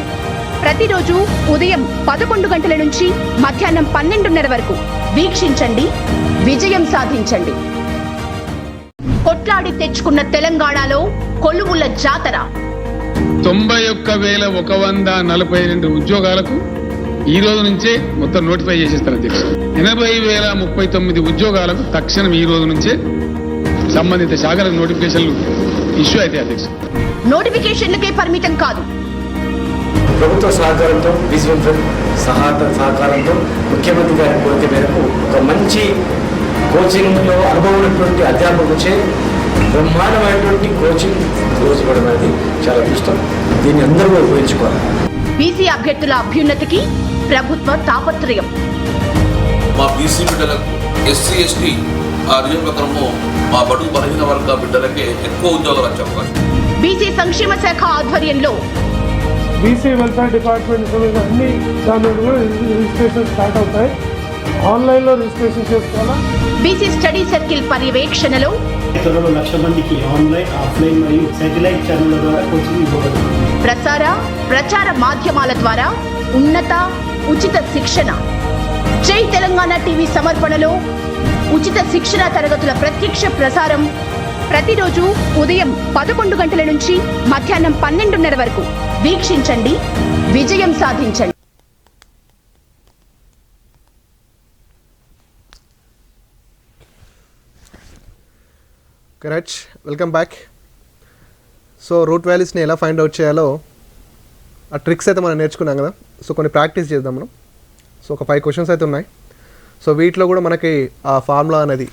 ప్రతిరోజు ఉదయం 11 గంటల నుంచి మధ్యాహ్నం 12:30 వరకు వీక్షించండి, విజయం సాధించండి. కొట్లాడి తెచ్చుకున్న తెలంగాణలో కొలువుల జాతర. 91,142 ఉద్యోగాలకు ఈ రోజు నుంచే మొత్తం నోటిఫై చేసేస్తారు అధ్యక్ష. 80,039 ఉద్యోగాలకు తక్షణం ఈ రోజు నుంచే సంబంధిత శాఖలకు నోటిఫికేషన్లు ఇష్యూ అయితే అధ్యక్ష. నోటిఫికేషన్లకే పరిమితం కాదు, ప్రభుత్వ సహకారంతో బీసీఎం సహకారంతో ముఖ్యమంత్రి గారి కోరిక మేరకు ఒక మంచి కోచింగ్లో అనుభవం ఉన్నటువంటి అధ్యాపకులచే బ్రహ్మాండమైనటువంటి కోచింగ్ నిర్వహించడం అనేది చాలా ఇష్టం. దీన్ని అందరూ ఉపయోగించుకోవాలి. బీసీ అభ్యర్థుల అభ్యున్నతికి ప్రభుత్వ తాపత్రయం. మా బీసీ బిడ్డలకు ఎస్సీ ఎస్టీ నియామకంలో మా బడుగు బలహీన వర్గ బిడ్డలకే ఎక్కువ ఉద్యోగాలు వచ్చే అవకాశం. బీసీ సంక్షేమ శాఖ ఆధ్వర్యంలో బీసీ వెల్ఫేర్ డిపార్ట్మెంట్ సంబంధించిన అన్ని దాని కూడా రిజిస్ట్రేషన్ స్టార్ట్ అవుతాయి. ఆన్లైన్లో రిజిస్ట్రేషన్ చేసుకోవాలా. బీసీ స్టడీ సర్కిల్ పర్యవేక్షణలో త్వరలో 1,00,000 మందికి ఆన్లైన్, ఆఫ్లైన్ మరియు శాటిలైట్ ఛానళ్ల ద్వారా కోచింగ్ ఇవ్వబడుతుంది. ప్రచార మాధ్యమాల ద్వారా ఉన్నత ఉచిత శిక్షణ. జై తెలంగాణ టీవీ సమర్పణలో ఉచిత శిక్షణ తరగతుల ప్రత్యక్ష ప్రసారం ప్రతిరోజు ఉదయం 11 గంటల నుంచి మధ్యాహ్నం 12:30 వరకు వీక్షించండి, విజయం సాధించండి. Correct. Welcome back. So root వాల్యూస్ని ఎలా ఫైండ్ అవుట్ చేయాలో ఆ ట్రిక్స్ అయితే మనం నేర్చుకున్నాం కదా. సో కొన్ని ప్రాక్టీస్ చేద్దాం మనం. సో ఒక 5 క్వశ్చన్స్ అయితే ఉన్నాయి. సో వీటిలో కూడా మనకి ఆ ఫార్ములా అనేది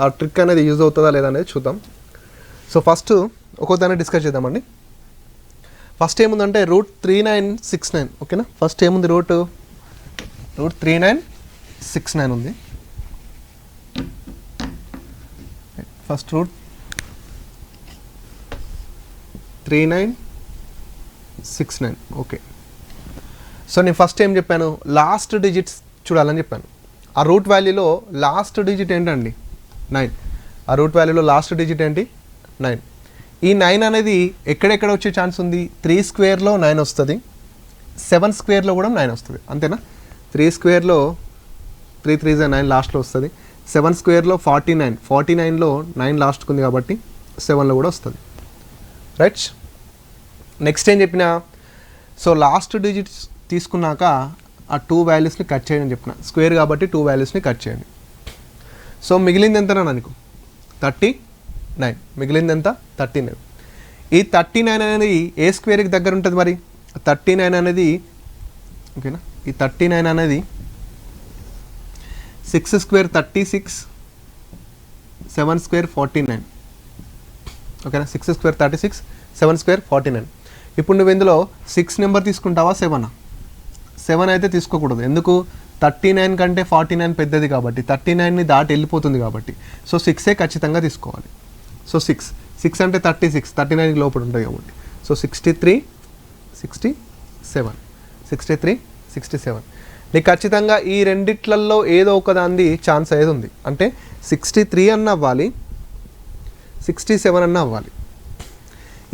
ఆ ట్రిక్ అనేది యూజ్ అవుతుందా లేదా అనేది చూద్దాం. సో ఫస్ట్ ఒక్కొక్కదాన్ని డిస్కస్ చేద్దామండి. ఫస్ట్ ఏముందంటే √3969. ఓకేనా. ఫస్ట్ ఏముంది, √3969 ఉంది. ఫస్ట్ √3969. ఓకే. సో నేను ఫస్ట్ ఏం చెప్పాను, లాస్ట్ డిజిట్స్ చూడాలని చెప్పాను. ఆ రూట్ వాల్యూలో లాస్ట్ డిజిట్ ఏంటండి, 9. ఆ రూట్ వాల్యూలో లాస్ట్ డిజిట్ ఏంటి, 9. ఈ 9 అనేది ఎక్కడెక్కడ వచ్చే ఛాన్స్ ఉంది, 3 స్క్వేర్లో 9 వస్తుంది, 7 స్క్వేర్లో కూడా 9 వస్తుంది. అంతేనా. 3 స్క్వేర్లో 3 3 9 లాస్ట్లో వస్తుంది. 7 స్క్వేర్లో 49, 49లో 9 లాస్ట్కి ఉంది కాబట్టి 7లో కూడా వస్తుంది. రైట్. నెక్స్ట్ ఏం చెప్పినా, సో లాస్ట్ డిజిట్స్ తీసుకున్నాక ఆ 2 వాల్యూస్ని కట్ చేయని చెప్పిన. స్క్వేర్ కాబట్టి 2 వాల్యూస్ని కట్ చేయండి. సో మిగిలింది ఎంతనా నీకు, 39. మిగిలింది ఎంత, 39. ఈ 39 అనేది ఏ స్క్వేర్కి దగ్గర ఉంటుంది మరి, 39 అనేది ఓకేనా. ఈ 39 అనేది 6 స్క్వేర్ 36, 7 స్క్వేర్ 49. ఓకేనా. 6 స్క్వేర్ 36, 7 స్క్వేర్ 49. ఇప్పుడు నువ్వు ఇందులో 6 నెంబర్ తీసుకుంటావా, 7? 7 అయితే తీసుకోకూడదు. ఎందుకు, 39 కంటే 49 పెద్దది కాబట్టి, 39ని దాటి వెళ్ళిపోతుంది కాబట్టి. సో 6ఏ ఖచ్చితంగా తీసుకోవాలి. సో 6 అంటే 36, 39కి లోపల ఉంటుంది కాబట్టి. సో 63, 67. నీకు ఖచ్చితంగా ఈ రెండిట్లలో ఏదో ఒకదాంది ఛాన్స్ అనేది ఉంది. అంటే 63 అన్న అవ్వాలి, 67 అన్న అవ్వాలి.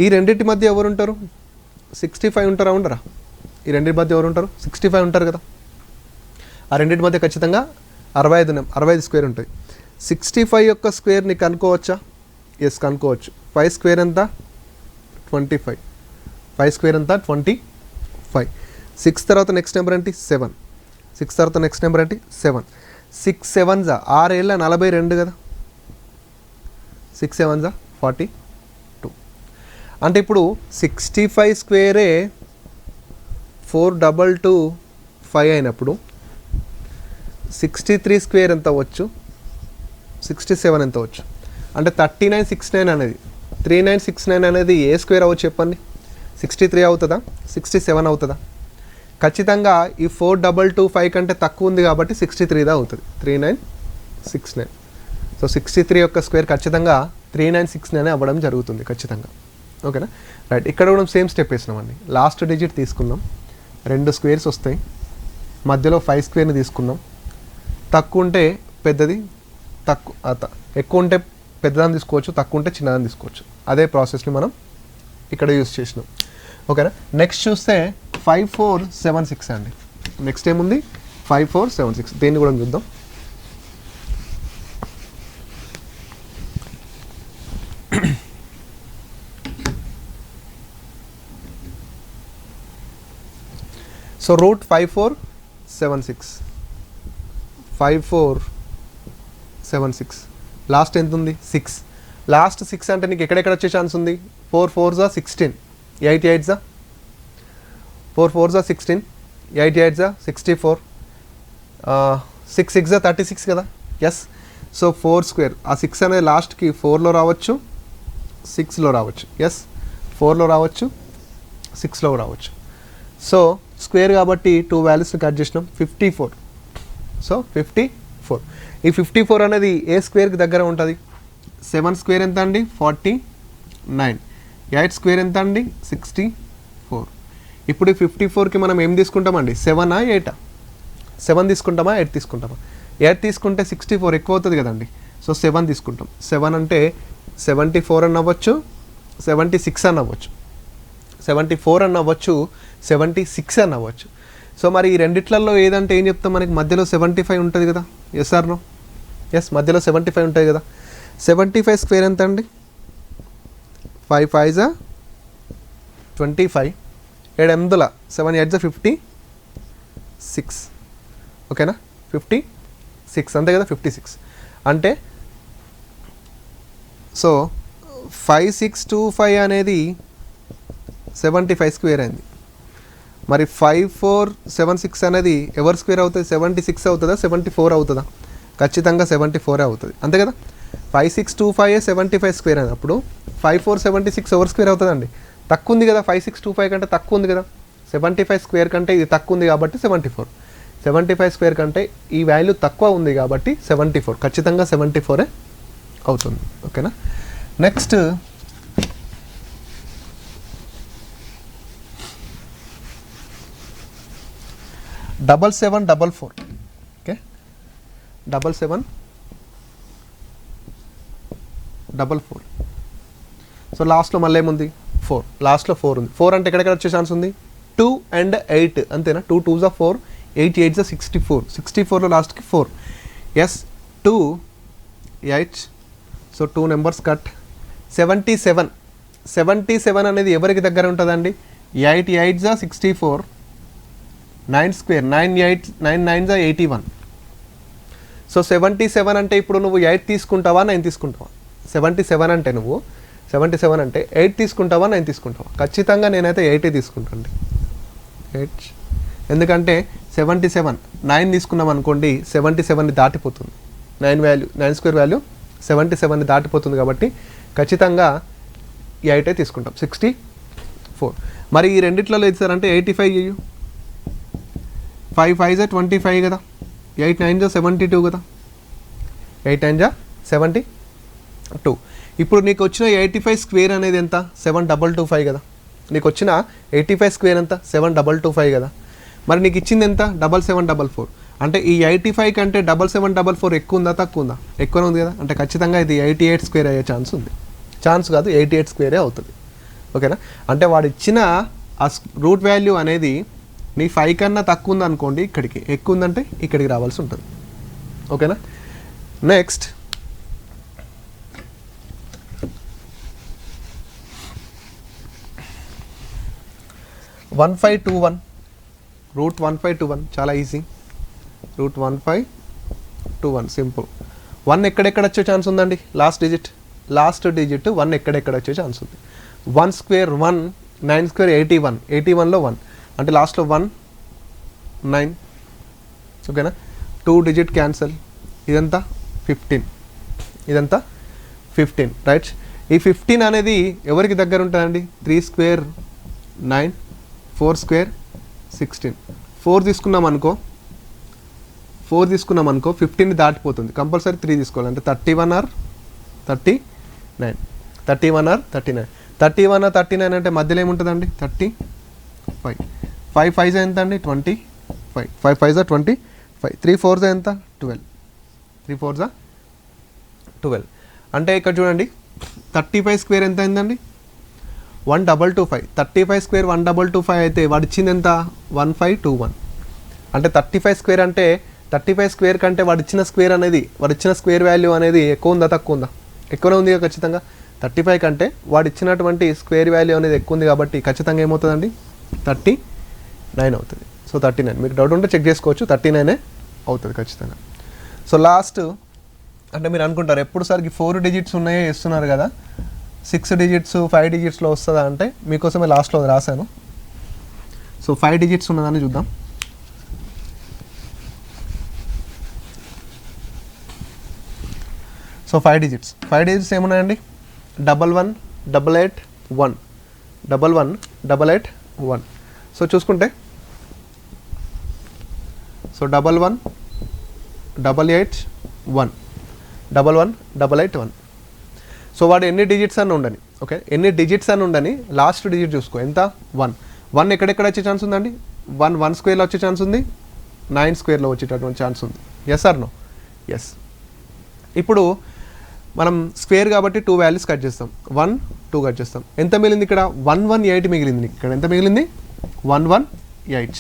ఈ రెండింటి మధ్య ఎవరు ఉంటారు, 65 ఉంటారా, ఉండరా? ఈ రెండింటి మధ్య ఎవరు ఉంటారు, 65 ఉంటారు కదా. ఆ రెండింటి మధ్య ఖచ్చితంగా 65 స్క్వేర్ ఉంటుంది. 65 యొక్క స్క్వేర్ నీకు కనుక్కోవచ్చా? ఎస్, కనుక్కోవచ్చు. 5 స్క్వేర్ ఎంత, 25. 5 స్క్వేర్ ఎంత, 25. 5. 6 తర్వాత నెక్స్ట్ నెంబర్ ఏంటి 7. 6 తర్వాత నెక్స్ట్ నెంబర్ ఏంటి 7. 6 7s 6 ఏళ్ళ 42 కదా. 6 7s 42. అంటే ఇప్పుడు 65 స్క్వేరే 4225 అయినప్పుడు 63 స్క్వేర్ ఎంత అవ్వచ్చు, 67 ఎంత అవ్వచ్చు. అంటే 3969 అనేది 3969 అనేది ఏ స్క్వేర్ అవ్వచ్చు చెప్పండి. 63 అవుతుందా, 67 అవుతుందా? ఖచ్చితంగా ఈ 4225 కంటే తక్కువ ఉంది కాబట్టి 63దా అవుతుంది, 3969. సో 63 యొక్క స్క్వేర్ ఖచ్చితంగా 3969 అవ్వడం జరుగుతుంది ఖచ్చితంగా. ఓకేనా, రైట్. ఇక్కడ కూడా సేమ్ స్టెప్ వేసినామండి. లాస్ట్ డిజిట్ తీసుకున్నాం, 2 స్క్వేర్స్ వస్తాయి, మధ్యలో 5 స్క్వేర్ని తీసుకున్నాం. తక్కువ ఉంటే పెద్దది, ఎక్కువ ఉంటే పెద్దదాన్ని తీసుకోవచ్చు, తక్కువ ఉంటే చిన్నదాన్ని తీసుకోవచ్చు. అదే ప్రాసెస్ని మనం ఇక్కడ యూస్ చేసినాం. ఓకేనా. నెక్స్ట్ చూస్తే 5476 అండి. నెక్స్ట్ ఏముంది 5476, దీన్ని కూడా చూద్దాం. సో రూట్ 5476, 5476 లాస్ట్ ఎంత ఉంది 6. లాస్ట్ 6 అంటే నీకు ఎక్కడెక్కడ వచ్చే ఛాన్స్ ఉంది? 4 4s 16, 8 8s 4 4s 16, 8 8s 64, 6 6s 36 కదా. ఎస్. సో 4 స్క్వేర్, ఆ 6 అనేది లాస్ట్కి 4లో రావచ్చు, 6లో రావచ్చు. ఎస్, 4లో రావచ్చు, 6లో రావచ్చు. సో స్క్వేర్ కాబట్టి 2 వాల్యూస్ని కట్ చేసినాం, 54. సో 54. ఈ 54 అనేది ఏ స్క్వేర్కి దగ్గర ఉంటుంది? 7 స్క్వేర్ ఎంత అండి 49, 8 స్క్వేర్ ఎంత అండి 64. ఇప్పుడు ఈ 54కి మనం ఏం తీసుకుంటామండి, 7ఆ 8ఆ? 7 తీసుకుంటామా 8 తీసుకుంటామా? 8 తీసుకుంటే 64 ఎక్కువ అవుతుంది కదండి. సో 7 తీసుకుంటాం. 7 అంటే 74 అని అవ్వచ్చు, 76 అని అవ్వచ్చు, 74 అని అవ్వచ్చు, 76 అని అవ్వచ్చు. సో మరి ఈ రెండిట్లలో ఏదంటే ఏం చెప్తాం, మనకి మధ్యలో 75 ఉంటుంది కదా. Yes or no? ఎస్, మధ్యలో 75 ఉంటుంది కదా. 75 స్క్వేర్ ఎంత అండి? 5 5s 25, 7 8s 7 8s 56. ఓకేనా, 56 అంతే కదా, 56. అంటే సో 5625 అనేది 75 స్క్వేర్ అయింది. మరి 5476 అనేది ఎవరి స్క్వేర్ అవుతుంది? 76 అవుతుందా 74 అవుతుందా? ఖచ్చితంగా 74 అవుతుంది, అంతే కదా. 5625 75 స్క్వేర్ అయినప్పుడు 5476 ఎవరి స్క్వేర్ అవుతుందండి? తక్కువ ఉంది కదా, 5625 కంటే తక్కువ ఉంది కదా. 75 స్క్వేర్ కంటే ఇది తక్కువ ఉంది కాబట్టి 74. 75 స్క్వేర్ కంటే ఈ వాల్యూ తక్కువ ఉంది కాబట్టి 74, ఖచ్చితంగా 74 అవుతుంది. ఓకేనా. నెక్స్ట్ 7744. ఓకే, 7744. సో లాస్ట్లో మళ్ళీ ఏముంది 4, లాస్ట్లో 4 ఉంది. 4 అంటే ఎక్కడెక్కడ వచ్చే ఛాన్స్ ఉంది? 2 and 8 అంతేనా. 2 2s 4, 8 8s 64. 64లో లాస్ట్కి 4. ఎస్, 2 8. So 2 numbers cut. 77. 77 అనేది ఎవరికి దగ్గర ఉంటుందండి? 8 8s 64, 9 స్క్వేర్ 9 8 9 9s 81. సో 77 అంటే ఇప్పుడు నువ్వు 8 తీసుకుంటావా 9 తీసుకుంటావా? 77 అంటే నువ్వు 77 అంటే 8 తీసుకుంటావా 9 తీసుకుంటావా? ఖచ్చితంగా నేనైతే 8 తీసుకుంటాను. 8 ఎందుకంటే 77 9 తీసుకున్నాం అనుకోండి 77ని దాటిపోతుంది. 9 స్క్వేర్ వాల్యూ 77ని దాటిపోతుంది కాబట్టి ఖచ్చితంగా 8 తీసుకుంటాం. 64. మరి ఈ రెండిట్లలో ఇచ్చారంటే 85 చేయు. 5 5s 25 కదా, 8 9s 72 కదా, 8 9s 72. ఇప్పుడు నీకు వచ్చిన 85 స్క్వేర్ అనేది ఎంత? 7225 కదా. నీకు వచ్చిన 85 స్క్వేర్ ఎంత? 7225 కదా. మరి నీకు ఇచ్చింది ఎంత? 7744. అంటే ఈ 85 కంటే 7744 ఎక్కువ ఉందా తక్కువ ఉందా? ఎక్కువనే ఉంది కదా. అంటే ఖచ్చితంగా ఇది 88 స్క్వేర్ అయ్యే ఛాన్స్ ఉంది. ఛాన్స్ కాదు, 88 స్క్వేరే అవుతుంది. ఓకేనా. అంటే వాడు ఇచ్చిన ఆ రూట్ వాల్యూ అనేది నీ 5 కన్నా తక్కువ ఉంది అనుకోండి, ఇక్కడికి ఎక్కువ ఉందంటే ఇక్కడికి రావాల్సి ఉంటుంది. ఓకేనా. నెక్స్ట్ 1521. రూట్ 1521 చాలా ఈజీ. Route 1521 simple. 1 ఎక్కడెక్కడ వచ్చే ఛాన్స్ ఉందండి? లాస్ట్ డిజిట్ 1 ఎక్కడెక్కడ వచ్చే ఛాన్స్ ఉంది? 1 స్క్వేర్ 1, 9 స్క్వేర్ 81, 81లో 1 అంటే లాస్ట్లో 1 9. ఓకేనా? 2 డిజిట్ క్యాన్సల్. ఇదంతా 15, ఇదంతా 15 రైట్. ఈ 15 అనేది ఎవరికి దగ్గర ఉంటుందండి? 3 స్క్వేర్ 9, 4 స్క్వేర్ 16. 4 తీసుకున్నాం అనుకో 15 దాటిపోతుంది. కంపల్సరీ 3 తీసుకోవాలి. అంటే 31 ఆర్ 39, 31 ఆర్ 39. 31 ఆర్ 39 అంటే మధ్యలో ఏముంటుందండి? 35. 5 5 ఎంత అండి? 25. 5 5 25. 3 4 ఎంత? 12. 3 4 12. అంటే ఇక్కడ చూడండి 35 స్క్వేర్ ఎంత అయిందండి? 1225. 35 స్క్వేర్ 1225 అయితే వాడు ఇచ్చింది ఎంత? 1521. అంటే 35 స్క్వేర్ అంటే 35 స్క్వేర్ కంటే వాడు ఇచ్చిన స్క్వేర్ వాల్యూ అనేది ఎక్కువ ఉందా తక్కువ ఉందా? ఎక్కువనే ఉంది ఖచ్చితంగా. 35 కంటే వాడు ఇచ్చినటువంటి స్క్వేర్ వాల్యూ అనేది ఎక్కువ ఉంది కాబట్టి ఖచ్చితంగా ఏమవుతుందండి? 39 అవుతుంది. సో 39 మీకు డౌట్ ఉంటే చెక్ చేసుకోవచ్చు. 39 అవుతుంది ఖచ్చితంగా. సో లాస్ట్ అంటే మీరు అనుకుంటారు ఎప్పుడు సరికి 4 డిజిట్స్ ఉన్నాయో ఇస్తున్నారు కదా, 6 డిజిట్స్ 5 డిజిట్స్లో వస్తుందా అంటే మీకోసమే లాస్ట్లో రాశాను. సో 5 డిజిట్స్ ఉన్నదని చూద్దాం. సో 5 డిజిట్స్ ఏమున్నాయండి? 11 88 1, 11 88 1. సో చూసుకుంటే 11 88 1, 11 88 1. సో వాడు ఎన్ని డిజిట్స్ అని ఉండని, ఓకే, ఎన్ని డిజిట్స్ అని ఉండని లాస్ట్ డిజిట్ చూసుకో ఎంత? 1 ఎక్కడెక్కడ వచ్చే ఛాన్స్ ఉందండి? 1 స్క్వేర్లో వచ్చే ఛాన్స్ ఉంది, 9 స్క్వేర్లో వచ్చేటటువంటి ఛాన్స్ ఉంది. Yes or no? ఎస్. ఇప్పుడు మనం స్క్వేర్ కాబట్టి 2 వాల్యూస్ కట్ చేస్తాం. 1 2 కట్ చేస్తాం. ఎంత మిగిలింది ఇక్కడ? 118 మిగిలింది. ఇక్కడ ఎంత మిగిలింది? 118.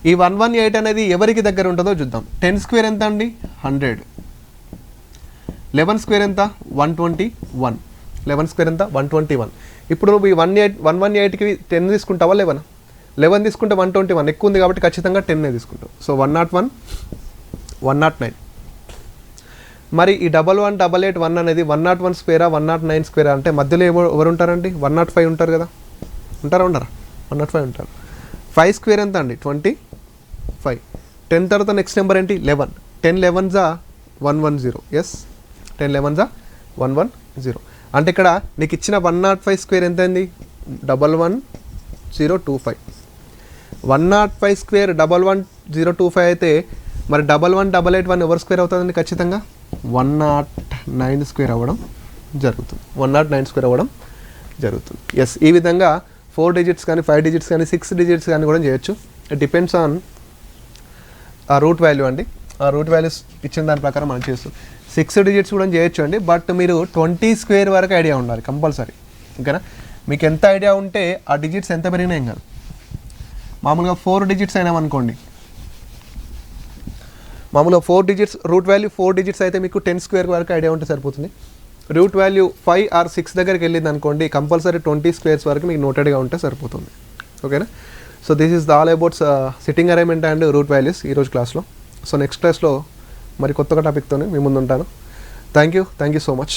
ఈ 118 అనేది ఎవరికి దగ్గర ఉంటుందో చూద్దాం. 10 స్క్వేర్ ఎంత అండి? 100. 11 స్క్వేర్ ఎంత? 121. 11 స్క్వేర్ ఎంత? 121. ఇప్పుడు నువ్వు ఈ 118కి 10 తీసుకుంటావా 11? 11 తీసుకుంటే 121 ఎక్కువ ఉంది కాబట్టి ఖచ్చితంగా 10 తీసుకుంటావు. సో 101 109. మరి ఈ 11 88 1 అనేది 101 స్క్వేరా 109 స్క్వేరా అంటే మధ్యలో ఎవరు ఉంటారండి? 105 ఉంటారు కదా, ఉండరా? 105 ఉంటారు. 5 స్క్వేర్ ఎంత అండి? 25. 10 తర్వాత నెక్స్ట్ నెంబర్ ఏంటి? 11. 10 11 110. ఎస్, 10 11 110. అంటే ఇక్కడ నీకు ఇచ్చిన 105 స్క్వేర్ ఎంత అయింది? 11025. 105 స్క్వేర్ 11025 అయితే మరి 11881 ఎవరు స్క్వేర్ అవుతుందండి? ఖచ్చితంగా 109 స్క్వేర్ అవ్వడం జరుగుతుంది. 109 స్క్వేర్ అవ్వడం జరుగుతుంది. ఎస్, ఈ విధంగా 4 డిజిట్స్ కానీ 5 డిజిట్స్ కానీ 6 డిజిట్స్ కానీ కూడా చేయొచ్చు. ఇట్ డిపెండ్స్ ఆన్ ఆ రూట్ వాల్యూ అండి. ఆ రూట్ వాల్యూస్ ఇచ్చిన దాని ప్రకారం మనం చేస్తాం. 6 డిజిట్స్ కూడా చేయొచ్చు అండి. బట్ మీరు 20 స్క్వేర్ వరకు ఐడియా ఉండాలి కంపల్సరీ. ఓకేనా? మీకు ఎంత ఐడియా ఉంటే ఆ డిజిట్స్ ఎంత పెరిగినా ఏం కాదు. మామూలుగా 4 డిజిట్స్ అయినామనుకోండి, మామూలుగా 4 డిజిట్స్ రూట్ వాల్యూ 4 డిజిట్స్ అయితే మీకు 10 స్క్వేర్ వరకు ఐడియా ఉంటే సరిపోతుంది. రూట్ వాల్యూ 5 ఆర్ 6 దగ్గరికి వెళ్ళింది అనుకోండి, కంపల్సరీ 20 స్క్వేర్స్ వరకు మీకు నోటెడ్గా ఉంటే సరిపోతుంది. ఓకేనా? So this is all about sitting arrangement and root values ఈరోజు క్లాస్లో. సో నెక్స్ట్ క్లాస్లో మరి కొత్త టాపిక్తో మీ ముందు ఉంటాను. Thank you so much.